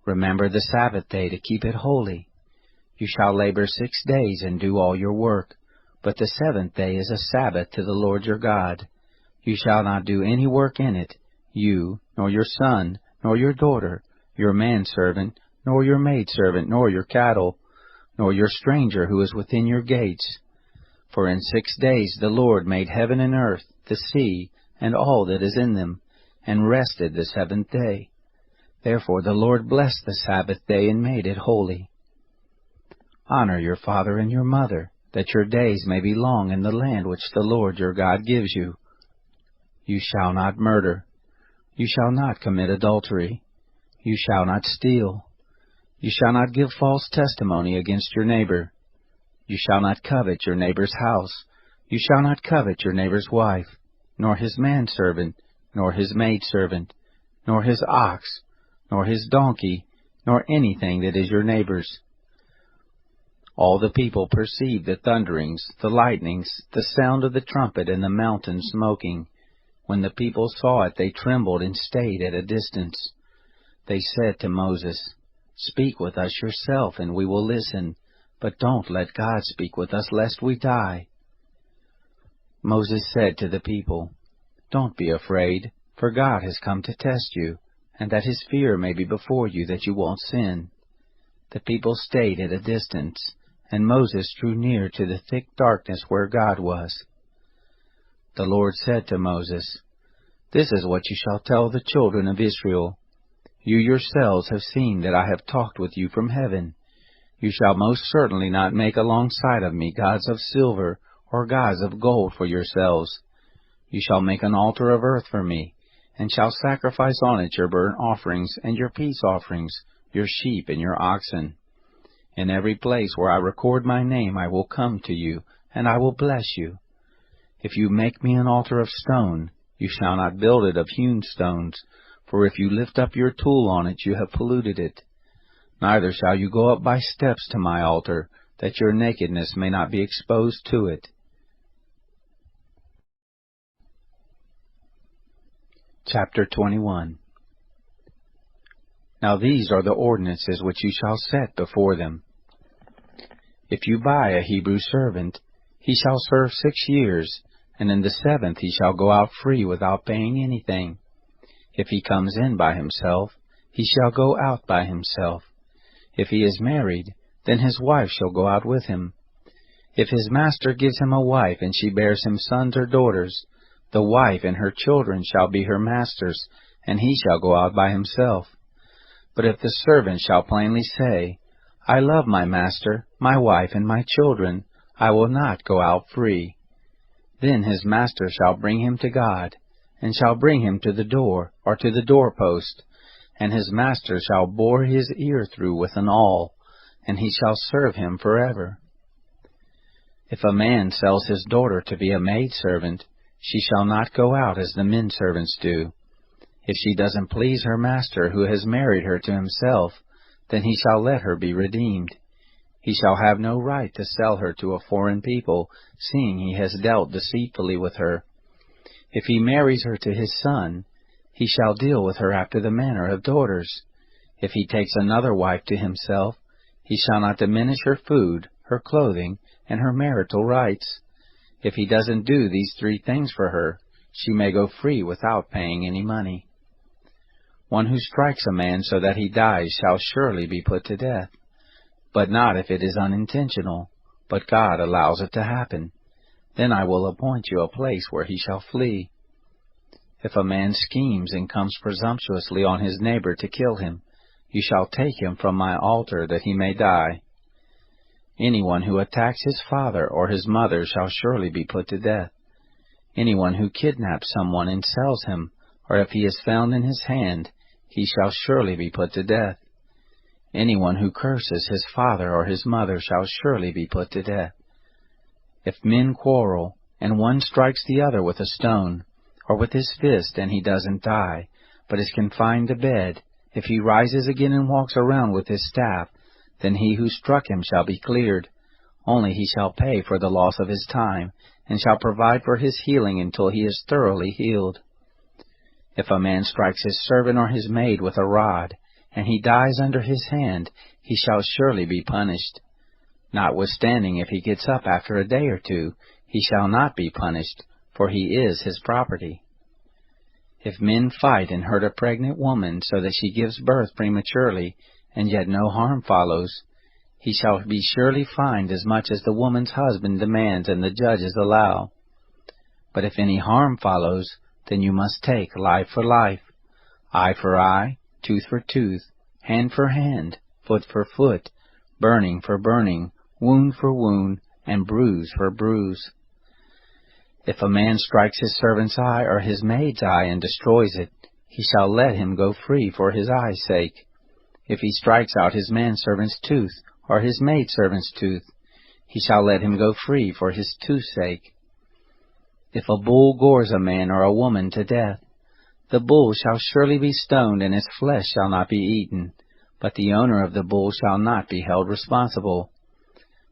Remember the Sabbath day to keep it holy. You shall labor 6 days and do all your work, but the seventh day is a Sabbath to the Lord your God. You shall not do any work in it, you, nor your son, nor your daughter, your manservant, nor your maidservant, nor your cattle, nor your stranger who is within your gates. For in 6 days the Lord made heaven and earth, the sea, and all that is in them, and rested the seventh day. Therefore the Lord blessed the Sabbath day and made it holy. Honor your father and your mother, that your days may be long in the land which the Lord your God gives you. You shall not murder. You shall not commit adultery. You shall not steal. You shall not give false testimony against your neighbor. You shall not covet your neighbor's house. You shall not covet your neighbor's wife, nor his manservant, nor his maidservant, nor his ox, nor his donkey, nor anything that is your neighbor's. All the people perceived the thunderings, the lightnings, the sound of the trumpet, and the mountain smoking. When the people saw it, they trembled and stayed at a distance. They said to Moses, "Speak with us yourself, and we will listen, but don't let God speak with us, lest we die." Moses said to the people, "Don't be afraid, for God has come to test you, and that his fear may be before you, that you won't sin." The people stayed at a distance, and Moses drew near to the thick darkness where God was. The Lord said to Moses, "This is what you shall tell the children of Israel. You yourselves have seen that I have talked with you from heaven. You shall most certainly not make alongside of me gods of silver or gods of gold for yourselves. You shall make an altar of earth for me, and shall sacrifice on it your burnt offerings and your peace offerings, your sheep and your oxen. In every place where I record my name I will come to you, and I will bless you. If you make me an altar of stone, you shall not build it of hewn stones, for if you lift up your tool on it, you have polluted it. Neither shall you go up by steps to my altar, that your nakedness may not be exposed to it." Chapter 21. Now these are the ordinances which you shall set before them. If you buy a Hebrew servant, he shall serve 6 years, and in the 7th he shall go out free without paying anything. If he comes in by himself, he shall go out by himself. If he is married, then his wife shall go out with him. If his master gives him a wife, and she bears him sons or daughters, the wife and her children shall be her master's, and he shall go out by himself. But if the servant shall plainly say, "I love my master, my wife, and my children, I will not go out free," then his master shall bring him to God, and shall bring him to the door, or to the doorpost, and his master shall bore his ear through with an awl, and he shall serve him forever. If a man sells his daughter to be a maidservant, she shall not go out as the men servants do. If she doesn't please her master who has married her to himself, then he shall let her be redeemed. He shall have no right to sell her to a foreign people, seeing he has dealt deceitfully with her. If he marries her to his son, he shall deal with her after the manner of daughters. If he takes another wife to himself, he shall not diminish her food, her clothing, and her marital rights. If he doesn't do these 3 things for her, she may go free without paying any money. One who strikes a man so that he dies shall surely be put to death, but not if it is unintentional, but God allows it to happen. Then I will appoint you a place where he shall flee. If a man schemes and comes presumptuously on his neighbor to kill him, you shall take him from my altar that he may die. Anyone who attacks his father or his mother shall surely be put to death. Anyone who kidnaps someone and sells him, or if he is found in his hand, he shall surely be put to death. Anyone who curses his father or his mother shall surely be put to death. If men quarrel, and one strikes the other with a stone, or with his fist, and he doesn't die, but is confined to bed, if he rises again and walks around with his staff, then he who struck him shall be cleared. Only he shall pay for the loss of his time, and shall provide for his healing until he is thoroughly healed. If a man strikes his servant or his maid with a rod, and he dies under his hand, he shall surely be punished. Notwithstanding, if he gets up after a day or 2, he shall not be punished, for he is his property. If men fight and hurt a pregnant woman so that she gives birth prematurely, and yet no harm follows, he shall be surely fined as much as the woman's husband demands and the judges allow. But if any harm follows, then you must take life for life, eye for eye, tooth for tooth, hand for hand, foot for foot, burning for burning, wound for wound, and bruise for bruise. If a man strikes his servant's eye or his maid's eye and destroys it, he shall let him go free for his eye's sake. If he strikes out his manservant's tooth or his maidservant's tooth, he shall let him go free for his tooth's sake. If a bull gores a man or a woman to death, the bull shall surely be stoned, and its flesh shall not be eaten, but the owner of the bull shall not be held responsible.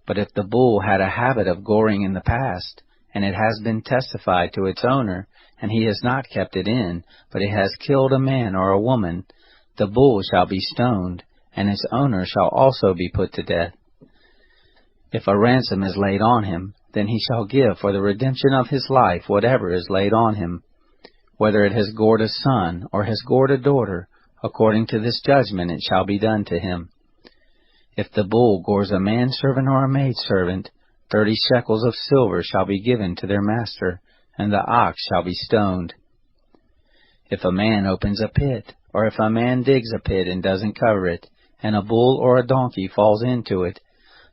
But if the bull had a habit of goring in the past, and it has been testified to its owner, and he has not kept it in, but it has killed a man or a woman, the bull shall be stoned, and its owner shall also be put to death. If a ransom is laid on him, then he shall give for the redemption of his life whatever is laid on him, whether it has gored a son or has gored a daughter. According to this judgment it shall be done to him. If the bull gores a manservant or a maidservant, 30 shekels of silver shall be given to their master, and the ox shall be stoned. If a man opens a pit, or if a man digs a pit and doesn't cover it, and a bull or a donkey falls into it,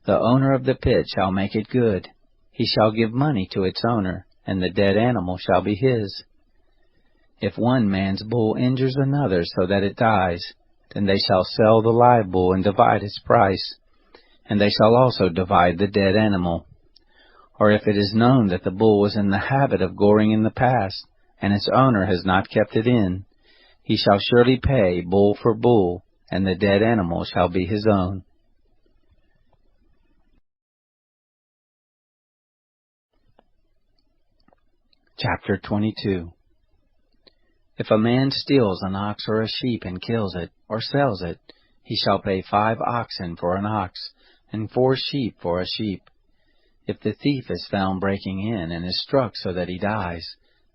the owner of the pit shall make it good. He shall give money to its owner, and the dead animal shall be his. If one man's bull injures another so that it dies, then they shall sell the live bull and divide its price, and they shall also divide the dead animal. Or if it is known that the bull was in the habit of goring in the past, and its owner has not kept it in, he shall surely pay bull for bull, and the dead animal shall be his own. Chapter 22. If a man steals an ox or a sheep and kills it, or sells it, he shall pay 5 oxen for an ox, and 4 sheep for a sheep. If the thief is found breaking in, and is struck so that he dies,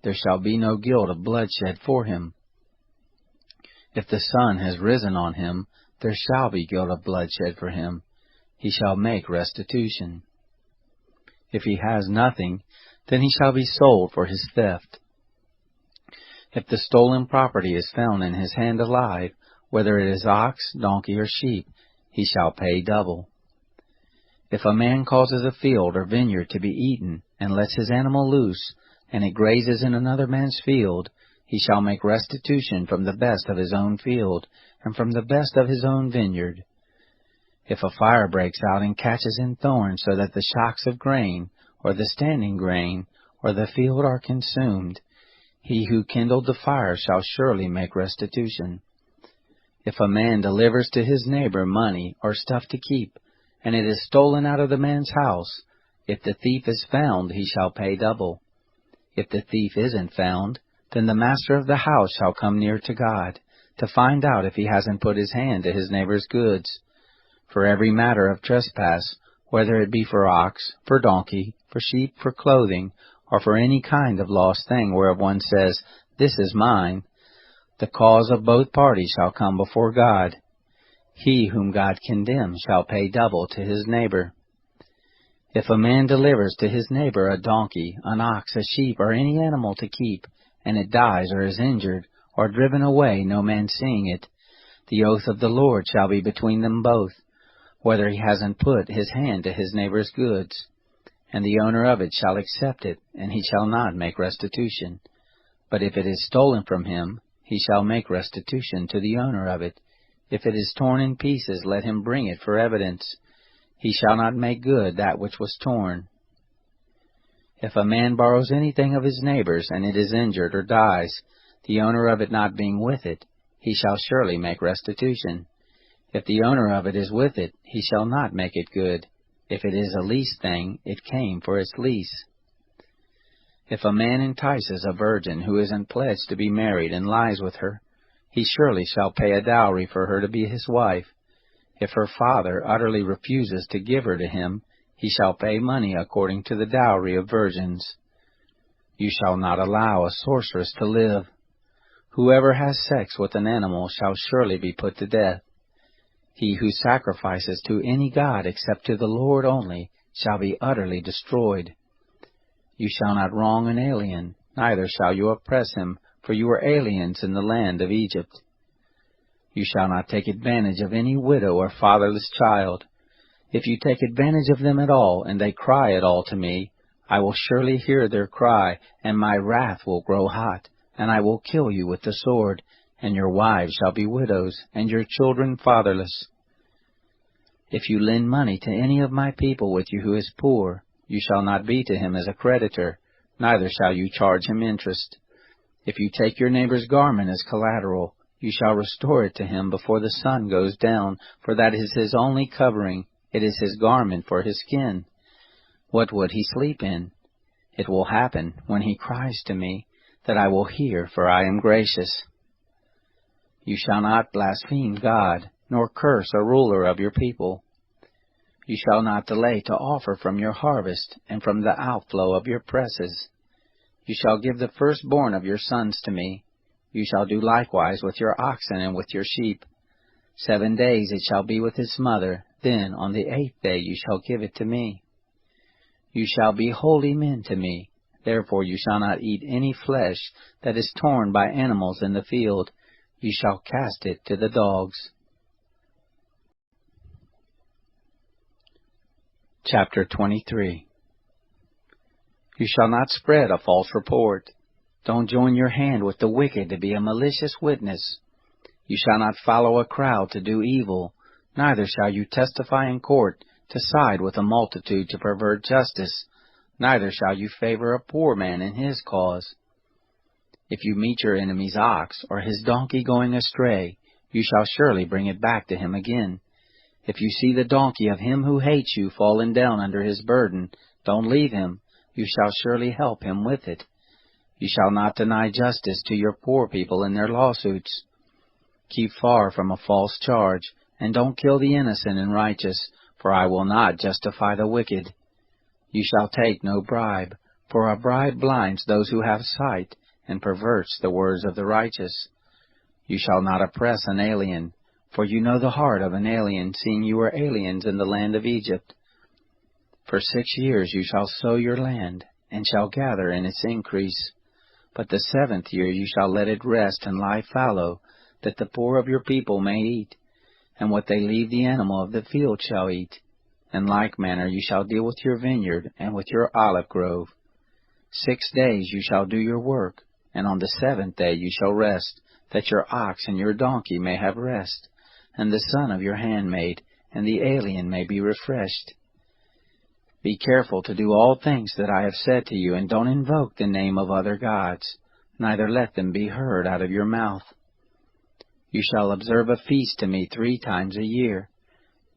there shall be no guilt of bloodshed for him. If the sun has risen on him, there shall be guilt of bloodshed for him. He shall make restitution. If he has nothing, then he shall be sold for his theft. If the stolen property is found in his hand alive, whether it is ox, donkey, or sheep, he shall pay double. If a man causes a field or vineyard to be eaten, and lets his animal loose, and it grazes in another man's field, he shall make restitution from the best of his own field, and from the best of his own vineyard. If a fire breaks out and catches in thorns so that the shocks of grain, or the standing grain, or the field are consumed, he who kindled the fire shall surely make restitution. If a man delivers to his neighbor money or stuff to keep, and it is stolen out of the man's house, if the thief is found, he shall pay double. If the thief isn't found, then the master of the house shall come near to God, to find out if he hasn't put his hand to his neighbor's goods. For every matter of trespass, whether it be for ox, for donkey, for sheep, for clothing, or for any kind of lost thing whereof one says, "This is mine," the cause of both parties shall come before God. He whom God condemns shall pay double to his neighbor. If a man delivers to his neighbor a donkey, an ox, a sheep, or any animal to keep, and it dies or is injured, or driven away, no man seeing it, the oath of the Lord shall be between them both, whether he hasn't put his hand to his neighbor's goods. And the owner of it shall accept it, and he shall not make restitution. But if it is stolen from him, he shall make restitution to the owner of it. If it is torn in pieces, let him bring it for evidence. He shall not make good that which was torn. If a man borrows anything of his neighbor's, and it is injured or dies, the owner of it not being with it, he shall surely make restitution. If the owner of it is with it, he shall not make it good. If it is a leased thing, it came for its lease. If a man entices a virgin who isn't pledged to be married and lies with her, he surely shall pay a dowry for her to be his wife. If her father utterly refuses to give her to him, he shall pay money according to the dowry of virgins. You shall not allow a sorceress to live. Whoever has sex with an animal shall surely be put to death. He who sacrifices to any god except to the Lord only shall be utterly destroyed. You shall not wrong an alien, neither shall you oppress him, for you are aliens in the land of Egypt. You shall not take advantage of any widow or fatherless child. If you take advantage of them at all, and they cry at all to me, I will surely hear their cry, and my wrath will grow hot, and I will kill you with the sword, and your wives shall be widows, and your children fatherless. If you lend money to any of my people with you who is poor, you shall not be to him as a creditor, neither shall you charge him interest. If you take your neighbor's garment as collateral, you shall restore it to him before the sun goes down, for that is his only covering. It is his garment for his skin. What would he sleep in? It will happen, when he cries to me, that I will hear, for I am gracious. You shall not blaspheme God, nor curse a ruler of your people. You shall not delay to offer from your harvest, and from the outflow of your presses. You shall give the firstborn of your sons to me. You shall do likewise with your oxen and with your sheep. 7 days it shall be with its mother, then on the 8th day you shall give it to me. You shall be holy men to me. Therefore you shall not eat any flesh that is torn by animals in the field. You shall cast it to the dogs. Chapter 23. You shall not spread a false report. Don't join your hand with the wicked to be a malicious witness. You shall not follow a crowd to do evil, neither shall you testify in court to side with a multitude to pervert justice, neither shall you favor a poor man in his cause. If you meet your enemy's ox or his donkey going astray, you shall surely bring it back to him again. If you see the donkey of him who hates you fallen down under his burden, don't leave him. You shall surely help him with it. You shall not deny justice to your poor people in their lawsuits. Keep far from a false charge, and don't kill the innocent and righteous, for I will not justify the wicked. You shall take no bribe, for a bribe blinds those who have sight, and perverts the words of the righteous. You shall not oppress an alien, for you know the heart of an alien, seeing you were aliens in the land of Egypt. For 6 years you shall sow your land, and shall gather in its increase. But the 7th year you shall let it rest and lie fallow, that the poor of your people may eat, and what they leave the animal of the field shall eat. In like manner you shall deal with your vineyard and with your olive grove. 6 days you shall do your work, and on the 7th day you shall rest, that your ox and your donkey may have rest, and the son of your handmaid and the alien may be refreshed. Be careful to do all things that I have said to you, and don't invoke the name of other gods, neither let them be heard out of your mouth. You shall observe a feast to me 3 times a year.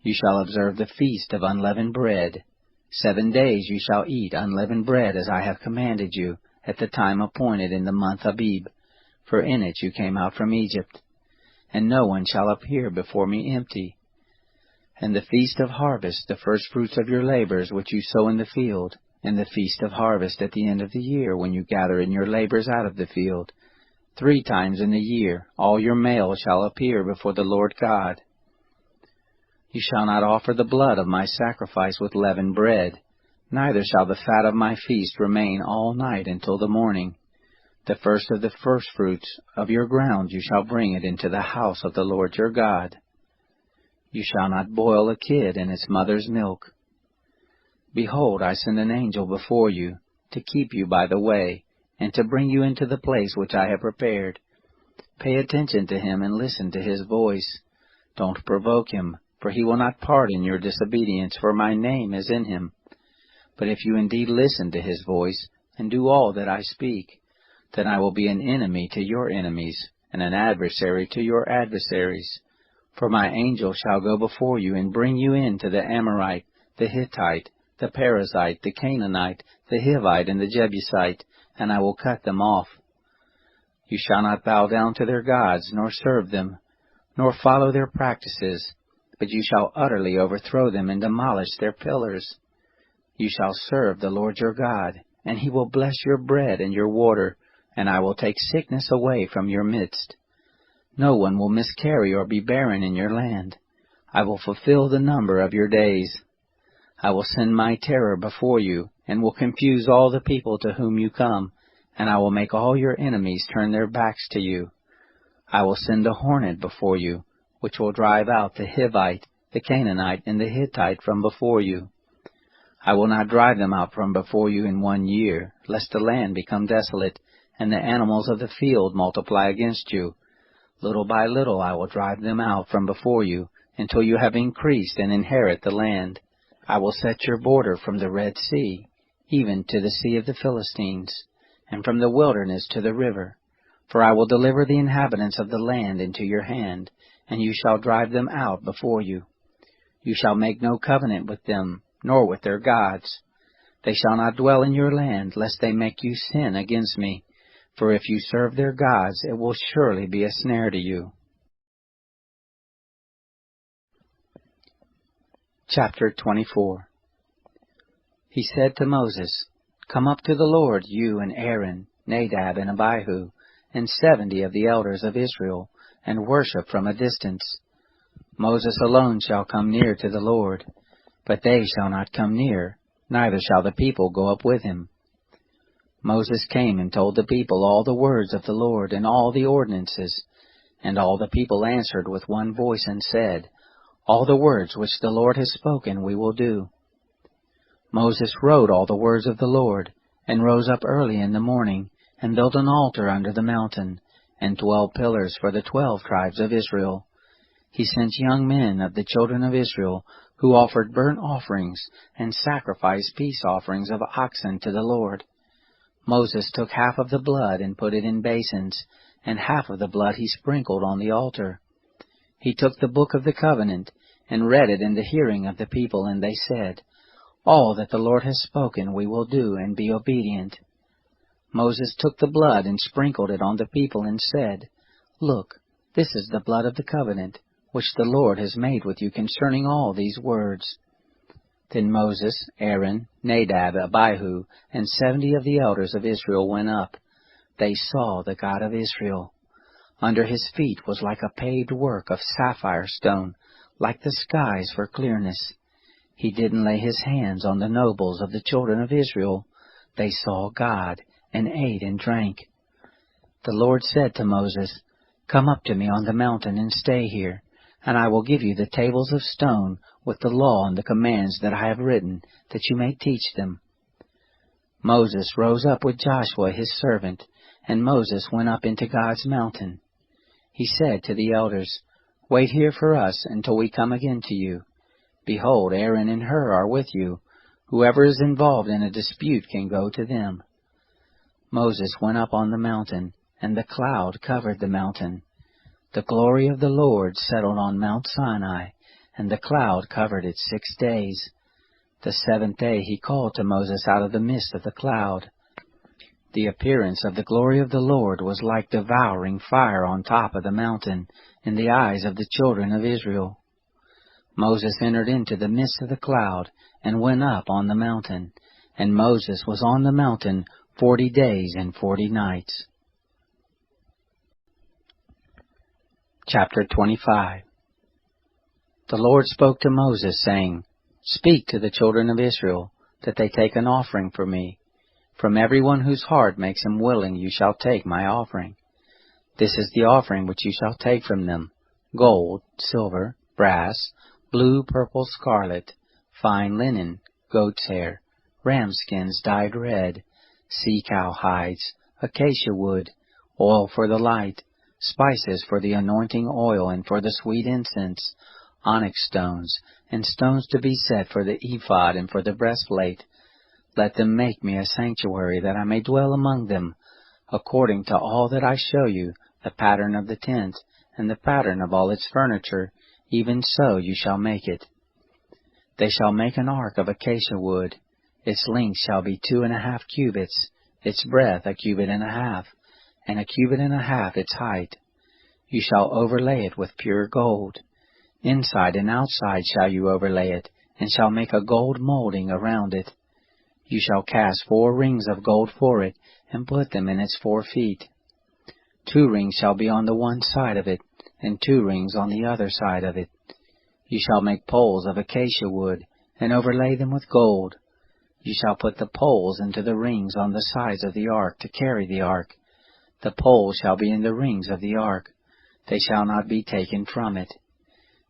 You shall observe the feast of unleavened bread. 7 days you shall eat unleavened bread as I have commanded you, at the time appointed in the month Abib, for in it you came out from Egypt. And no one shall appear before me empty. And the feast of harvest, the firstfruits of your labors which you sow in the field, and the feast of harvest at the end of the year, when you gather in your labors out of the field. 3 times in the year all your males shall appear before the Lord God. You shall not offer the blood of my sacrifice with leavened bread, neither shall the fat of my feast remain all night until the morning. The first of the firstfruits of your ground you shall bring it into the house of the Lord your God. You shall not boil a kid in its mother's milk. Behold, I send an angel before you, to keep you by the way, and to bring you into the place which I have prepared. Pay attention to him and listen to his voice. Don't provoke him, for he will not pardon your disobedience, for my name is in him. But if you indeed listen to his voice, and do all that I speak, then I will be an enemy to your enemies, and an adversary to your adversaries. For my angel shall go before you, and bring you in to the Amorite, the Hittite, the Perizzite, the Canaanite, the Hivite, and the Jebusite, and I will cut them off. You shall not bow down to their gods, nor serve them, nor follow their practices, but you shall utterly overthrow them and demolish their pillars. You shall serve the Lord your God, and he will bless your bread and your water, and I will take sickness away from your midst. No one will miscarry or be barren in your land. I will fulfill the number of your days. I will send my terror before you, and will confuse all the people to whom you come, and I will make all your enemies turn their backs to you. I will send a hornet before you, which will drive out the Hivite, the Canaanite, and the Hittite from before you. I will not drive them out from before you in 1 year, lest the land become desolate, and the animals of the field multiply against you. Little by little I will drive them out from before you, until you have increased and inherit the land. I will set your border from the Red Sea, even to the sea of the Philistines, and from the wilderness to the river. For I will deliver the inhabitants of the land into your hand, and you shall drive them out before you. You shall make no covenant with them, nor with their gods. They shall not dwell in your land, lest they make you sin against me. For if you serve their gods, it will surely be a snare to you. Chapter 24. He said to Moses, Come up to the Lord, you and Aaron, Nadab and Abihu, and 70 of the elders of Israel, and worship from a distance. Moses alone shall come near to the Lord, but they shall not come near, neither shall the people go up with him. Moses came and told the people all the words of the Lord and all the ordinances. And all the people answered with one voice and said, All the words which the Lord has spoken we will do. Moses wrote all the words of the Lord, and rose up early in the morning, and built an altar under the mountain, and 12 pillars for the 12 tribes of Israel. He sent young men of the children of Israel, who offered burnt offerings, and sacrificed peace offerings of oxen to the Lord. Moses took half of the blood and put it in basins, and half of the blood he sprinkled on the altar. He took the book of the covenant, and read it in the hearing of the people, and they said, All that the Lord has spoken we will do, and be obedient. Moses took the blood and sprinkled it on the people, and said, Look, this is the blood of the covenant, which the Lord has made with you concerning all these words. Then Moses, Aaron, Nadab, Abihu, and 70 of the elders of Israel went up. They saw the God of Israel. Under his feet was like a paved work of sapphire stone, like the skies for clearness. He didn't lay his hands on the nobles of the children of Israel. They saw God, and ate and drank. The Lord said to Moses, Come up to me on the mountain and stay here, and I will give you the tables of stone with the law and the commands that I have written, that you may teach them. Moses rose up with Joshua his servant, and Moses went up into God's mountain. He said to the elders, Wait here for us until we come again to you. Behold, Aaron and Hur are with you. Whoever is involved in a dispute can go to them. Moses went up on the mountain, and the cloud covered the mountain. The glory of the Lord settled on Mount Sinai, and the cloud covered it 6 days. The 7th day he called to Moses out of the midst of the cloud. The appearance of the glory of the Lord was like devouring fire on top of the mountain in the eyes of the children of Israel. Moses entered into the midst of the cloud and went up on the mountain, and Moses was on the mountain 40 days and 40 nights. Chapter 25. The Lord spoke to Moses, saying, Speak to the children of Israel, that they take an offering for me. From everyone whose heart makes him willing you shall take my offering. This is the offering which you shall take from them: gold, silver, brass, blue, purple, scarlet, fine linen, goat's hair, ram skins dyed red, sea-cow hides, acacia wood, oil for the light, spices for the anointing oil and for the sweet incense, onyx stones, and stones to be set for the ephod and for the breastplate. Let them make me a sanctuary, that I may dwell among them, according to all that I show you, the pattern of the tent, and the pattern of all its furniture, even so you shall make it. They shall make an ark of acacia wood. Its length shall be 2.5 cubits, its breadth 1.5 cubits, and 1.5 cubits its height. You shall overlay it with pure gold. Inside and outside shall you overlay it, and shall make a gold molding around it. You shall cast 4 rings of gold for it, and put them in its 4 feet. 2 rings shall be on the one side of it, and 2 rings on the other side of it. You shall make poles of acacia wood, and overlay them with gold. You shall put the poles into the rings on the sides of the ark to carry the ark. The poles shall be in the rings of the ark. They shall not be taken from it.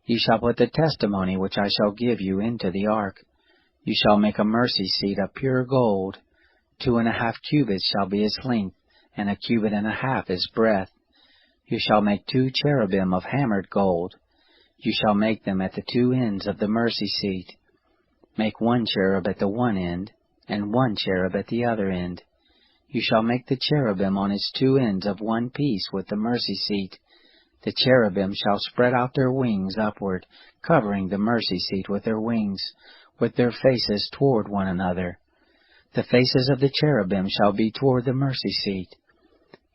You shall put the testimony which I shall give you into the ark. You shall make a mercy seat of pure gold. 2.5 cubits shall be its length, and 1.5 cubits its breadth. You shall make 2 cherubim of hammered gold. You shall make them at the 2 ends of the mercy seat. Make 1 cherub at the one end, and 1 cherub at the other end. You shall make the cherubim on its 2 ends of one piece with the mercy seat. The cherubim shall spread out their wings upward, covering the mercy seat with their wings, with their faces toward one another. The faces of the cherubim shall be toward the mercy seat.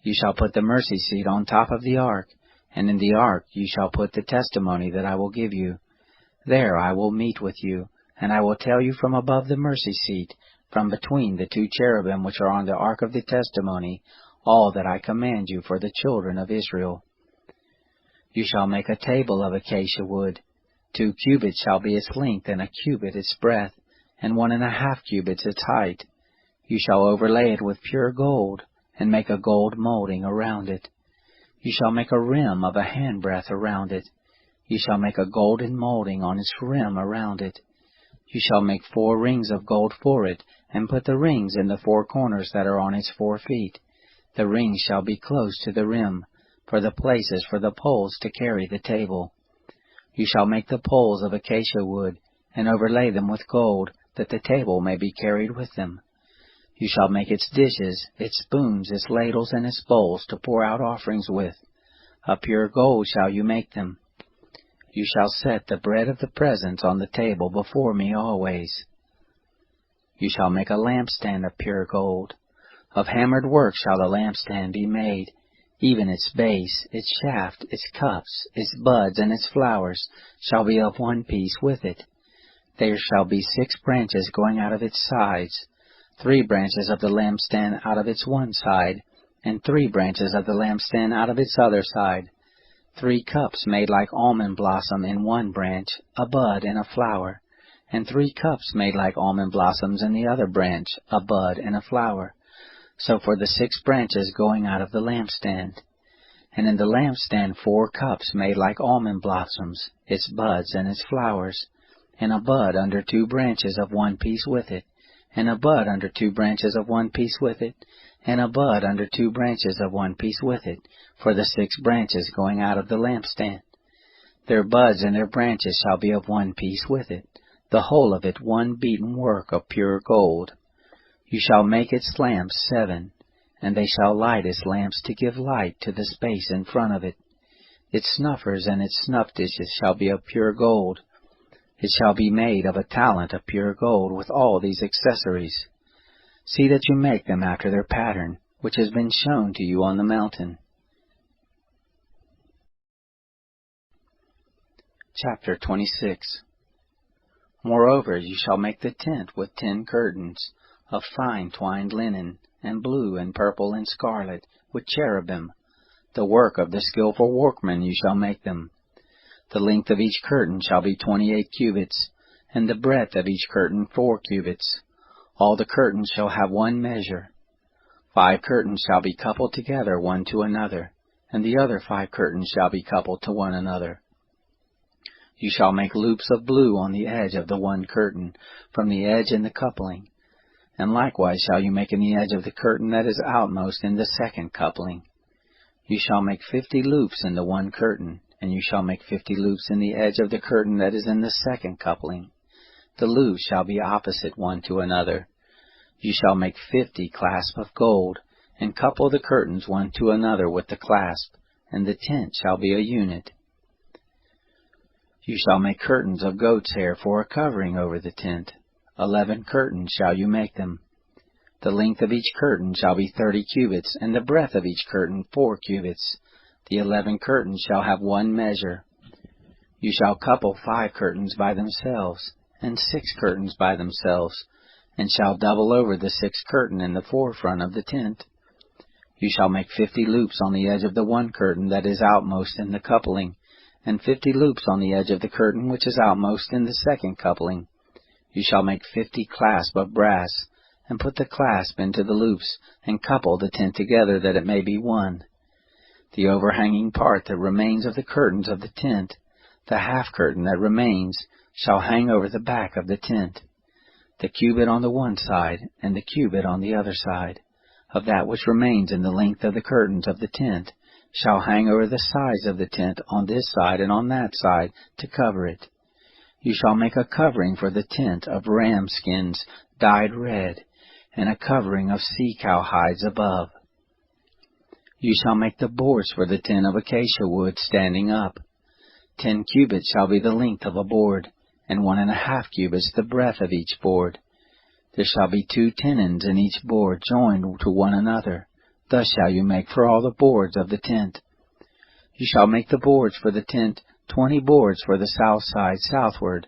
You shall put the mercy seat on top of the ark, and in the ark you shall put the testimony that I will give you. There I will meet with you, and I will tell you from above the mercy seat, from between the two cherubim which are on the ark of the testimony, all that I command you for the children of Israel. You shall make a table of acacia wood. 2 cubits shall be its length, and a cubit its breadth, and 1.5 cubits its height. You shall overlay it with pure gold, and make a gold molding around it. You shall make a rim of a handbreadth around it. You shall make a golden molding on its rim around it. You shall make 4 rings of gold for it, and put the rings in the 4 corners that are on its 4 feet. The rings shall be close to the rim, for the places for the poles to carry the table. You shall make the poles of acacia wood, and overlay them with gold, that the table may be carried with them. You shall make its dishes, its spoons, its ladles, and its bowls to pour out offerings with. Of pure gold shall you make them. You shall set the bread of the presence on the table before me always. You shall make a lampstand of pure gold. Of hammered work shall the lampstand be made, even its base, its shaft, its cups, its buds, and its flowers shall be of one piece with it. There shall be 6 branches going out of its sides, 3 branches of the lampstand out of its one side, and 3 branches of the lampstand out of its other side. 3 cups made like almond blossom in one branch, a bud and a flower, and 3 cups made like almond blossoms in the other branch, a bud and a flower. So for the 6 branches going out of the lampstand. And in the lampstand 4 cups made like almond blossoms, its buds and its flowers, and a bud under 2 branches of one piece with it, and a bud under 2 branches of one piece with it, and a bud under 2 branches of one piece with it, for the 6 branches going out of the lampstand. Their buds and their branches shall be of one piece with it, the whole of it one beaten work of pure gold. You shall make its lamps 7, and they shall light its lamps to give light to the space in front of it. Its snuffers and its snuff dishes shall be of pure gold. It shall be made of a talent of pure gold with all these accessories. See that you make them after their pattern, which has been shown to you on the mountain. Chapter 26. Moreover, you shall make the tent with 10 curtains, of fine twined linen, and blue and purple and scarlet, with cherubim. The work of the skillful workman you shall make them. The length of each curtain shall be 28 cubits, and the breadth of each curtain 4 cubits. All the curtains shall have one measure. 5 curtains shall be coupled together one to another, and the other 5 curtains shall be coupled to one another. You shall make loops of blue on the edge of the one curtain, from the edge in the coupling. And likewise shall you make in the edge of the curtain that is outmost in the second coupling. You shall make 50 loops in the one curtain, and you shall make 50 loops in the edge of the curtain that is in the second coupling. The loops shall be opposite one to another. You shall make 50 clasps of gold, and couple the curtains one to another with the clasp, and the tent shall be a unit. You shall make curtains of goat's hair for a covering over the tent. 11 curtains shall you make them. The length of each curtain shall be 30 cubits, and the breadth of each curtain 4 cubits. The 11 curtains shall have one measure. You shall couple 5 curtains by themselves, and 6 curtains by themselves, and shall double over the 6th curtain in the forefront of the tent. You shall make 50 loops on the edge of the one curtain that is outmost in the coupling, and 50 loops on the edge of the curtain which is outmost in the second coupling. You shall make 50 clasps of brass, and put the clasp into the loops, and couple the tent together that it may be one. The overhanging part that remains of the curtains of the tent, the half curtain that remains, shall hang over the back of the tent. The cubit on the one side, and the cubit on the other side, of that which remains in the length of the curtains of the tent, shall hang over the sides of the tent on this side and on that side, to cover it. You shall make a covering for the tent of ram skins dyed red, and a covering of sea-cow hides above. You shall make the boards for the tent of acacia wood standing up. 10 cubits shall be the length of a board, and 1.5 cubits the breadth of each board. There shall be 2 tenons in each board joined to one another. Thus shall you make for all the boards of the tent. You shall make the boards for the tent 20 boards for the south side southward.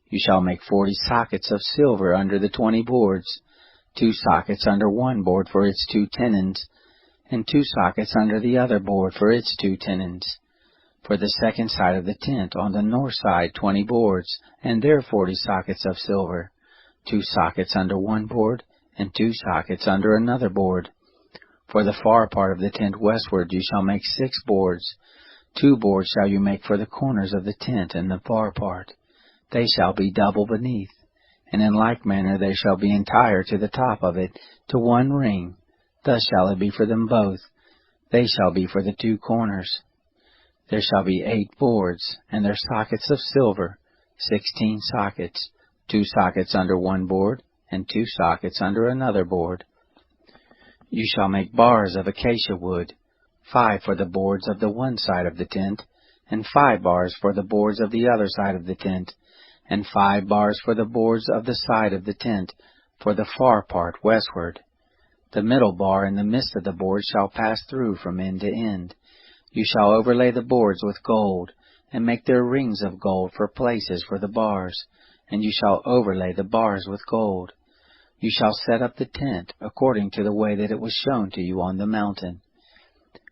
You shall make 40 sockets of silver under the 20 boards, 2 sockets under one board for its 2 tenons, and 2 sockets under the other board for its 2 tenons. For the second side of the tent on the north side 20 boards, and their 40 sockets of silver, 2 sockets under one board, and 2 sockets under another board. For the far part of the tent westward you shall make 6 boards. 2 boards shall you make for the corners of the tent in the far part. They shall be double beneath, and in like manner they shall be entire to the top of it, to one ring. Thus shall it be for them both. They shall be for the 2 corners. There shall be 8 boards, and their sockets of silver, 16 sockets, 2 sockets under one board, and 2 sockets under another board. You shall make bars of acacia wood, 5 for the boards of the one side of the tent, and 5 bars for the boards of the other side of the tent, and 5 bars for the boards of the side of the tent, for the far part westward. The middle bar in the midst of the board shall pass through from end to end. You shall overlay the boards with gold, and make their rings of gold for places for the bars, and you shall overlay the bars with gold. You shall set up the tent according to the way that it was shown to you on the mountain.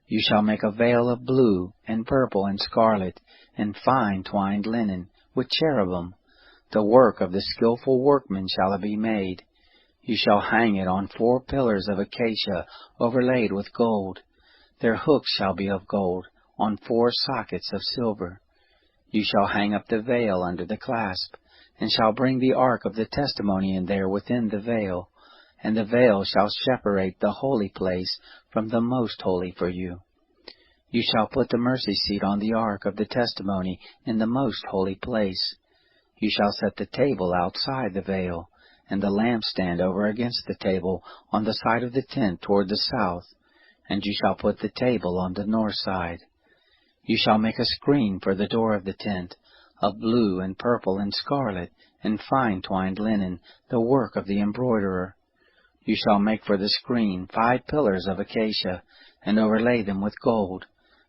You shall make a veil of blue, and purple, and scarlet, and fine twined linen, with cherubim. The work of the skillful workman shall it be made. You shall hang it on 4 pillars of acacia, overlaid with gold. Their hooks shall be of gold, on 4 sockets of silver. You shall hang up the veil under the clasp, and shall bring the ark of the testimony in there within the veil, and the veil shall separate the holy place from the most holy for you. You shall put the mercy seat on the ark of the testimony in the most holy place. You shall set the table outside the veil, and the lampstand over against the table on the side of the tent toward the south, and you shall put the table on the north side. You shall make a screen for the door of the tent, of blue and purple and scarlet, and fine twined linen, the work of the embroiderer. You shall make for the screen 5 pillars of acacia, and overlay them with gold.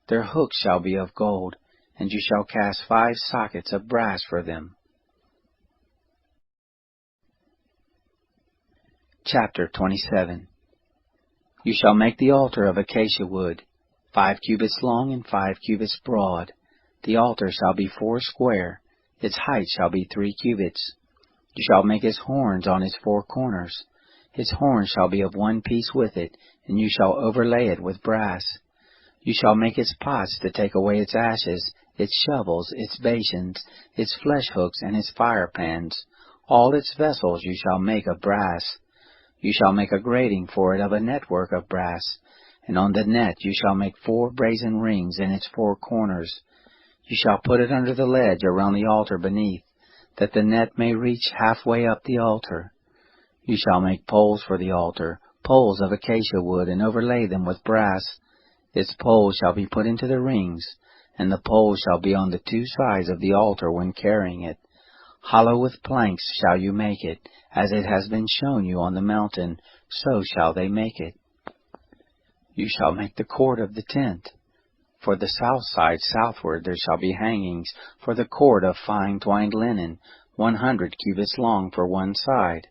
Their hooks shall be of gold, and you shall cast 5 sockets of brass for them. Chapter 27. You shall make the altar of acacia wood, 5 cubits long and 5 cubits broad. The altar shall be 4 square, its height shall be 3 cubits. You shall make its horns on its 4 corners. Its horns shall be of one piece with it, and you shall overlay it with brass. You shall make its pots to take away its ashes, its shovels, its basins, its flesh hooks, and its fire pans. All its vessels you shall make of brass. You shall make a grating for it of a network of brass, and on the net you shall make 4 brazen rings in its 4 corners. You shall put it under the ledge around the altar beneath, that the net may reach halfway up the altar. You shall make poles for the altar, poles of acacia wood, and overlay them with brass. Its poles shall be put into the rings, and the poles shall be on the 2 sides of the altar when carrying it. Hollow with planks shall you make it, as it has been shown you on the mountain, so shall they make it. You shall make the cord of the tent. For the south side southward there shall be hangings for the cord of fine twined linen, 100 cubits long for one side.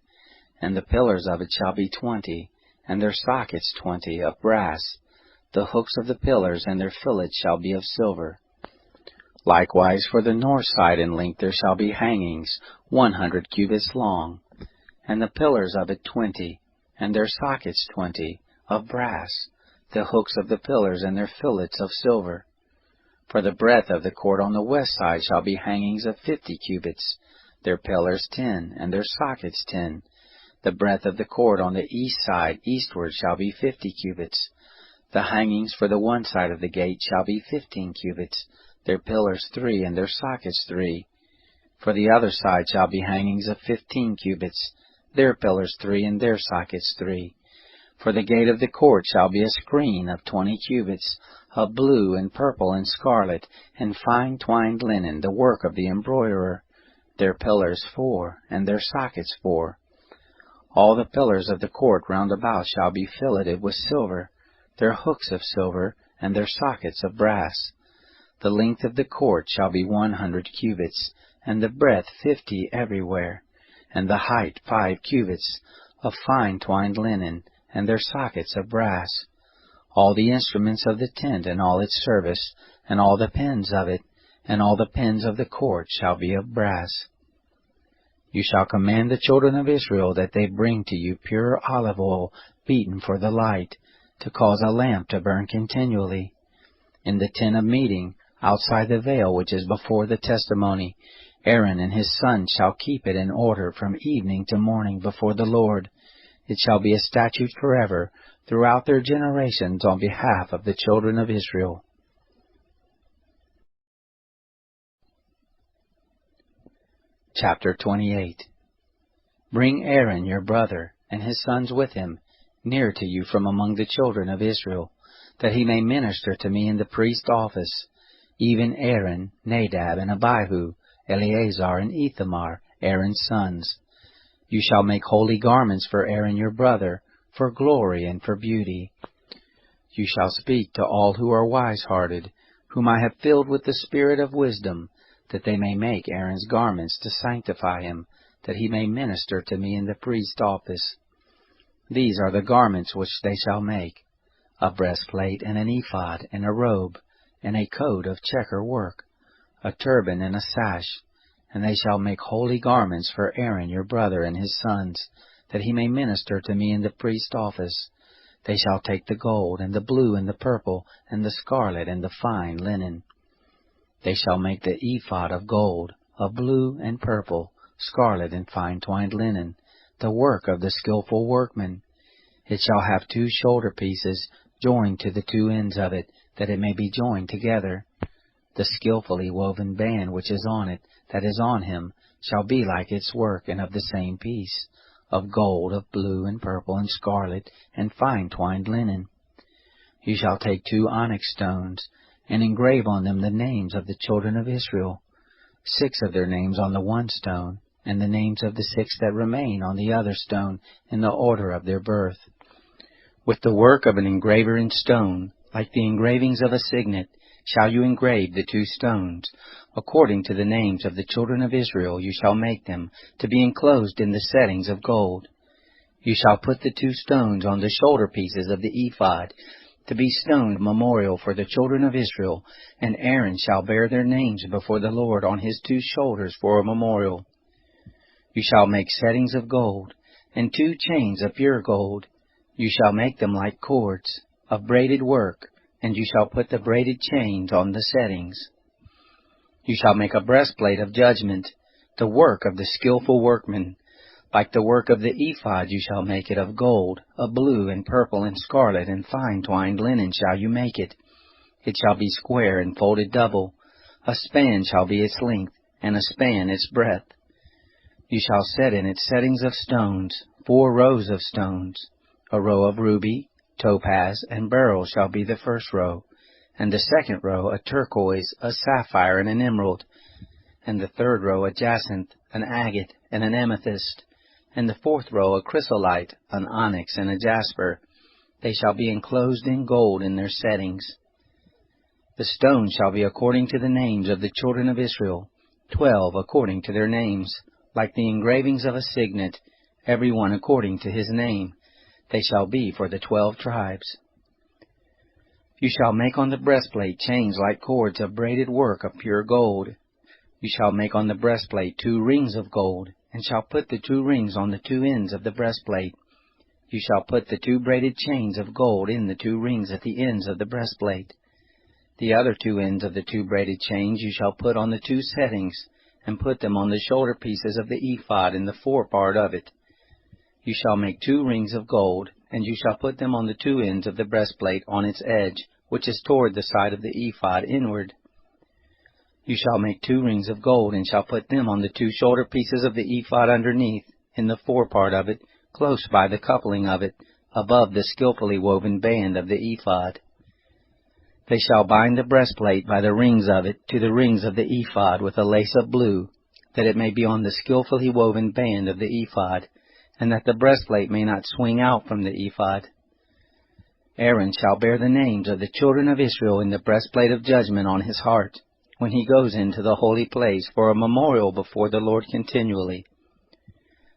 And the pillars of it shall be 20, and their sockets 20, of brass. The hooks of the pillars and their fillets shall be of silver. Likewise for the north side in length there shall be hangings, 100 cubits long, and the pillars of it 20, and their sockets 20, of brass. The hooks of the pillars and their fillets of silver. For the breadth of the court on the west side shall be hangings of 50 cubits, their pillars 10, and their sockets 10. The breadth of the court on the east side eastward shall be 50 cubits. The hangings for the one side of the gate shall be 15 cubits, their pillars 3, and their sockets 3. For the other side shall be hangings of 15 cubits, their pillars 3, and their sockets 3. For the gate of the court shall be a screen of 20 cubits, of blue and purple and scarlet, and fine twined linen, the work of the embroiderer. Their pillars 4, and their sockets 4. All the pillars of the court round about shall be filleted with silver, their hooks of silver, and their sockets of brass. The length of the court shall be 100 cubits, and the breadth 50 everywhere, and the height 5 cubits, of fine twined linen, and their sockets of brass. All the instruments of the tent, and all its service, and all the pins of it, and all the pins of the court shall be of brass. You shall command the children of Israel that they bring to you pure olive oil beaten for the light, to cause a lamp to burn continually. In the tent of meeting, outside the veil which is before the testimony, Aaron and his sons shall keep it in order from evening to morning before the Lord. It shall be a statute forever throughout their generations on behalf of the children of Israel. Chapter 28. Bring Aaron your brother, and his sons with him, near to you from among the children of Israel, that he may minister to me in the priest's office, even Aaron, Nadab, and Abihu, Eleazar, and Ithamar, Aaron's sons. You shall make holy garments for Aaron your brother, for glory and for beauty. You shall speak to all who are wise-hearted, whom I have filled with the spirit of wisdom, that they may make Aaron's garments to sanctify him, that he may minister to me in the priest's office. These are the garments which they shall make: a breastplate, and an ephod, and a robe, and a coat of checker work, a turban and a sash. And they shall make holy garments for Aaron your brother and his sons, that he may minister to me in the priest's office. They shall take the gold, and the blue, and the purple, and the scarlet, and the fine linen. They shall make the ephod of gold, of blue and purple, scarlet, and fine twined linen, the work of the skillful workman. It shall have 2 shoulder pieces joined to the 2 ends of it, that it may be joined together. The skillfully woven band which is on it, that is on him, shall be like its work, and of the same piece, of gold, of blue, and purple, and scarlet, and fine twined linen. You shall take 2 onyx stones, and engrave on them the names of the children of Israel, 6 of their names on the one stone, and the names of the 6 that remain on the other stone, in the order of their birth. With the work of an engraver in stone, like the engravings of a signet, shall you engrave the 2 stones. According to the names of the children of Israel you shall make them, to be enclosed in the settings of gold. You shall put the 2 stones on the shoulder pieces of the ephod, to be stone memorial for the children of Israel, and Aaron shall bear their names before the Lord on his 2 shoulders for a memorial. You shall make settings of gold, and 2 chains of pure gold. You shall make them like cords, of braided work, and you shall put the braided chains on the settings. You shall make a breastplate of judgment, the work of the skillful workman. Like the work of the ephod you shall make it of gold, of blue, and purple, and scarlet, and fine twined linen shall you make it. It shall be square and folded double. A span shall be its length, and a span its breadth. You shall set in its settings of stones, 4 rows of stones. A row of ruby, topaz, and beryl shall be the first row, and the second row a turquoise, a sapphire, and an emerald, and the third row a jacinth, an agate, and an amethyst, and the 4th row a chrysolite, an onyx, and a jasper. They shall be enclosed in gold in their settings. The stones shall be according to the names of the children of Israel, 12 according to their names, like the engravings of a signet, every one according to his name. They shall be for the 12 tribes. You shall make on the breastplate chains like cords of braided work of pure gold. You shall make on the breastplate 2 rings of gold, and shall put the 2 rings on the 2 ends of the breastplate. You shall put the 2 braided chains of gold in the 2 rings at the ends of the breastplate. The other 2 ends of the 2 braided chains you shall put on the 2 settings, and put them on the shoulder pieces of the ephod in the forepart of it. You shall make 2 rings of gold, and you shall put them on the 2 ends of the breastplate on its edge, which is toward the side of the ephod inward. You shall make 2 rings of gold, and shall put them on the 2 shoulder pieces of the ephod underneath, in the forepart of it, close by the coupling of it, above the skillfully woven band of the ephod. They shall bind the breastplate by the rings of it to the rings of the ephod with a lace of blue, that it may be on the skillfully woven band of the ephod, and that the breastplate may not swing out from the ephod. Aaron shall bear the names of the children of Israel in the breastplate of judgment on his heart, when he goes into the holy place for a memorial before the Lord continually.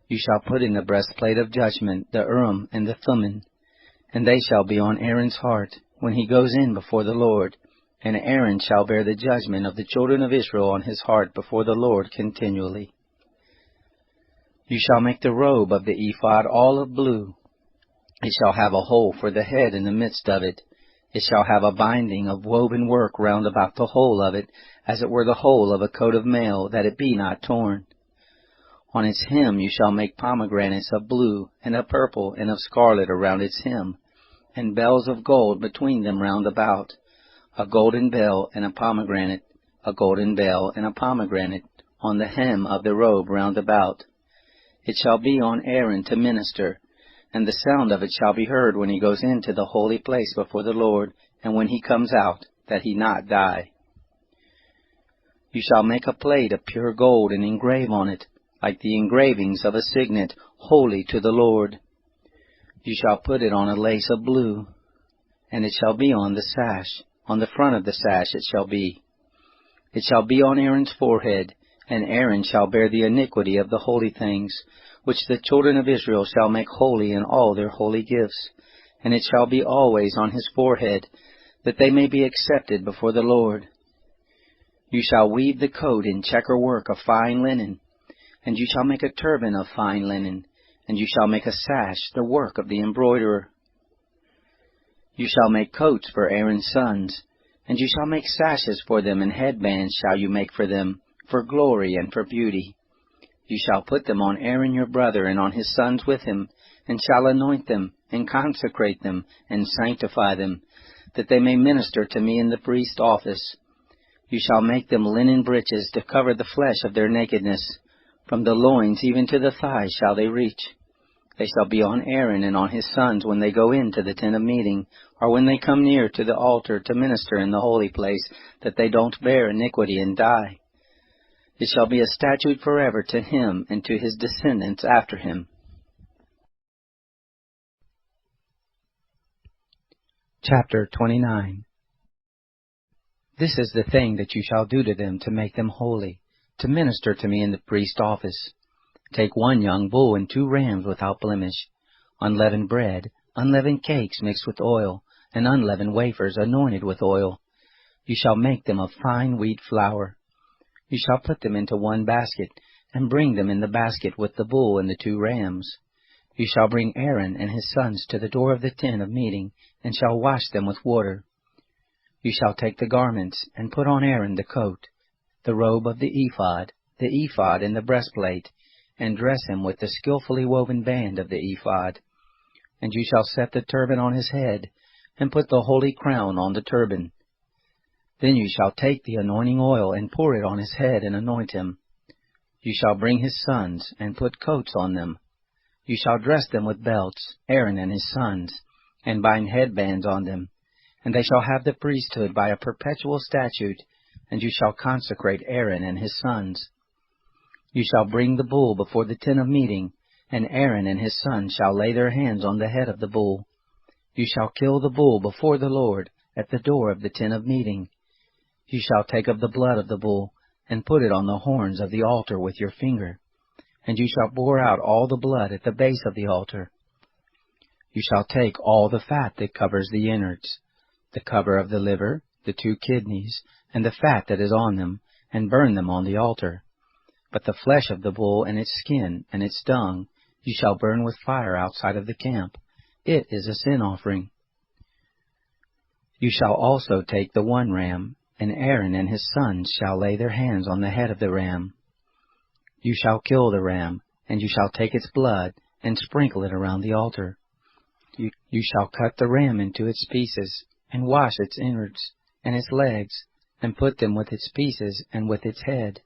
You shall put in the breastplate of judgment the Urim and the Thummim, and they shall be on Aaron's heart when he goes in before the Lord, and Aaron shall bear the judgment of the children of Israel on his heart before the Lord continually. You shall make the robe of the ephod all of blue. It shall have a hole for the head in the midst of it. It shall have a binding of woven work round about the whole of it, as it were the whole of a coat of mail, that it be not torn. On its hem you shall make pomegranates of blue, and of purple, and of scarlet around its hem, and bells of gold between them round about, a golden bell and a pomegranate, a golden bell and a pomegranate, on the hem of the robe round about. It shall be on Aaron to minister, and the sound of it shall be heard when he goes into the holy place before the Lord, and when he comes out, that he not die. You shall make a plate of pure gold, and engrave on it, like the engravings of a signet, holy to the Lord. You shall put it on a lace of blue, and it shall be on the sash. On the front of the sash it shall be. It shall be on Aaron's forehead, and Aaron shall bear the iniquity of the holy things, which the children of Israel shall make holy in all their holy gifts. And it shall be always on his forehead, that they may be accepted before the Lord. You shall weave the coat in checker work of fine linen, and you shall make a turban of fine linen, and you shall make a sash, the work of the embroiderer. You shall make coats for Aaron's sons, and you shall make sashes for them, and headbands shall you make for them, for glory and for beauty. You shall put them on Aaron your brother, and on his sons with him, and shall anoint them, and consecrate them, and sanctify them, that they may minister to me in the priest's office. You shall make them linen breeches to cover the flesh of their nakedness. From the loins even to the thighs shall they reach. They shall be on Aaron and on his sons when they go into the tent of meeting, or when they come near to the altar to minister in the holy place, that they don't bear iniquity and die. It shall be a statute forever to him and to his descendants after him. Chapter 29. This is the thing that you shall do to them to make them holy, to minister to me in the priest's office. Take 1 young bull and 2 rams without blemish, unleavened bread, unleavened cakes mixed with oil, and unleavened wafers anointed with oil. You shall make them of fine wheat flour. You shall put them into 1 basket, and bring them in the basket with the bull and the 2 rams. You shall bring Aaron and his sons to the door of the tent of meeting, and shall wash them with water. You shall take the garments, and put on Aaron the coat, the robe of the ephod and the breastplate, and dress him with the skillfully woven band of the ephod. And you shall set the turban on his head, and put the holy crown on the turban. Then you shall take the anointing oil, and pour it on his head, and anoint him. You shall bring his sons, and put coats on them. You shall dress them with belts, Aaron and his sons, and bind headbands on them. And they shall have the priesthood by a perpetual statute, and you shall consecrate Aaron and his sons. You shall bring the bull before the tent of meeting, and Aaron and his sons shall lay their hands on the head of the bull. You shall kill the bull before the Lord at the door of the tent of meeting. You shall take of the blood of the bull, and put it on the horns of the altar with your finger, and you shall pour out all the blood at the base of the altar. You shall take all the fat that covers the innards, the cover of the liver, the 2 kidneys, and the fat that is on them, and burn them on the altar. But the flesh of the bull and its skin and its dung you shall burn with fire outside of the camp. It is a sin offering. You shall also take the 1 ram, and Aaron and his sons shall lay their hands on the head of the ram. You shall kill the ram, and you shall take its blood, and sprinkle it around the altar. You shall cut the ram into its pieces, and wash its innards, and its legs, and put them with its pieces and with its head.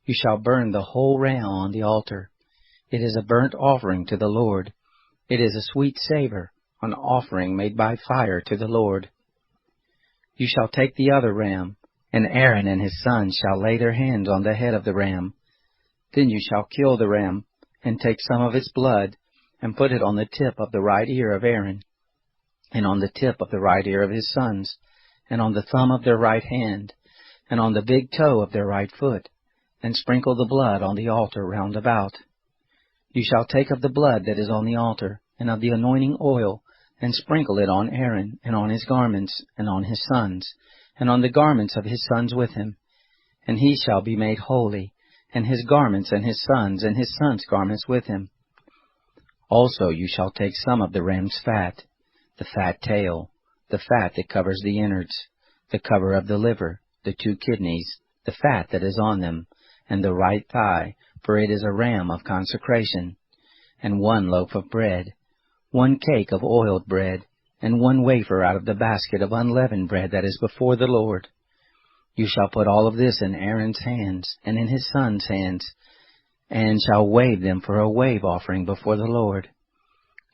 You shall burn the whole ram on the altar. It is a burnt offering to the Lord. It is a sweet savor, an offering made by fire to the Lord. You shall take the other ram, and Aaron and his sons shall lay their hands on the head of the ram. Then you shall kill the ram, and take some of its blood, and put it on the tip of the right ear of Aaron, and on the tip of the right ear of his sons, and on the thumb of their right hand, and on the big toe of their right foot, and sprinkle the blood on the altar round about. You shall take of the blood that is on the altar, and of the anointing oil, and sprinkle it on Aaron, and on his garments, and on his sons, and on the garments of his sons with him. And he shall be made holy, and his garments, and his sons' garments with him. Also you shall take some of the ram's fat, the fat tail, the fat that covers the innards, the cover of the liver, the 2 kidneys, the fat that is on them, and the right thigh, for it is a ram of consecration, and 1 loaf of bread, 1 cake of oiled bread, and 1 wafer out of the basket of unleavened bread that is before the Lord. You shall put all of this in Aaron's hands, and in his sons' hands, and shall wave them for a wave offering before the Lord.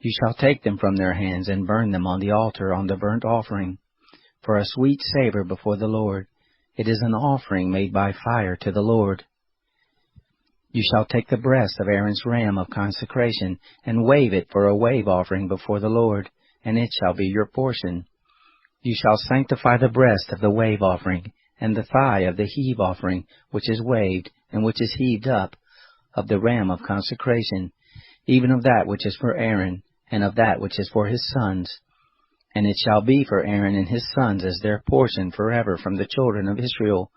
You shall take them from their hands, and burn them on the altar on the burnt offering, for a sweet savor before the Lord. It is an offering made by fire to the Lord. You shall take the breast of Aaron's ram of consecration, and wave it for a wave offering before the Lord, and it shall be your portion. You shall sanctify the breast of the wave offering, and the thigh of the heave offering, which is waved, and which is heaved up, of the ram of consecration, even of that which is for Aaron, and of that which is for his sons. And it shall be for Aaron and his sons as their portion forever from the children of Israel,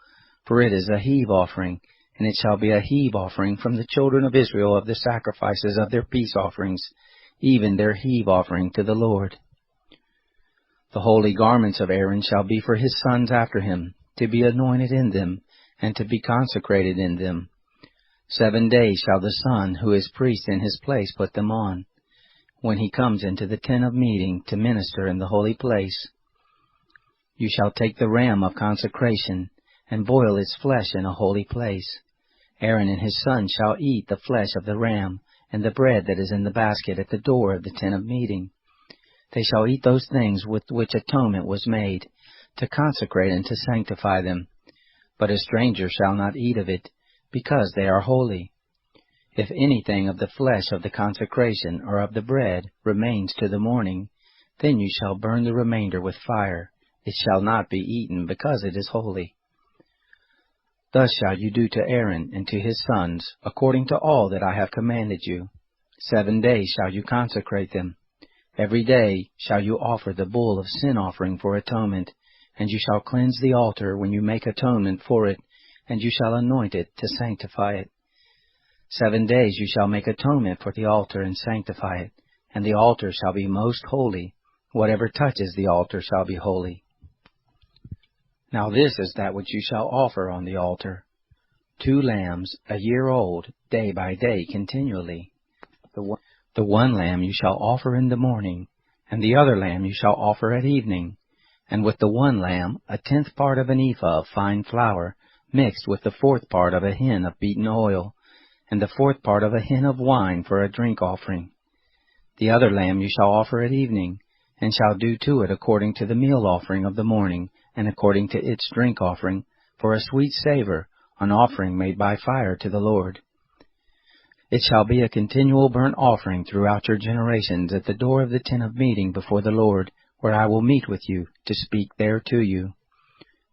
for it is a heave offering, and it shall be a heave offering from the children of Israel of the sacrifices of their peace offerings, even their heave offering to the Lord. The holy garments of Aaron shall be for his sons after him, to be anointed in them, and to be consecrated in them. 7 days shall the son who is priest in his place put them on, when he comes into the tent of meeting to minister in the holy place. You shall take the ram of consecration, and boil its flesh in a holy place. Aaron and his sons shall eat the flesh of the ram, and the bread that is in the basket at the door of the tent of meeting. They shall eat those things with which atonement was made, to consecrate and to sanctify them. But a stranger shall not eat of it, because they are holy. If anything of the flesh of the consecration or of the bread remains to the morning, then you shall burn the remainder with fire. It shall not be eaten, because it is holy. Thus shall you do to Aaron and to his sons, according to all that I have commanded you. 7 days shall you consecrate them. Every day shall you offer the bull of sin offering for atonement, and you shall cleanse the altar when you make atonement for it, and you shall anoint it to sanctify it. 7 days you shall make atonement for the altar and sanctify it, and the altar shall be most holy. Whatever touches the altar shall be holy. Now this is that which you shall offer on the altar: 2 lambs, a year old, day by day continually. The one lamb you shall offer in the morning, and the other lamb you shall offer at evening. And with the one lamb 1/10 part of an ephah of fine flour, mixed with the 4th part of a hin of beaten oil, and the 4th part of a hin of wine for a drink offering. The other lamb you shall offer at evening, and shall do to it according to the meal offering of the morning, and according to its drink offering, for a sweet savor, an offering made by fire to the Lord. It shall be a continual burnt offering throughout your generations at the door of the tent of meeting before the Lord, where I will meet with you, to speak there to you.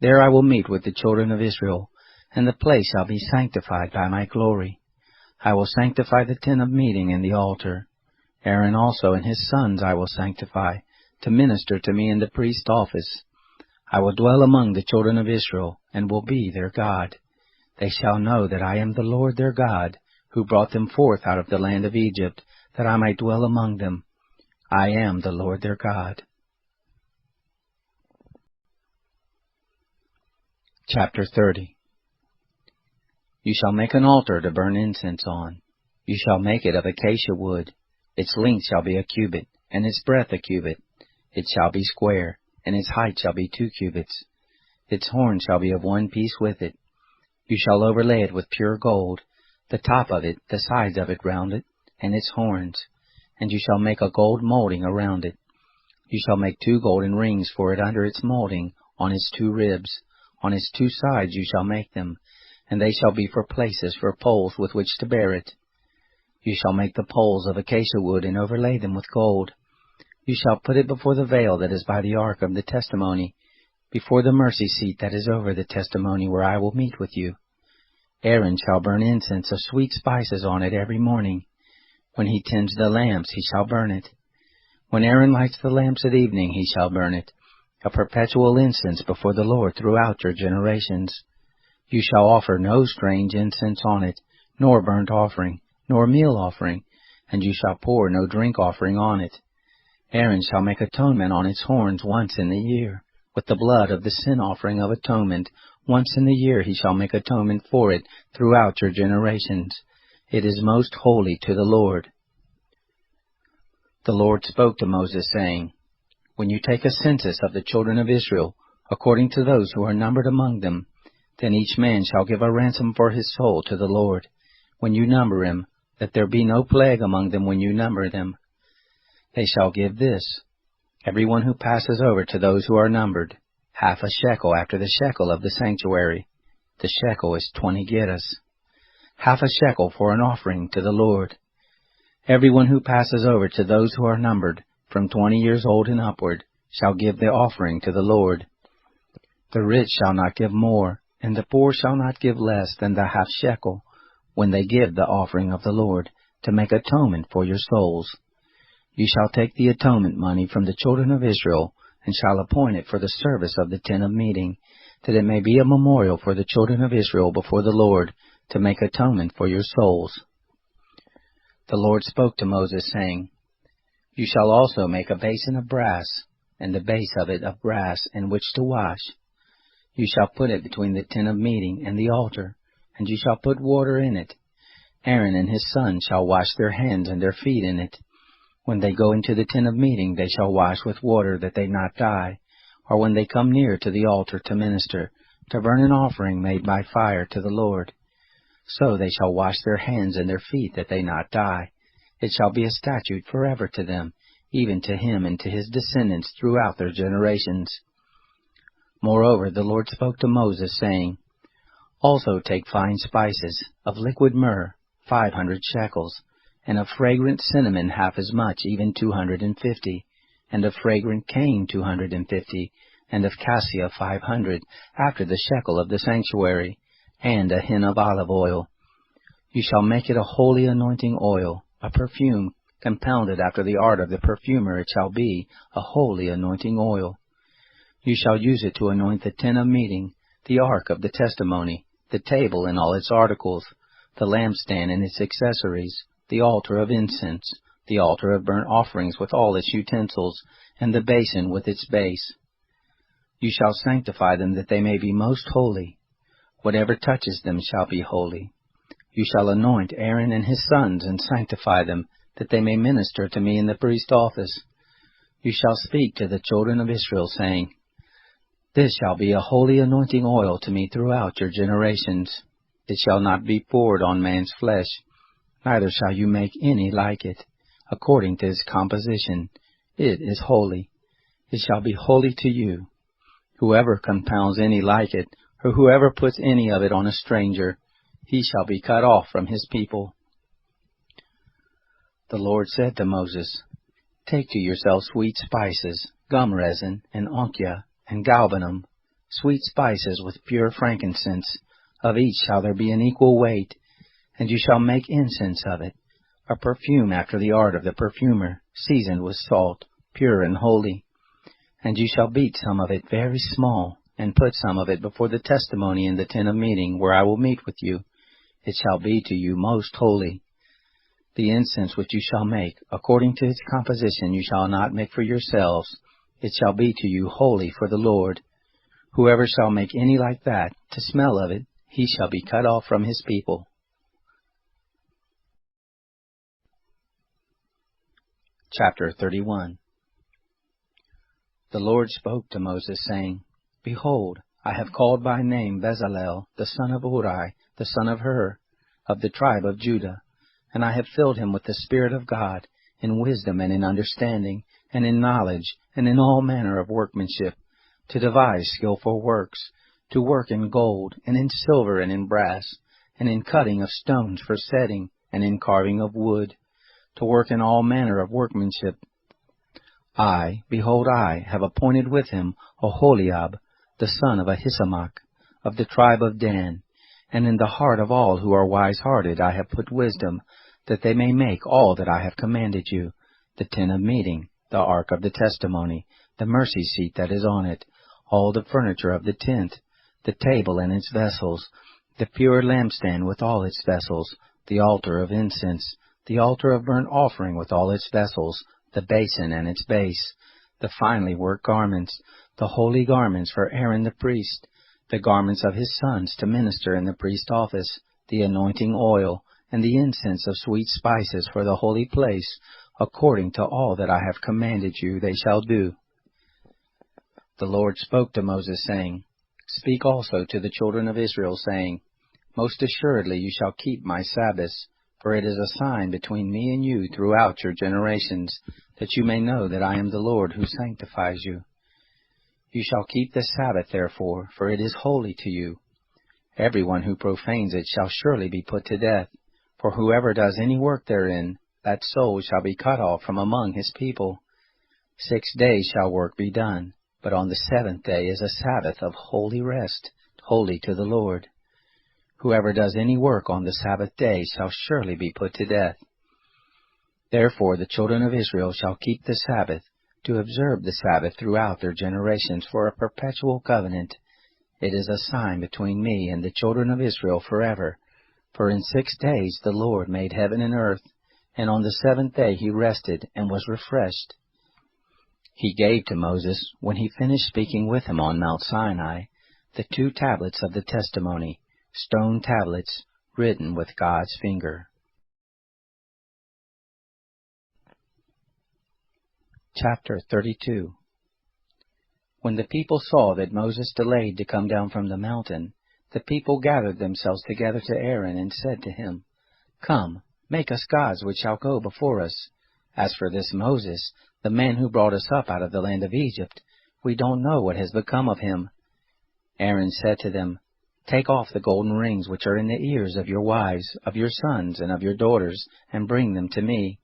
There I will meet with the children of Israel, and the place shall be sanctified by my glory. I will sanctify the tent of meeting and the altar. Aaron also and his sons I will sanctify, to minister to me in the priest's office. I will dwell among the children of Israel, and will be their God. They shall know that I am the Lord their God, who brought them forth out of the land of Egypt, that I might dwell among them. I am the Lord their God. Chapter 30. You shall make an altar to burn incense on. You shall make it of acacia wood. Its length shall be a cubit, and its breadth a cubit. It shall be square, and its height shall be 2 cubits. Its horn shall be of one piece with it. You shall overlay it with pure gold, the top of it, the sides of it round it, and its horns. And you shall make a gold molding around it. You shall make 2 golden rings for it under its molding, on its 2 ribs. On its 2 sides you shall make them, and they shall be for places for poles with which to bear it. You shall make the poles of acacia wood and overlay them with gold. You shall put it before the veil that is by the ark of the testimony, before the mercy seat that is over the testimony, where I will meet with you. Aaron shall burn incense of sweet spices on it every morning. When he tends the lamps, he shall burn it. When Aaron lights the lamps at evening, he shall burn it, a perpetual incense before the Lord throughout your generations. You shall offer no strange incense on it, nor burnt offering, nor meal offering, and you shall pour no drink offering on it. Aaron shall make atonement on its horns once in the year, with the blood of the sin offering of atonement. Once in the year he shall make atonement for it throughout your generations. It is most holy to the Lord. The Lord spoke to Moses, saying, When you take a census of the children of Israel, according to those who are numbered among them, then each man shall give a ransom for his soul to the Lord, when you number him, that there be no plague among them when you number them. They shall give this: every one who passes over to those who are numbered, half a shekel after the shekel of the sanctuary. The shekel is 20 gerahs. Half a shekel for an offering to the Lord. Every one who passes over to those who are numbered, from 20 years old and upward, shall give the offering to the Lord. The rich shall not give more, and the poor shall not give less than the half shekel, when they give the offering of the Lord, to make atonement for your souls. You shall take the atonement money from the children of Israel, and shall appoint it for the service of the tent of meeting, that it may be a memorial for the children of Israel before the Lord, to make atonement for your souls. The Lord spoke to Moses, saying, You shall also make a basin of brass, and the base of it of brass, in which to wash. You shall put it between the tent of meeting and the altar, and you shall put water in it. Aaron and his sons shall wash their hands and their feet in it. When they go into the tent of meeting, they shall wash with water, that they not die, or when they come near to the altar to minister, to burn an offering made by fire to the Lord. So they shall wash their hands and their feet, that they not die. It shall be a statute forever to them, even to him and to his descendants throughout their generations. Moreover, the Lord spoke to Moses, saying, Also take fine spices, of liquid myrrh, 500 shekels, and of fragrant cinnamon half as much, even 250, and of fragrant cane 250, and of cassia 500, after the shekel of the sanctuary, and a hin of olive oil. You shall make it a holy anointing oil, a perfume, compounded after the art of the perfumer. It shall be a holy anointing oil. You shall use it to anoint the tent of meeting, the ark of the testimony, the table and all its articles, the lampstand and its accessories, the altar of incense, the altar of burnt offerings with all its utensils, and the basin with its base. You shall sanctify them, that they may be most holy. Whatever touches them shall be holy. You shall anoint Aaron and his sons, and sanctify them, that they may minister to me in the priest office. You shall speak to the children of Israel, saying, This shall be a holy anointing oil to me throughout your generations. It shall not be poured on man's flesh, neither shall you make any like it, according to its composition. It is holy. It shall be holy to you. Whoever compounds any like it, or whoever puts any of it on a stranger, he shall be cut off from his people. The Lord said to Moses, Take to yourself sweet spices, gum resin, and onycha, and galbanum, sweet spices with pure frankincense. Of each shall there be an equal weight, and you shall make incense of it, a perfume after the art of the perfumer, seasoned with salt, pure and holy. And you shall beat some of it very small, and put some of it before the testimony in the tent of meeting, where I will meet with you. It shall be to you most holy. The incense which you shall make, according to its composition, you shall not make for yourselves. It shall be to you holy for the Lord. Whoever shall make any like that, to smell of it, he shall be cut off from his people. Chapter 31. The Lord spoke to Moses, saying, Behold, I have called by name Bezalel, the son of Uri, the son of Hur, of the tribe of Judah, and I have filled him with the Spirit of God, in wisdom and in understanding, and in knowledge, and in all manner of workmanship, to devise skillful works, to work in gold, and in silver, and in brass, and in cutting of stones for setting, and in carving of wood, to work in all manner of workmanship. I have appointed with him Oholiab, the son of Ahisamach, of the tribe of Dan, and in the heart of all who are wise-hearted I have put wisdom, that they may make all that I have commanded you, the tent of meeting, the ark of the testimony, the mercy seat that is on it, all the furniture of the tent, the table and its vessels, the pure lampstand with all its vessels, the altar of incense, the altar of burnt offering with all its vessels, the basin and its base, the finely worked garments, the holy garments for Aaron the priest, the garments of his sons to minister in the priest office, the anointing oil, and the incense of sweet spices for the holy place, according to all that I have commanded you they shall do. The Lord spoke to Moses, saying, Speak also to the children of Israel, saying, Most assuredly you shall keep my Sabbaths, for it is a sign between me and you throughout your generations, that you may know that I am the Lord who sanctifies you. You shall keep the Sabbath, therefore, for it is holy to you. Everyone who profanes it shall surely be put to death, for whoever does any work therein, that soul shall be cut off from among his people. 6 days shall work be done, but on the 7th day is a Sabbath of holy rest, holy to the Lord. Whoever does any work on the Sabbath day shall surely be put to death. Therefore the children of Israel shall keep the Sabbath, to observe the Sabbath throughout their generations for a perpetual covenant. It is a sign between me and the children of Israel forever. For in 6 days the Lord made heaven and earth, and on the 7th day he rested and was refreshed. He gave to Moses, when he finished speaking with him on Mount Sinai, the 2 tablets of the testimony, stone tablets, written with God's finger. Chapter 32. When the people saw that Moses delayed to come down from the mountain, the people gathered themselves together to Aaron and said to him, Come, make us gods which shall go before us. As for this Moses, the man who brought us up out of the land of Egypt, we don't know what has become of him. Aaron said to them, Take off the golden rings which are in the ears of your wives, of your sons, and of your daughters, and bring them to me.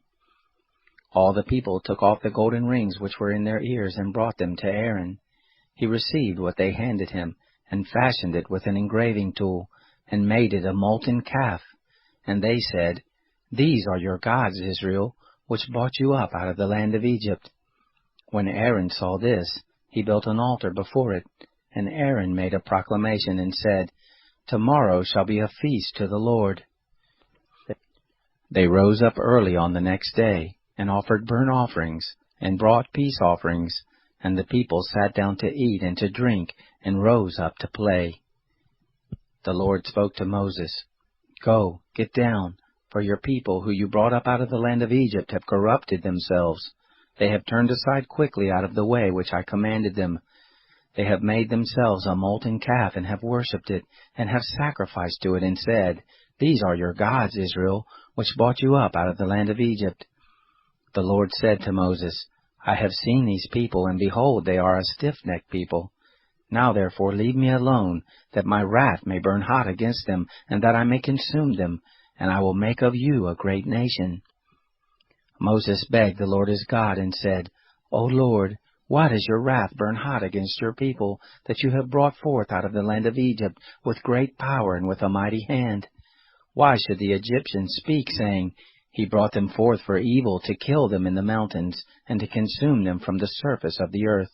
All the people took off the golden rings which were in their ears and brought them to Aaron. He received what they handed him, and fashioned it with an engraving tool, and made it a molten calf. And they said, These are your gods, Israel, which brought you up out of the land of Egypt. When Aaron saw this, he built an altar before it, and Aaron made a proclamation and said, Tomorrow shall be a feast to the Lord. They rose up early on the next day, and offered burnt offerings, and brought peace offerings, and the people sat down to eat and to drink, and rose up to play. The Lord spoke to Moses, Go, get down, for your people who you brought up out of the land of Egypt have corrupted themselves. They have turned aside quickly out of the way which I commanded them. They have made themselves a molten calf, and have worshipped it, and have sacrificed to it, and said, These are your gods, Israel, which brought you up out of the land of Egypt. The Lord said to Moses, I have seen these people, and behold, they are a stiff-necked people. Now therefore leave me alone, that my wrath may burn hot against them, and that I may consume them, and I will make of you a great nation. Moses begged the Lord his God, and said, O Lord, why does your wrath burn hot against your people, that you have brought forth out of the land of Egypt with great power and with a mighty hand? Why should the Egyptians speak, saying, He brought them forth for evil, to kill them in the mountains, and to consume them from the surface of the earth?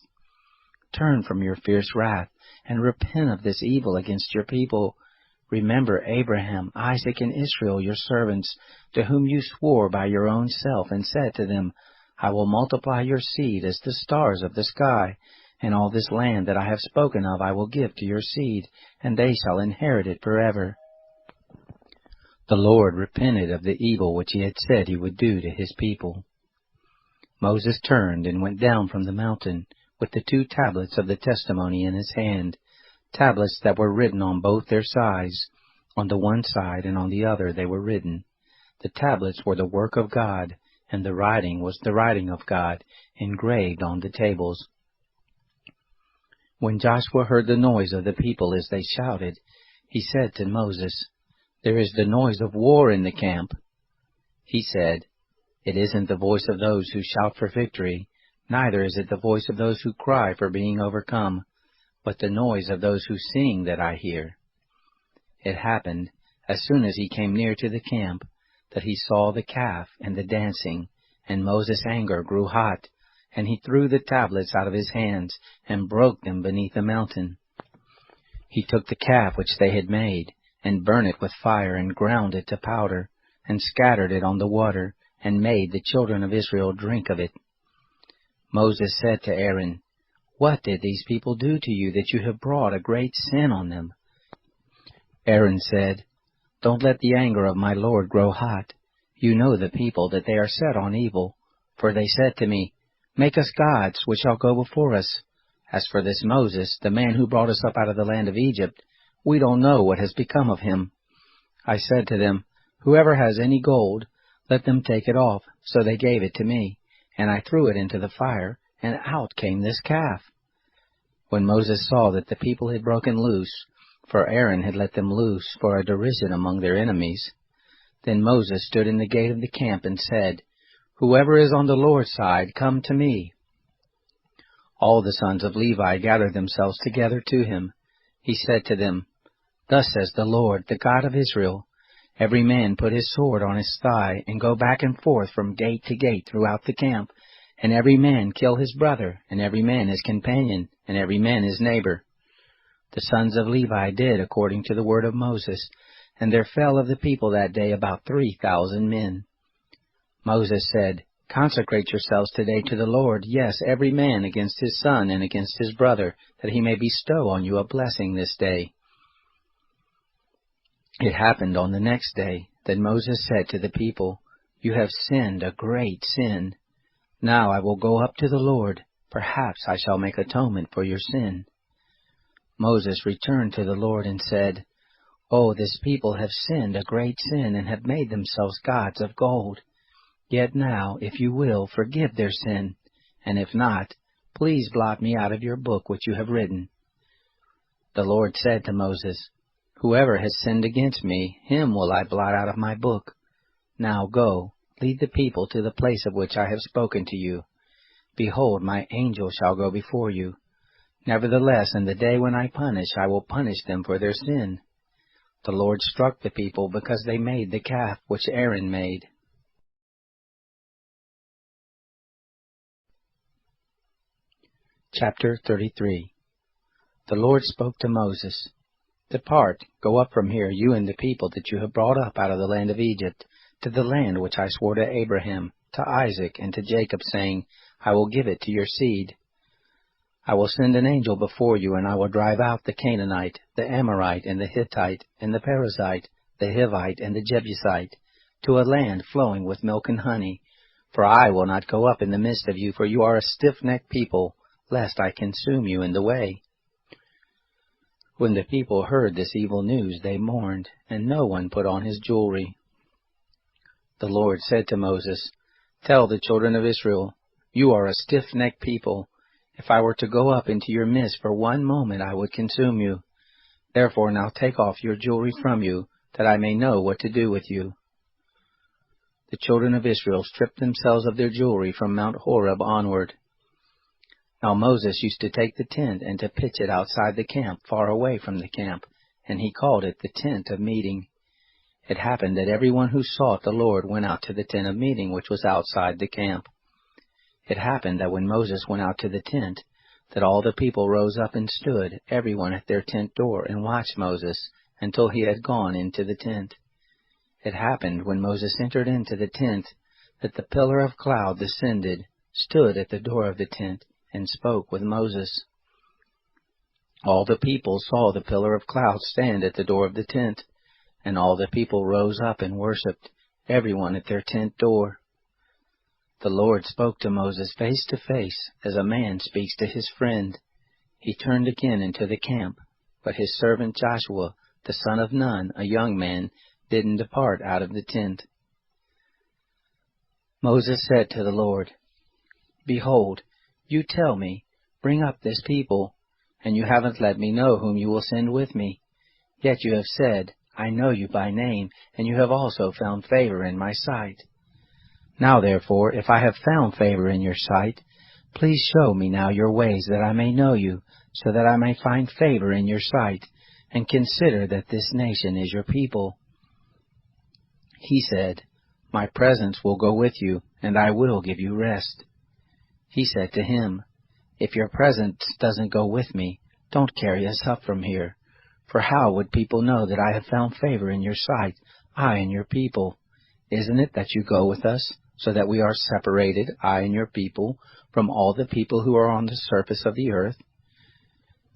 Turn from your fierce wrath, and repent of this evil against your people. Remember Abraham, Isaac, and Israel, your servants, to whom you swore by your own self, and said to them, I will multiply your seed as the stars of the sky, and all this land that I have spoken of I will give to your seed, and they shall inherit it forever. The Lord repented of the evil which he had said he would do to his people. Moses turned and went down from the mountain, with the 2 tablets of the testimony in his hand, tablets that were written on both their sides. On the one side and on the other they were written. The tablets were the work of God, and the writing was the writing of God, engraved on the tables. When Joshua heard the noise of the people as they shouted, he said to Moses, "There is the noise of war in the camp." He said, "It isn't the voice of those who shout for victory, neither is it the voice of those who cry for being overcome, but the noise of those who sing that I hear." It happened, as soon as he came near to the camp, that he saw the calf and the dancing, and Moses' anger grew hot, and he threw the tablets out of his hands, and broke them beneath the mountain. He took the calf which they had made, and burned it with fire, and ground it to powder, and scattered it on the water, and made the children of Israel drink of it. Moses said to Aaron, "What did these people do to you, that you have brought a great sin on them?" Aaron said, "Don't let the anger of my Lord grow hot. You know the people, that they are set on evil. For they said to me, 'Make us gods, which shall go before us.' As for this Moses, the man who brought us up out of the land of Egypt, we don't know what has become of him." I said to them, "Whoever has any gold, let them take it off." So they gave it to me, and I threw it into the fire, and out came this calf. When Moses saw that the people had broken loose, for Aaron had let them loose for a derision among their enemies, then Moses stood in the gate of the camp and said, "Whoever is on the Lord's side, come to me." All the sons of Levi gathered themselves together to him. He said to them, "Thus says the Lord, the God of Israel, every man put his sword on his thigh, and go back and forth from gate to gate throughout the camp, and every man kill his brother, and every man his companion, and every man his neighbor." The sons of Levi did according to the word of Moses, and there fell of the people that day about 3,000 men. Moses said, "Consecrate yourselves today to the Lord, yes, every man against his son and against his brother, that he may bestow on you a blessing this day." It happened on the next day that Moses said to the people, "You have sinned a great sin. Now I will go up to the Lord. Perhaps I shall make atonement for your sin." Moses returned to the Lord and said, "Oh, this people have sinned a great sin, and have made themselves gods of gold. Yet now, if you will, forgive their sin, and if not, please blot me out of your book which you have written." The Lord said to Moses, "Whoever has sinned against me, him will I blot out of my book. Now go, lead the people to the place of which I have spoken to you. Behold, my angel shall go before you. Nevertheless, in the day when I will punish them for their sin." The Lord struck the people because they made the calf which Aaron made. Chapter 33. The Lord spoke to Moses, "Depart, go up from here, you and the people that you have brought up out of the land of Egypt, to the land which I swore to Abraham, to Isaac, and to Jacob, saying, I will give it to your seed. I will send an angel before you, and I will drive out the Canaanite, the Amorite, and the Hittite, and the Perizzite, the Hivite, and the Jebusite, to a land flowing with milk and honey. For I will not go up in the midst of you, for you are a stiff-necked people, lest I consume you in the way." When the people heard this evil news, they mourned, and no one put on his jewelry. The Lord said to Moses, "Tell the children of Israel, you are a stiff-necked people. If I were to go up into your midst for one moment, I would consume you. Therefore now take off your jewelry from you, that I may know what to do with you." The children of Israel stripped themselves of their jewelry from Mount Horeb onward. Now Moses used to take the tent and to pitch it outside the camp, far away from the camp, and he called it the tent of meeting. It happened that everyone who sought the Lord went out to the tent of meeting, which was outside the camp. It happened that when Moses went out to the tent, that all the people rose up and stood, everyone at their tent door, and watched Moses until he had gone into the tent. It happened when Moses entered into the tent, that the pillar of cloud descended, stood at the door of the tent, and spoke with Moses. All the people saw the pillar of cloud stand at the door of the tent, and all the people rose up and worshipped, everyone at their tent door. The Lord spoke to Moses face to face, as a man speaks to his friend. He turned again into the camp, but his servant Joshua, the son of Nun, a young man, didn't depart out of the tent. Moses said to the Lord, Behold, you tell me, bring up this people, and you haven't let me know whom you will send with me. Yet you have said, I know you by name, and you have also found favor in my sight. Now therefore, if I have found favor in your sight, please show me now your ways, that I may know you, so that I may find favor in your sight, and consider that this nation is your people. He said, My presence will go with you, and I will give you rest. He said to him, If your presence doesn't go with me, don't carry us up from here. For how would people know that I have found favor in your sight, I and your people? Isn't it that you go with us, so that we are separated, I and your people, from all the people who are on the surface of the earth?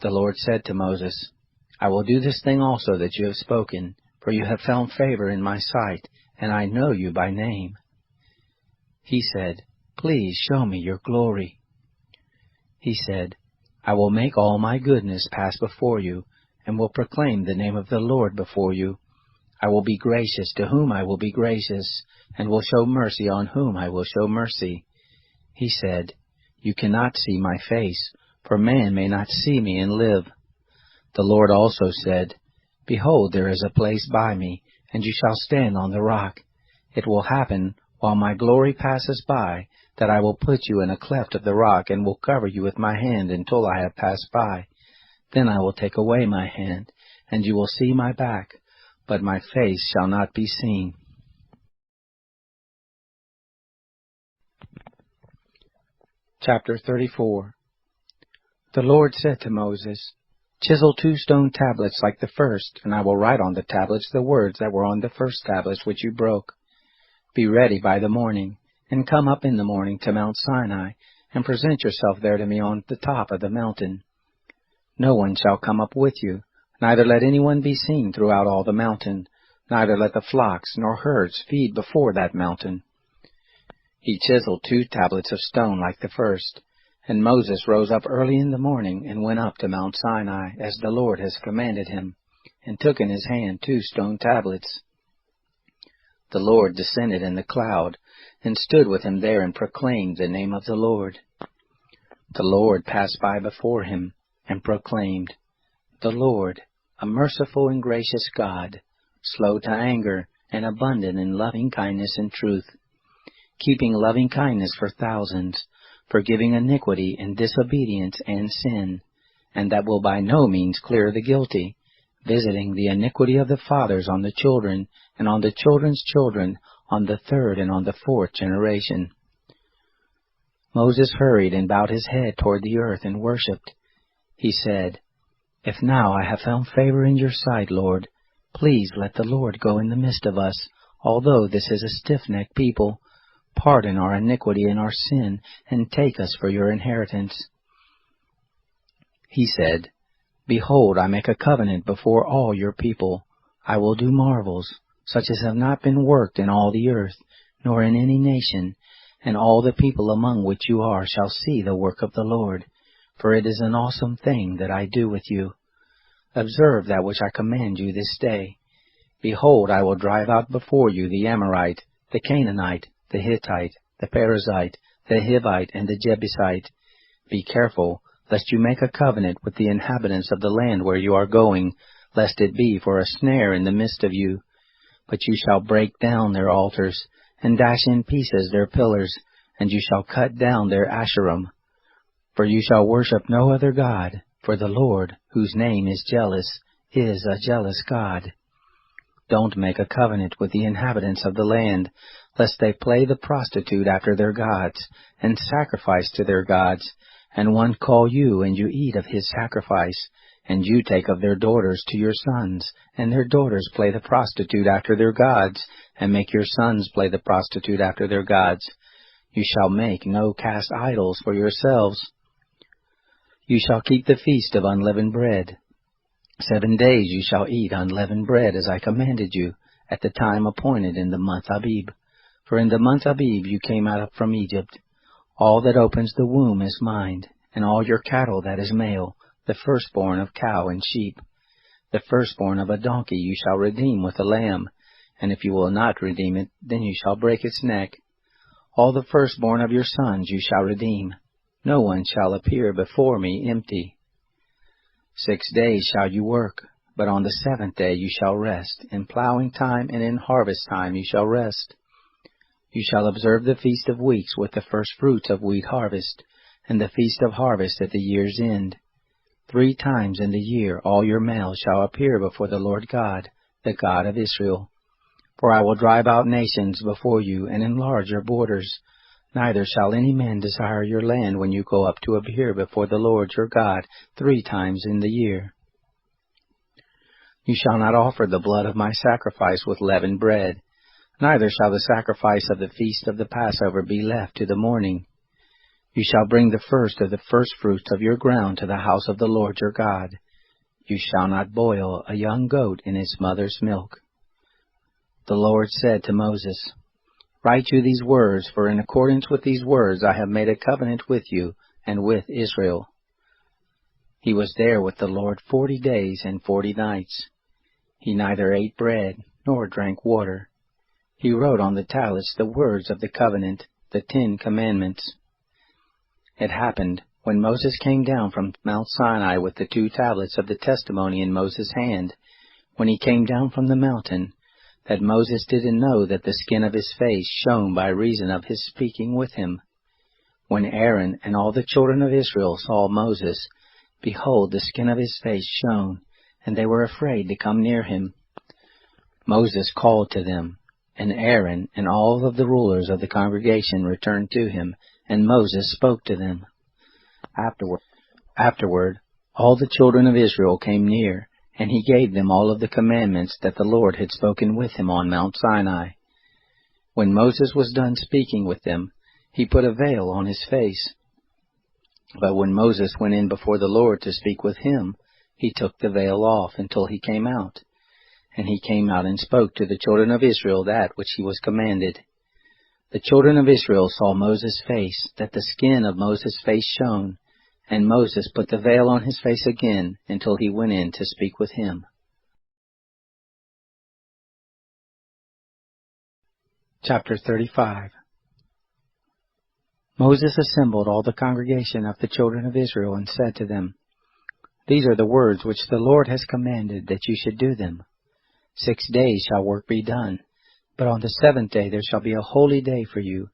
The Lord said to Moses, I will do this thing also that you have spoken, for you have found favor in my sight, and I know you by name. He said, Please show me your glory. He said, I will make all my goodness pass before you, and will proclaim the name of the Lord before you. I will be gracious to whom I will be gracious, and will show mercy on whom I will show mercy. He said, You cannot see my face, for man may not see me and live. The Lord also said, Behold, there is a place by me, and you shall stand on the rock. It will happen, while my glory passes by, that I will put you in a cleft of the rock, and will cover you with my hand until I have passed by. Then I will take away my hand, and you will see my back, but my face shall not be seen. Chapter 34. The Lord said to Moses, Chisel 2 stone tablets like the first, and I will write on the tablets the words that were on the first tablets which you broke. Be ready by the morning, and come up in the morning to Mount Sinai, and present yourself there to me on the top of the mountain. No one shall come up with you, neither let anyone be seen throughout all the mountain, neither let the flocks nor herds feed before that mountain. He chiseled 2 tablets of stone like the first, and Moses rose up early in the morning, and went up to Mount Sinai, as the Lord has commanded him, and took in his hand 2 stone tablets. The Lord descended in the cloud, and stood with him there, and proclaimed the name of the Lord. The Lord passed by before him, and proclaimed, The Lord, a merciful and gracious God, slow to anger, and abundant in loving kindness and truth, keeping loving kindness for thousands, forgiving iniquity and disobedience and sin, and that will by no means clear the guilty, visiting the iniquity of the fathers on the children, and on the children's children, on the 3rd and on the 4th generation. Moses hurried and bowed his head toward the earth and worshipped. He said, If now I have found favor in your sight, Lord, please let the Lord go in the midst of us, although this is a stiff-necked people. Pardon our iniquity and our sin, and take us for your inheritance. He said, Behold, I make a covenant before all your people. I will do marvels, such as have not been worked in all the earth, nor in any nation, and all the people among which you are shall see the work of the Lord, for it is an awesome thing that I do with you. Observe that which I command you this day. Behold, I will drive out before you the Amorite, the Canaanite, the Hittite, the Perizzite, the Hivite, and the Jebusite. Be careful, lest you make a covenant with the inhabitants of the land where you are going, lest it be for a snare in the midst of you. But you shall break down their altars, and dash in pieces their pillars, and you shall cut down their Asherim. For you shall worship no other God, for the Lord, whose name is jealous, is a jealous God. Don't make a covenant with the inhabitants of the land, lest they play the prostitute after their gods, and sacrifice to their gods, and one call you, and you eat of his sacrifice, and you take of their daughters to your sons, and their daughters play the prostitute after their gods, and make your sons play the prostitute after their gods. You shall make no cast idols for yourselves. You shall keep the feast of unleavened bread. 7 days you shall eat unleavened bread, as I commanded you, at the time appointed in the month Abib. For in the month Abib you came out from Egypt. All that opens the womb is mine, and all your cattle that is male, the firstborn of cow and sheep. The firstborn of a donkey you shall redeem with a lamb, and if you will not redeem it, then you shall break its neck. All the firstborn of your sons you shall redeem. No one shall appear before me empty. 6 days shall you work, but on the 7th day you shall rest. In plowing time and in harvest time you shall rest. You shall observe the feast of weeks with the first fruits of wheat harvest, and the feast of harvest at the year's end. 3 times in the year all your males shall appear before the Lord God, the God of Israel. For I will drive out nations before you, and enlarge your borders. Neither shall any man desire your land when you go up to appear before the Lord your God 3 times in the year. You shall not offer the blood of my sacrifice with leavened bread, neither shall the sacrifice of the feast of the Passover be left to the morning. You shall bring the first of the firstfruits of your ground to the house of the Lord your God. You shall not boil a young goat in its mother's milk. The Lord said to Moses, Write you these words, for in accordance with these words I have made a covenant with you and with Israel. He was there with the Lord 40 days and 40 nights. He neither ate bread nor drank water. He wrote on the tablets the words of the covenant, the 10 commandments. It happened, when Moses came down from Mount Sinai with the 2 tablets of the testimony in Moses' hand, when he came down from the mountain, that Moses didn't know that the skin of his face shone by reason of his speaking with him. When Aaron and all the children of Israel saw Moses, behold, the skin of his face shone, and they were afraid to come near him. Moses called to them, and Aaron and all of the rulers of the congregation returned to him, and Moses spoke to them. Afterward, all the children of Israel came near, and he gave them all of the commandments that the Lord had spoken with him on Mount Sinai. When Moses was done speaking with them, he put a veil on his face. But when Moses went in before the Lord to speak with him, he took the veil off until he came out. And he came out and spoke to the children of Israel that which he was commanded. The children of Israel saw Moses' face, that the skin of Moses' face shone, and Moses put the veil on his face again until he went in to speak with him. Chapter 35. Moses assembled all the congregation of the children of Israel and said to them, These are the words which the Lord has commanded that you should do them. 6 days shall work be done, but on the 7th day there shall be a holy day for you,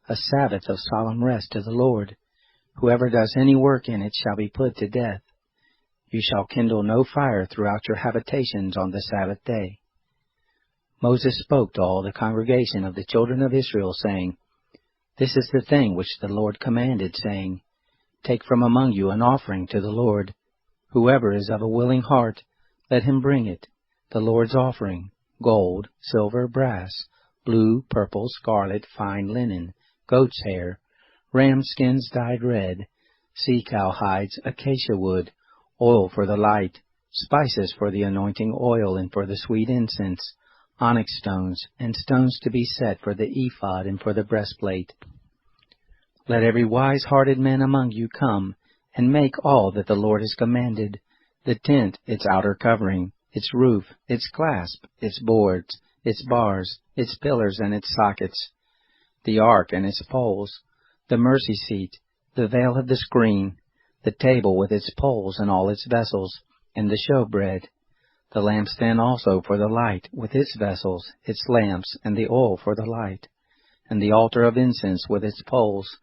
a Sabbath of solemn rest to the Lord. Whoever does any work in it shall be put to death. You shall kindle no fire throughout your habitations on the Sabbath day. Moses spoke to all the congregation of the children of Israel, saying, This is the thing which the Lord commanded, saying, Take from among you an offering to the Lord. Whoever is of a willing heart, let him bring it, the Lord's offering, gold, silver, brass, blue, purple, scarlet, fine linen, goat's hair, ram skins dyed red, sea-cow hides, acacia wood, oil for the light, spices for the anointing oil and for the sweet incense, onyx stones, and stones to be set for the ephod and for the breastplate. Let every wise-hearted man among you come, and make all that the Lord has commanded, the tent, its outer covering, its roof, its clasp, its boards, its bars, its pillars and its sockets, the ark and its poles, the mercy seat, the veil of the screen, the table with its poles and all its vessels, and the showbread, the lampstand also for the light, with its vessels, its lamps, and the oil for the light, and the altar of incense with its poles,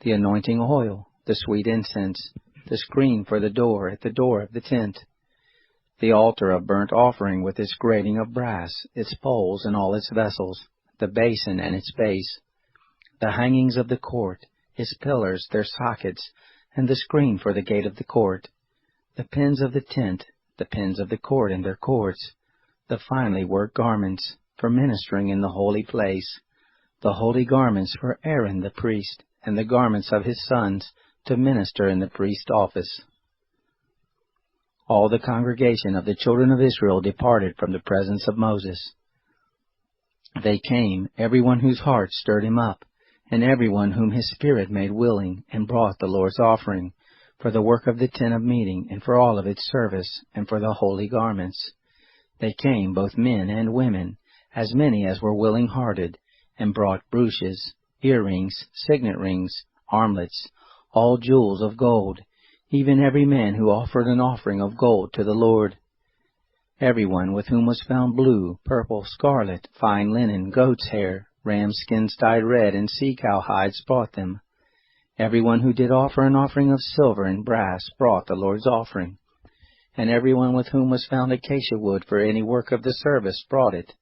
the anointing oil, the sweet incense, the screen for the door at the door of the tent, the altar of burnt offering with its grating of brass, its poles and all its vessels, the basin and its base, the hangings of the court, its pillars, their sockets, and the screen for the gate of the court, the pins of the tent, the pins of the court and their cords, the finely worked garments for ministering in the holy place, the holy garments for Aaron the priest, and the garments of his sons to minister in the priest's office. All the congregation of the children of Israel departed from the presence of Moses. They came, everyone whose heart stirred him up, and everyone whom his spirit made willing, and brought the Lord's offering, for the work of the tent of meeting, and for all of its service, and for the holy garments. They came, both men and women, as many as were willing-hearted, and brought brooches, earrings, signet rings, armlets, all jewels of gold, even every man who offered an offering of gold to the Lord. Everyone with whom was found blue, purple, scarlet, fine linen, goat's hair, ram skins dyed red, and sea-cow hides brought them. Everyone who did offer an offering of silver and brass brought the Lord's offering. And everyone with whom was found acacia wood for any work of the service brought it.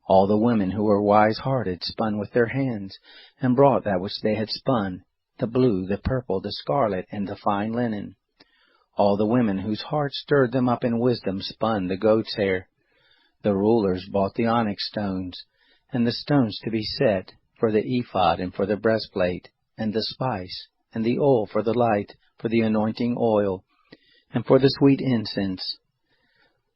All the women who were wise-hearted spun with their hands, and brought that which they had spun, the blue, the purple, the scarlet, and the fine linen. All the women whose hearts stirred them up in wisdom spun the goat's hair. The rulers bought the onyx stones, and the stones to be set, for the ephod and for the breastplate, and the spice, and the oil for the light, for the anointing oil, and for the sweet incense.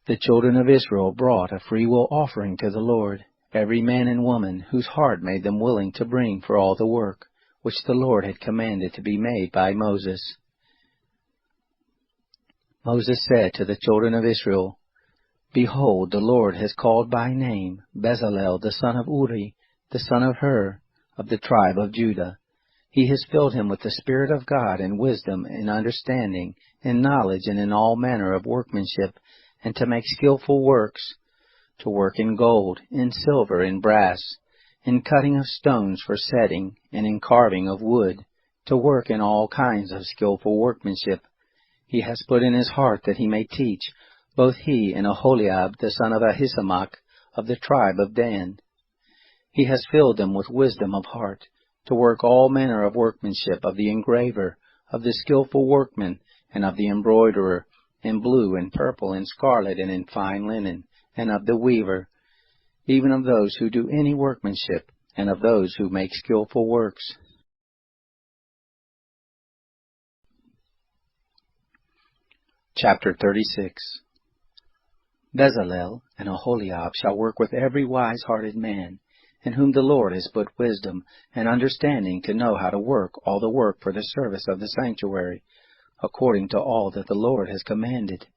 The children of Israel brought a freewill offering to the Lord, every man and woman whose heart made them willing to bring for all the work which the Lord had commanded to be made by Moses. Moses said to the children of Israel, Behold, the Lord has called by name Bezalel the son of Uri, the son of Hur, of the tribe of Judah. He has filled him with the Spirit of God in wisdom, in understanding, in knowledge, and in all manner of workmanship, and to make skillful works, to work in gold, in silver, in brass, in cutting of stones for setting, and in carving of wood, to work in all kinds of skillful workmanship. He has put in his heart that he may teach, both he and Aholiab the son of Ahisamach, of the tribe of Dan. He has filled them with wisdom of heart, to work all manner of workmanship, of the engraver, of the skillful workman, and of the embroiderer, in blue and purple and scarlet and in fine linen, and of the weaver, even of those who do any workmanship, and of those who make skillful works. Chapter 36. Bezalel and Aholiab shall work with every wise-hearted man, in whom the Lord has put wisdom and understanding to know how to work all the work for the service of the sanctuary, according to all that the Lord has commanded.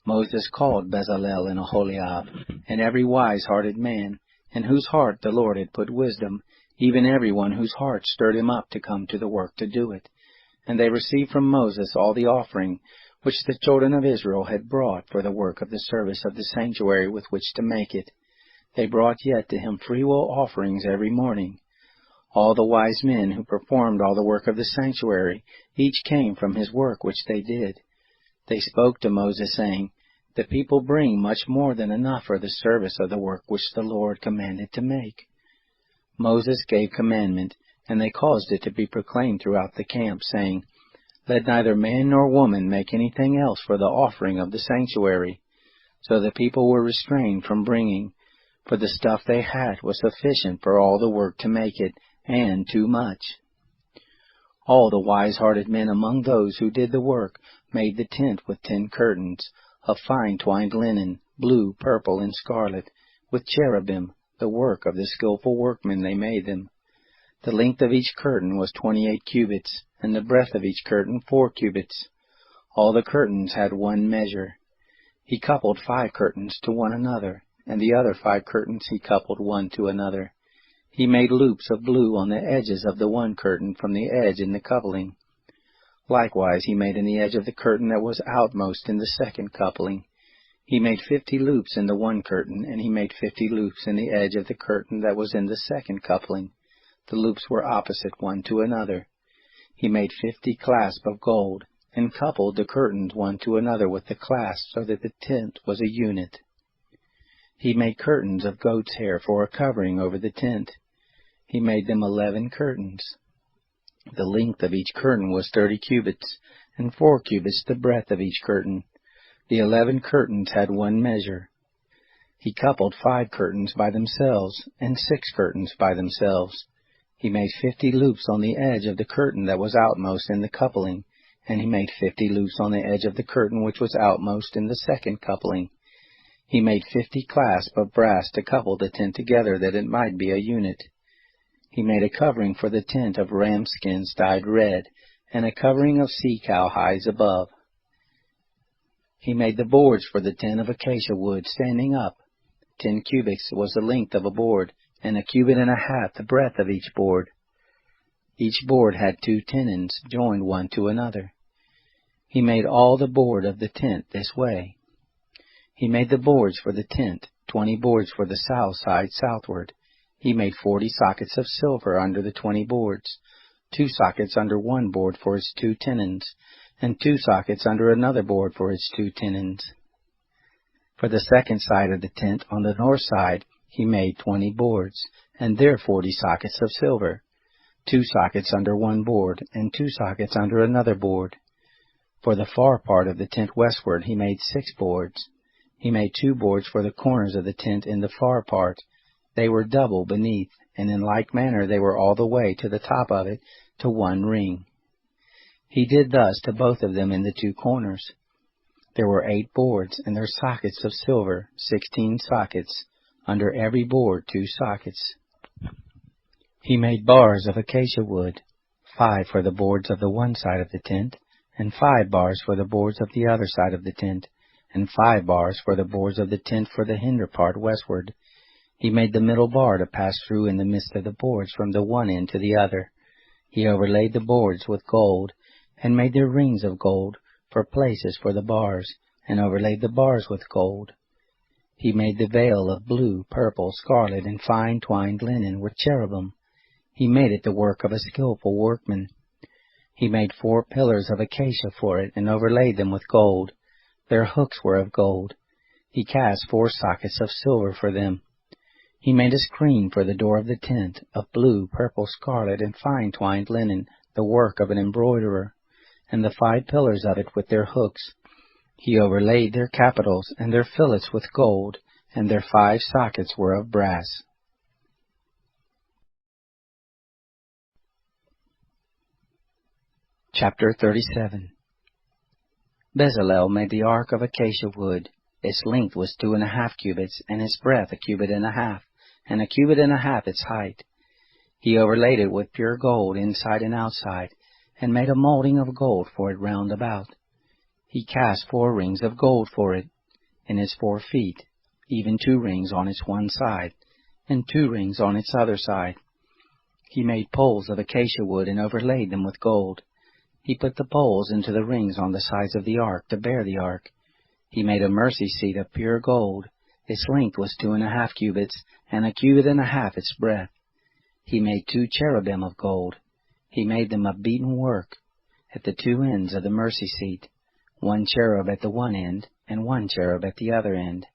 Moses called Bezalel and Aholiab, and every wise-hearted man, in whose heart the Lord had put wisdom, even every one whose heart stirred him up to come to the work to do it. And they received from Moses all the offering which the children of Israel had brought for the work of the service of the sanctuary with which to make it. They brought yet to him freewill offerings every morning. All the wise men who performed all the work of the sanctuary, each came from his work which they did. They spoke to Moses, saying, The people bring much more than enough for the service of the work which the Lord commanded to make. Moses gave commandment, and they caused it to be proclaimed throughout the camp, saying, Let neither man nor woman make anything else for the offering of the sanctuary. So the people were restrained from bringing, for the stuff they had was sufficient for all the work to make it, and too much. All the wise-hearted men among those who did the work made the tent with 10 curtains, of fine twined linen, blue, purple, and scarlet, with cherubim, the work of the skillful workmen they made them. The length of each curtain was 28 cubits, and the breadth of each curtain 4 cubits. All the curtains had one measure. He coupled 5 curtains to one another, and the other 5 curtains he coupled one to another. He made loops of blue on the edges of the one curtain from the edge in the coupling. Likewise he made in the edge of the curtain that was outmost in the second coupling. He made 50 loops in the one curtain, and he made 50 loops in the edge of the curtain that was in the second coupling. The loops were opposite one to another. He made 50 clasps of gold, and coupled the curtains one to another with the clasps, so that the tent was a unit. He made curtains of goat's hair for a covering over the tent. He made them 11 curtains. The length of each curtain was 30 cubits, and 4 cubits the breadth of each curtain. The 11 curtains had one measure. He coupled 5 curtains by themselves, and 6 curtains by themselves. He made 50 loops on the edge of the curtain that was outmost in the coupling, and he made 50 loops on the edge of the curtain which was outmost in the second coupling. He made 50 clasps of brass to couple the tent together, that it might be a unit. He made a covering for the tent of ram skins dyed red, and a covering of sea-cow hides above. He made the boards for the tent of acacia wood standing up. 10 cubits was the length of a board, and 1.5 cubits the breadth of each board. Each board had 2 tenons joined one to another. He made all the board of the tent this way. He made the boards for the tent, 20 boards for the south side southward. He made 40 sockets of silver under the 20 boards, 2 sockets under one board for its 2 tenons, and 2 sockets under another board for its 2 tenons. For the second side of the tent on the north side, he made 20 boards, and there 40 sockets of silver, 2 sockets under one board, and 2 sockets under another board. For the far part of the tent westward, he made 6 boards. He made 2 boards for the corners of the tent in the far part. They were double beneath, and in like manner they were all the way to the top of it, to one ring. He did thus to both of them in the 2 corners. There were 8 boards, and their sockets of silver, 16 sockets, under every board 2 sockets. He made bars of acacia wood, 5 for the boards of the one side of the tent, and 5 bars for the boards of the other side of the tent, and 5 bars for the boards of the tent for the hinder part westward. He made the middle bar to pass through in the midst of the boards from the one end to the other. He overlaid the boards with gold, and made their rings of gold for places for the bars, and overlaid the bars with gold. He made the veil of blue, purple, scarlet, and fine twined linen with cherubim. He made it the work of a skillful workman. He made 4 pillars of acacia for it, and overlaid them with gold. Their hooks were of gold. He cast 4 sockets of silver for them. He made a screen for the door of the tent, of blue, purple, scarlet, and fine twined linen, the work of an embroiderer, and the 5 pillars of it with their hooks. He overlaid their capitals and their fillets with gold, and their 5 sockets were of brass. Chapter 37. Bezalel made the ark of acacia wood. Its length was 2.5 cubits, and its breadth 1.5 cubits, and 1.5 cubits its height. He overlaid it with pure gold inside and outside, and made a molding of gold for it round about. He cast 4 rings of gold for it, in its 4 feet, even 2 rings on its one side, and 2 rings on its other side. He made poles of acacia wood, and overlaid them with gold. He put the poles into the rings on the sides of the ark to bear the ark. He made a mercy seat of pure gold. Its length was 2.5 cubits, and 1.5 cubits its breadth. He made 2 cherubim of gold. He made them of beaten work at the 2 ends of the mercy seat, 1 cherub at the one end, and 1 cherub at the other end.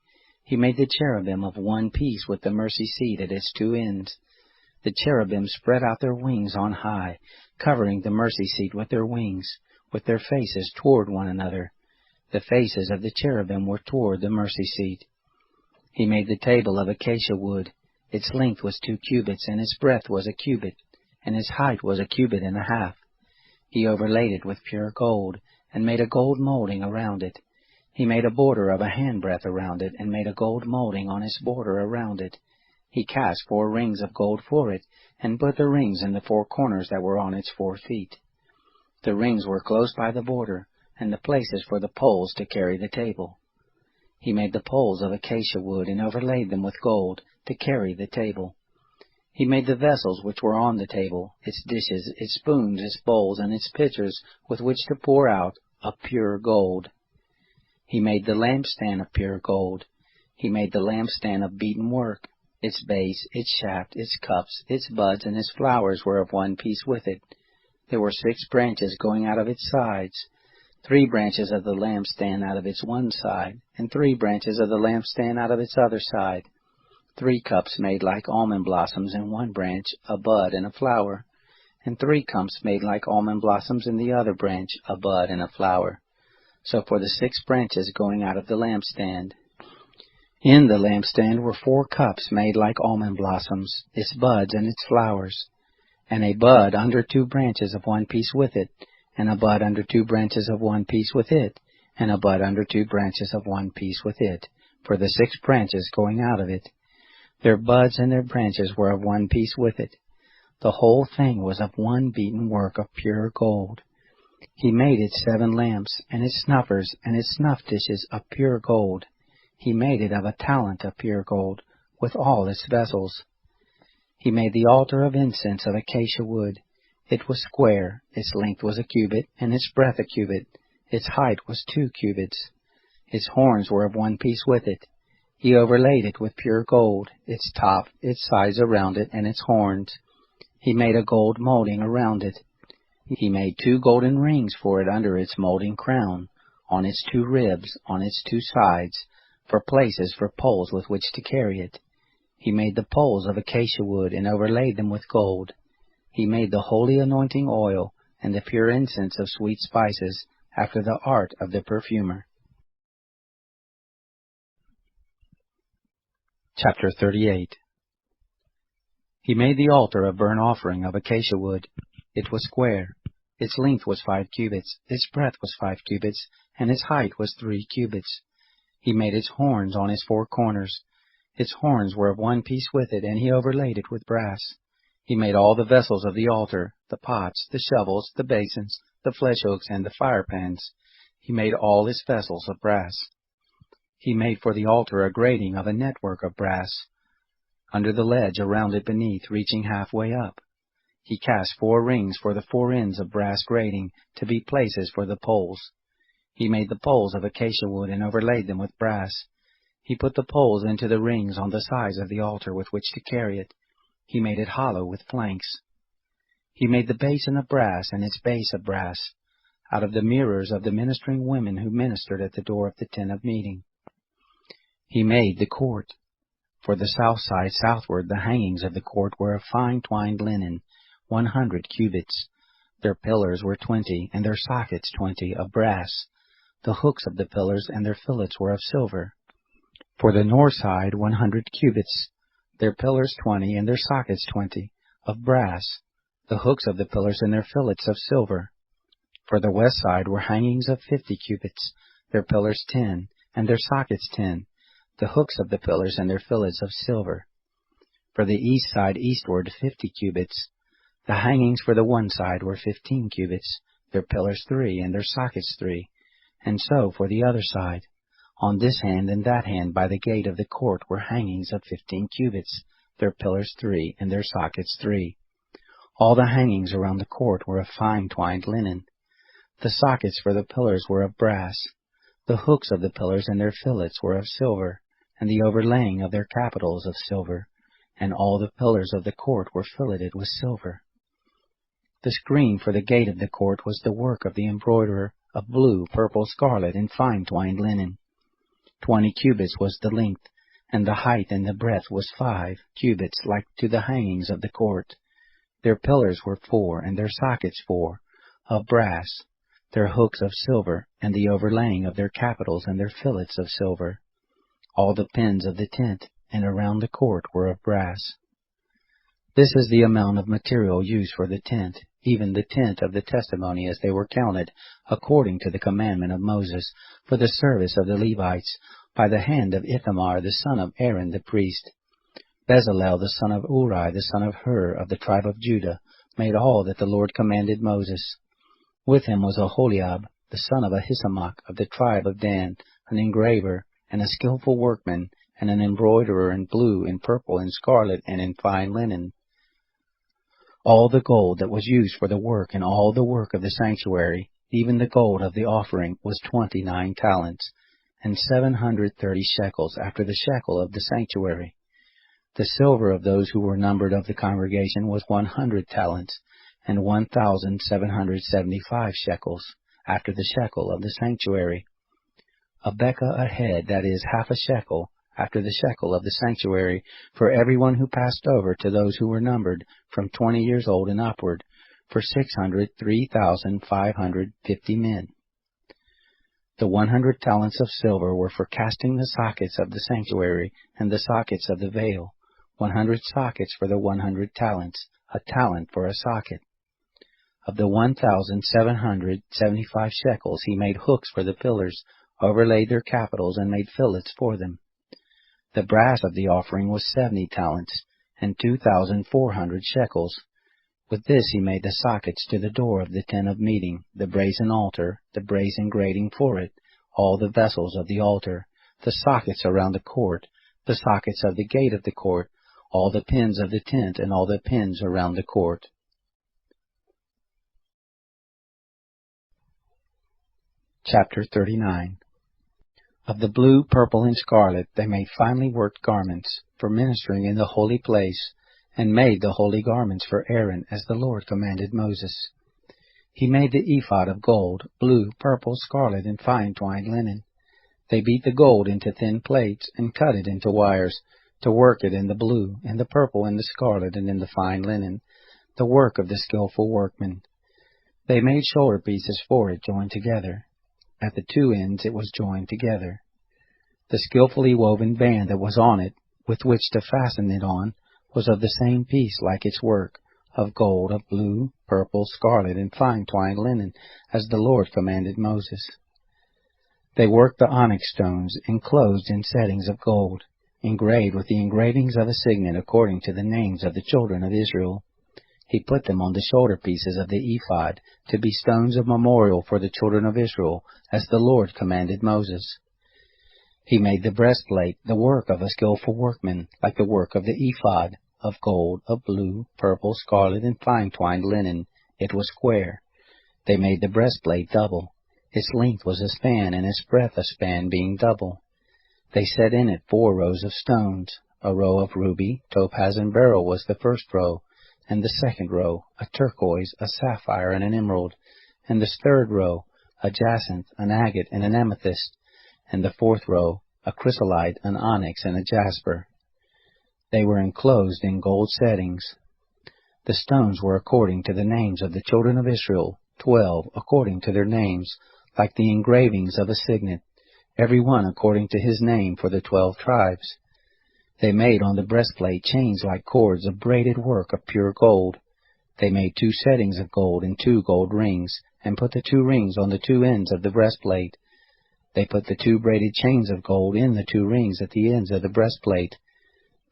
He made the cherubim of one piece with the mercy seat at its 2 ends. The cherubim spread out their wings on high, covering the mercy seat with their wings, with their faces toward one another. The faces of the cherubim were toward the mercy seat. He made the table of acacia wood. Its length was 2 cubits, and its breadth was 1 cubit, and its height was 1.5 cubits. He overlaid it with pure gold, and made a gold molding around it. He made a border of a handbreadth around it, and made a gold molding on its border around it. He cast 4 rings of gold for it, and put the rings in the 4 corners that were on its 4 feet. The rings were close by the border, and the places for the poles to carry the table. He made the poles of acacia wood, and overlaid them with gold, to carry the table. He made the vessels which were on the table, its dishes, its spoons, its bowls, and its pitchers, with which to pour out, of pure gold. He made the lampstand of pure gold. He made the lampstand of beaten work. Its base, its shaft, its cups, its buds, and its flowers were of one piece with it. There were 6 branches going out of its sides, 3 branches of the lampstand out of its one side, and 3 branches of the lampstand out of its other side. 3 cups made like almond blossoms in one branch, a bud and a flower, and 3 cups made like almond blossoms in the other branch, a bud and a flower. So for the 6 branches going out of the lampstand. In the lampstand were 4 cups made like almond blossoms, its buds and its flowers, and a bud under 2 branches of one piece with it, and a bud under 2 branches of one piece with it, and a bud under 2 branches of one piece with it, for the 6 branches going out of it. Their buds and their branches were of one piece with it. The whole thing was of one beaten work of pure gold. He made its 7 lamps, and its snuffers, and its snuff dishes of pure gold. He made it of a talent of pure gold, with all its vessels. He made the altar of incense of acacia wood. It was square, its length was a cubit, and its breadth a cubit. Its height was 2 cubits. Its horns were of one piece with it. He overlaid it with pure gold, its top, its sides around it, and its horns. He made a gold molding around it. He made 2 golden rings for it under its molding crown, on its 2 ribs, on its 2 sides, for places for poles with which to carry it. He made the poles of acacia wood, and overlaid them with gold. He made the holy anointing oil, and the pure incense of sweet spices, after the art of the perfumer. Chapter 38. He made the altar of burnt offering of acacia wood. It was square. Its length was 5 cubits, its breadth was 5 cubits, and its height was 3 cubits. He made its horns on its 4 corners. Its horns were of one piece with it, and he overlaid it with brass. He made all the vessels of the altar, the pots, the shovels, the basins, the flesh hooks, and the fire pans. He made all its vessels of brass. He made for the altar a grating of a network of brass, under the ledge around it beneath, reaching halfway up. He cast 4 rings for the 4 ends of brass grating, to be places for the poles. He made the poles of acacia wood, and overlaid them with brass. He put the poles into the rings on the sides of the altar with which to carry it. He made it hollow with planks. He made the basin of brass, and its base of brass, out of the mirrors of the ministering women who ministered at the door of the tent of meeting. He made the court. For the south side southward, the hangings of the court were of fine twined linen, 100 cubits. Their pillars were 20, and their sockets 20, of brass. The hooks of the pillars and their fillets were of silver. For the north side, 100 cubits. Their pillars 20, and their sockets 20, of brass. The hooks of the pillars and their fillets of silver. For the west side were hangings of 50 cubits. Their pillars 10, and their sockets 10. The hooks of the pillars and their fillets of silver. For the east side eastward 50 cubits. The hangings for the one side were 15 cubits, their pillars 3, and their sockets 3, and so for the other side. On this hand and that hand by the gate of the court were hangings of 15 cubits, their pillars 3, and their sockets 3. All the hangings around the court were of fine twined linen. The sockets for the pillars were of brass. The hooks of the pillars and their fillets were of silver, and the overlaying of their capitals of silver, and all the pillars of the court were filleted with silver. The screen for the gate of the court was the work of the embroiderer, of blue, purple, scarlet, and fine twined linen. 20 cubits was the length, and the height and the breadth was 5 cubits, like to the hangings of the court. Their pillars were 4, and their sockets 4, of brass, their hooks of silver, and the overlaying of their capitals and their fillets of silver. All the pins of the tent and around the court were of brass. This is the amount of material used for the tent, even the tent of the testimony, as they were counted, according to the commandment of Moses, for the service of the Levites, by the hand of Ithamar the son of Aaron the priest. Bezalel the son of Uri the son of Hur of the tribe of Judah made all that the Lord commanded Moses. With him was Aholiab the son of Ahisamach of the tribe of Dan, an engraver, and a skillful workman, and an embroiderer in blue, in purple, in scarlet, and in fine linen. All the gold that was used for the work and all the work of the sanctuary, even the gold of the offering, was 29 talents, and 730 shekels after the shekel of the sanctuary. The silver of those who were numbered of the congregation was 100 talents, and 1,775 shekels after the shekel of the sanctuary. A bekah a head, that is, half a shekel, after the shekel of the sanctuary, for everyone who passed over, to those who were numbered, from 20 years old and upward, for 603,550 men. The 100 talents of silver were for casting the sockets of the sanctuary and the sockets of the veil, 100 sockets for the 100 talents, a talent for a socket. Of the 1,775 shekels he made hooks for the pillars, overlaid their capitals, and made fillets for them. The brass of the offering was 70 talents, and 2,400 shekels. With this he made the sockets to the door of the tent of meeting, the brazen altar, the brazen grating for it, all the vessels of the altar, the sockets around the court, the sockets of the gate of the court, all the pins of the tent, and all the pins around the court. Chapter 39. Of the blue, purple, and scarlet they made finely worked garments for ministering in the holy place, and made the holy garments for Aaron, as the Lord commanded Moses. He made the ephod of gold, blue, purple, scarlet, and fine twined linen. They beat the gold into thin plates, and cut it into wires, to work it in the blue, and the purple, and the scarlet, and in the fine linen, the work of the skillful workmen. They made shoulder pieces for it joined together. At the two ends it was joined together. The skillfully woven band that was on it, with which to fasten it on, was of the same piece like its work, of gold, of blue, purple, scarlet, and fine twined linen, as the Lord commanded Moses. They worked the onyx stones, enclosed in settings of gold, engraved with the engravings of a signet according to the names of the children of Israel. He put them on the shoulder pieces of the ephod, to be stones of memorial for the children of Israel, as the Lord commanded Moses. He made the breastplate, the work of a skillful workman, like the work of the ephod, of gold, of blue, purple, scarlet, and fine twined linen. It was square. They made the breastplate double. Its length was a span, and its breadth a span, being double. They set in it 4 rows of stones. A row of ruby, topaz, and beryl was the first row, and the second row, a turquoise, a sapphire, and an emerald, and the third row, a jacinth, an agate, and an amethyst, and the fourth row, a chrysolite, an onyx, and a jasper. They were enclosed in gold settings. The stones were according to the names of the children of Israel, 12 according to their names, like the engravings of a signet, every one according to his name for the 12 tribes. They made on the breastplate chains like cords of braided work of pure gold. They made 2 settings of gold and 2 gold rings, and put the 2 rings on the 2 ends of the breastplate. They put the 2 braided chains of gold in the 2 rings at the ends of the breastplate.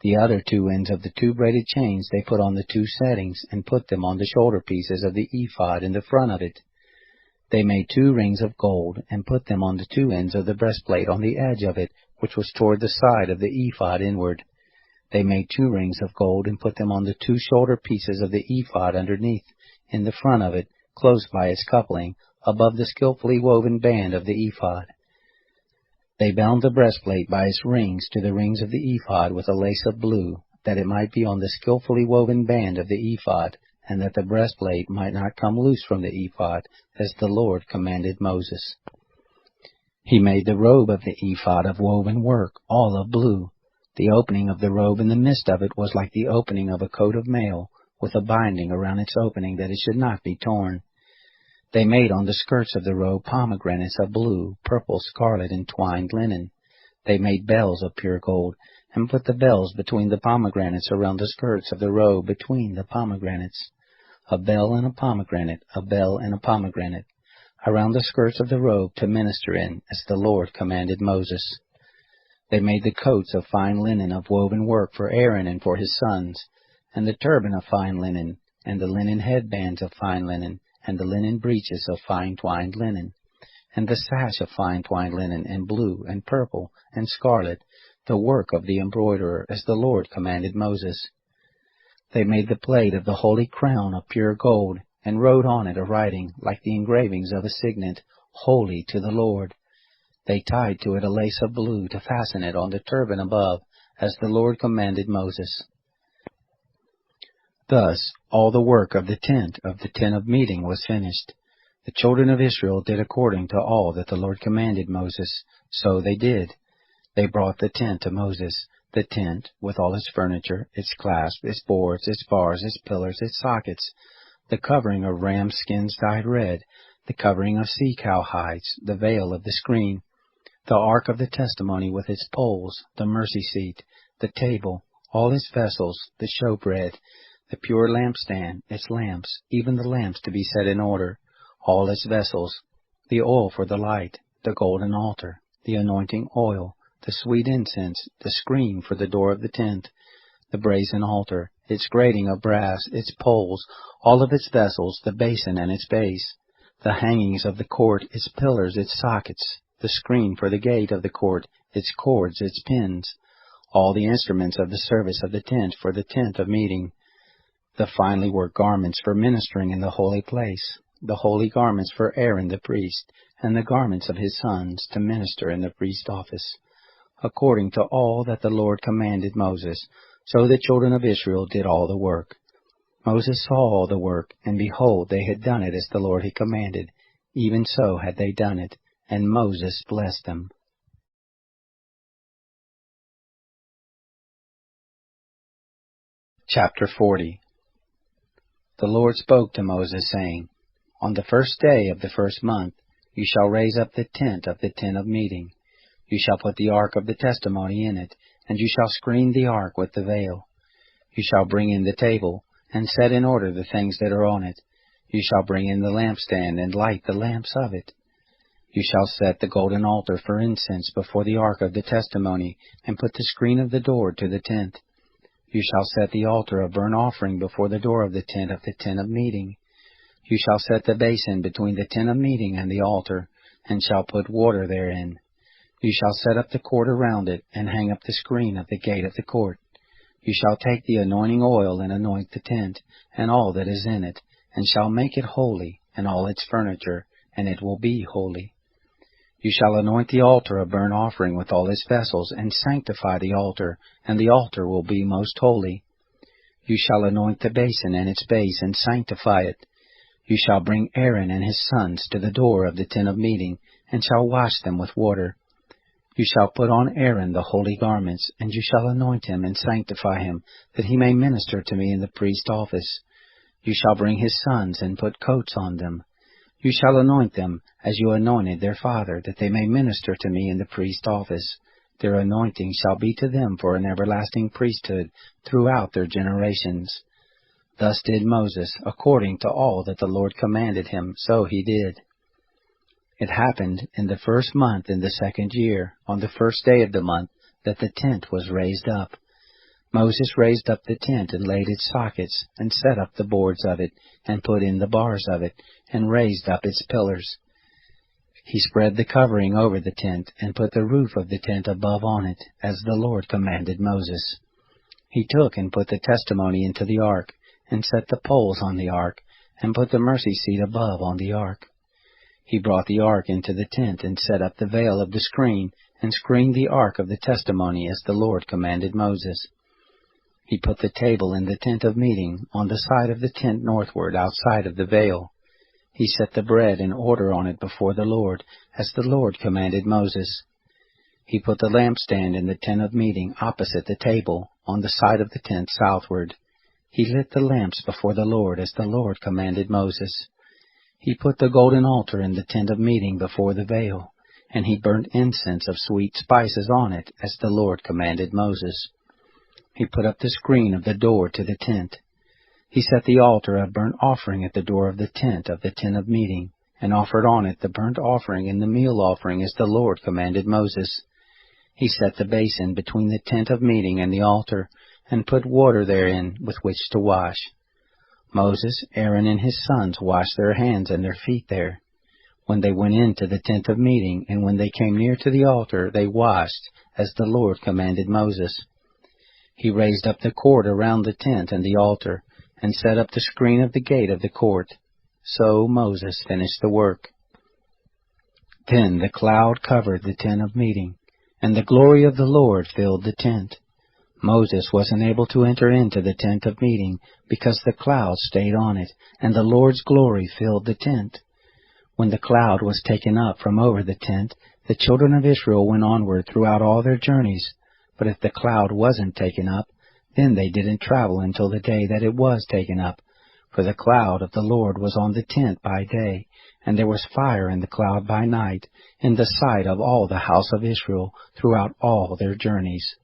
The other 2 ends of the 2 braided chains they put on the 2 settings, and put them on the shoulder pieces of the ephod in the front of it. They made 2 rings of gold, and put them on the 2 ends of the breastplate on the edge of it, which was toward the side of the ephod inward. They made 2 rings of gold, and put them on the 2 shoulder pieces of the ephod underneath, in the front of it, close by its coupling, above the skillfully woven band of the ephod. They bound the breastplate by its rings to the rings of the ephod with a lace of blue, that it might be on the skillfully woven band of the ephod, and that the breastplate might not come loose from the ephod, as the Lord commanded Moses. He made the robe of the ephod of woven work, all of blue. The opening of the robe in the midst of it was like the opening of a coat of mail, with a binding around its opening that it should not be torn. They made on the skirts of the robe pomegranates of blue, purple, scarlet, and twined linen. They made bells of pure gold, and put the bells between the pomegranates around the skirts of the robe between the pomegranates. A bell and a pomegranate, a bell and a pomegranate, around the skirts of the robe to minister in, as the Lord commanded Moses. They made the coats of fine linen of woven work for Aaron and for his sons, and the turban of fine linen, and the linen headbands of fine linen, and the linen breeches of fine twined linen, and the sash of fine twined linen, and blue, and purple, and scarlet, the work of the embroiderer, as the Lord commanded Moses. They made the plate of the holy crown of pure gold, and wrote on it a writing, like the engravings of a signet, Holy to the Lord. They tied to it a lace of blue to fasten it on the turban above, as the Lord commanded Moses. Thus all the work of the tent of meeting was finished. The children of Israel did according to all that the Lord commanded Moses, so they did. They brought the tent to Moses, the tent, with all its furniture, its clasps, its boards, its bars, its pillars, its sockets, the covering of ram skins dyed red, the covering of sea-cow hides, the veil of the screen, the ark of the testimony with its poles, the mercy seat, the table, all its vessels, the showbread, the pure lampstand, its lamps, even the lamps to be set in order, all its vessels, the oil for the light, the golden altar, the anointing oil, the sweet incense, the screen for the door of the tent, the brazen altar, its grating of brass, its poles, all of its vessels, the basin and its base, the hangings of the court, its pillars, its sockets, the screen for the gate of the court, its cords, its pins, all the instruments of the service of the tent for the tent of meeting, the finely worked garments for ministering in the holy place, the holy garments for Aaron the priest, and the garments of his sons to minister in the priest office, according to all that the Lord commanded Moses. So the children of Israel did all the work. Moses saw all the work, and behold, they had done it as the Lord had commanded. Even so had they done it, and Moses blessed them. Chapter 40. The Lord spoke to Moses, saying, On the first day of the first month you shall raise up the tent of meeting. You shall put the ark of the testimony in it, and you shall screen the ark with the veil. You shall bring in the table, and set in order the things that are on it. You shall bring in the lampstand, and light the lamps of it. You shall set the golden altar for incense before the ark of the testimony, and put the screen of the door to the tent. You shall set the altar of burnt offering before the door of the tent of meeting. You shall set the basin between the tent of meeting and the altar, and shall put water therein. You shall set up the court around it, and hang up the screen of the gate of the court. You shall take the anointing oil and anoint the tent, and all that is in it, and shall make it holy, and all its furniture, and it will be holy. You shall anoint the altar of burnt offering with all its vessels, and sanctify the altar, and the altar will be most holy. You shall anoint the basin and its base, and sanctify it. You shall bring Aaron and his sons to the door of the tent of meeting, and shall wash them with water. You shall put on Aaron the holy garments, and you shall anoint him and sanctify him, that he may minister to me in the priest's office. You shall bring his sons, and put coats on them. You shall anoint them, as you anointed their father, that they may minister to me in the priest's office. Their anointing shall be to them for an everlasting priesthood throughout their generations. Thus did Moses, according to all that the Lord commanded him, so he did. It happened in the first month in the second year, on the first day of the month, that the tent was raised up. Moses raised up the tent, and laid its sockets, and set up the boards of it, and put in the bars of it, and raised up its pillars. He spread the covering over the tent, and put the roof of the tent above on it, as the Lord commanded Moses. He took and put the testimony into the ark, and set the poles on the ark, and put the mercy seat above on the ark. He brought the ark into the tent, and set up the veil of the screen, and screened the ark of the testimony, as the Lord commanded Moses. He put the table in the tent of meeting, on the side of the tent northward, outside of the veil. He set the bread in order on it before the Lord, as the Lord commanded Moses. He put the lampstand in the tent of meeting, opposite the table, on the side of the tent southward. He lit the lamps before the Lord, as the Lord commanded Moses. He put the golden altar in the tent of meeting before the veil, and he burnt incense of sweet spices on it, as the Lord commanded Moses. He put up the screen of the door to the tent. He set the altar of burnt offering at the door of the tent of meeting, and offered on it the burnt offering and the meal offering, as the Lord commanded Moses. He set the basin between the tent of meeting and the altar, and put water therein with which to wash. Moses, Aaron, and his sons washed their hands and their feet there. When they went into the tent of meeting, and when they came near to the altar, they washed, as the Lord commanded Moses. He raised up the court around the tent and the altar, and set up the screen of the gate of the court. So Moses finished the work. Then the cloud covered the tent of meeting, and the glory of the Lord filled the tent. Moses wasn't able to enter into the tent of meeting, because the cloud stayed on it, and the Lord's glory filled the tent. When the cloud was taken up from over the tent, the children of Israel went onward throughout all their journeys. But if the cloud wasn't taken up, then they didn't travel until the day that it was taken up. For the cloud of the Lord was on the tent by day, and there was fire in the cloud by night, in the sight of all the house of Israel throughout all their journeys.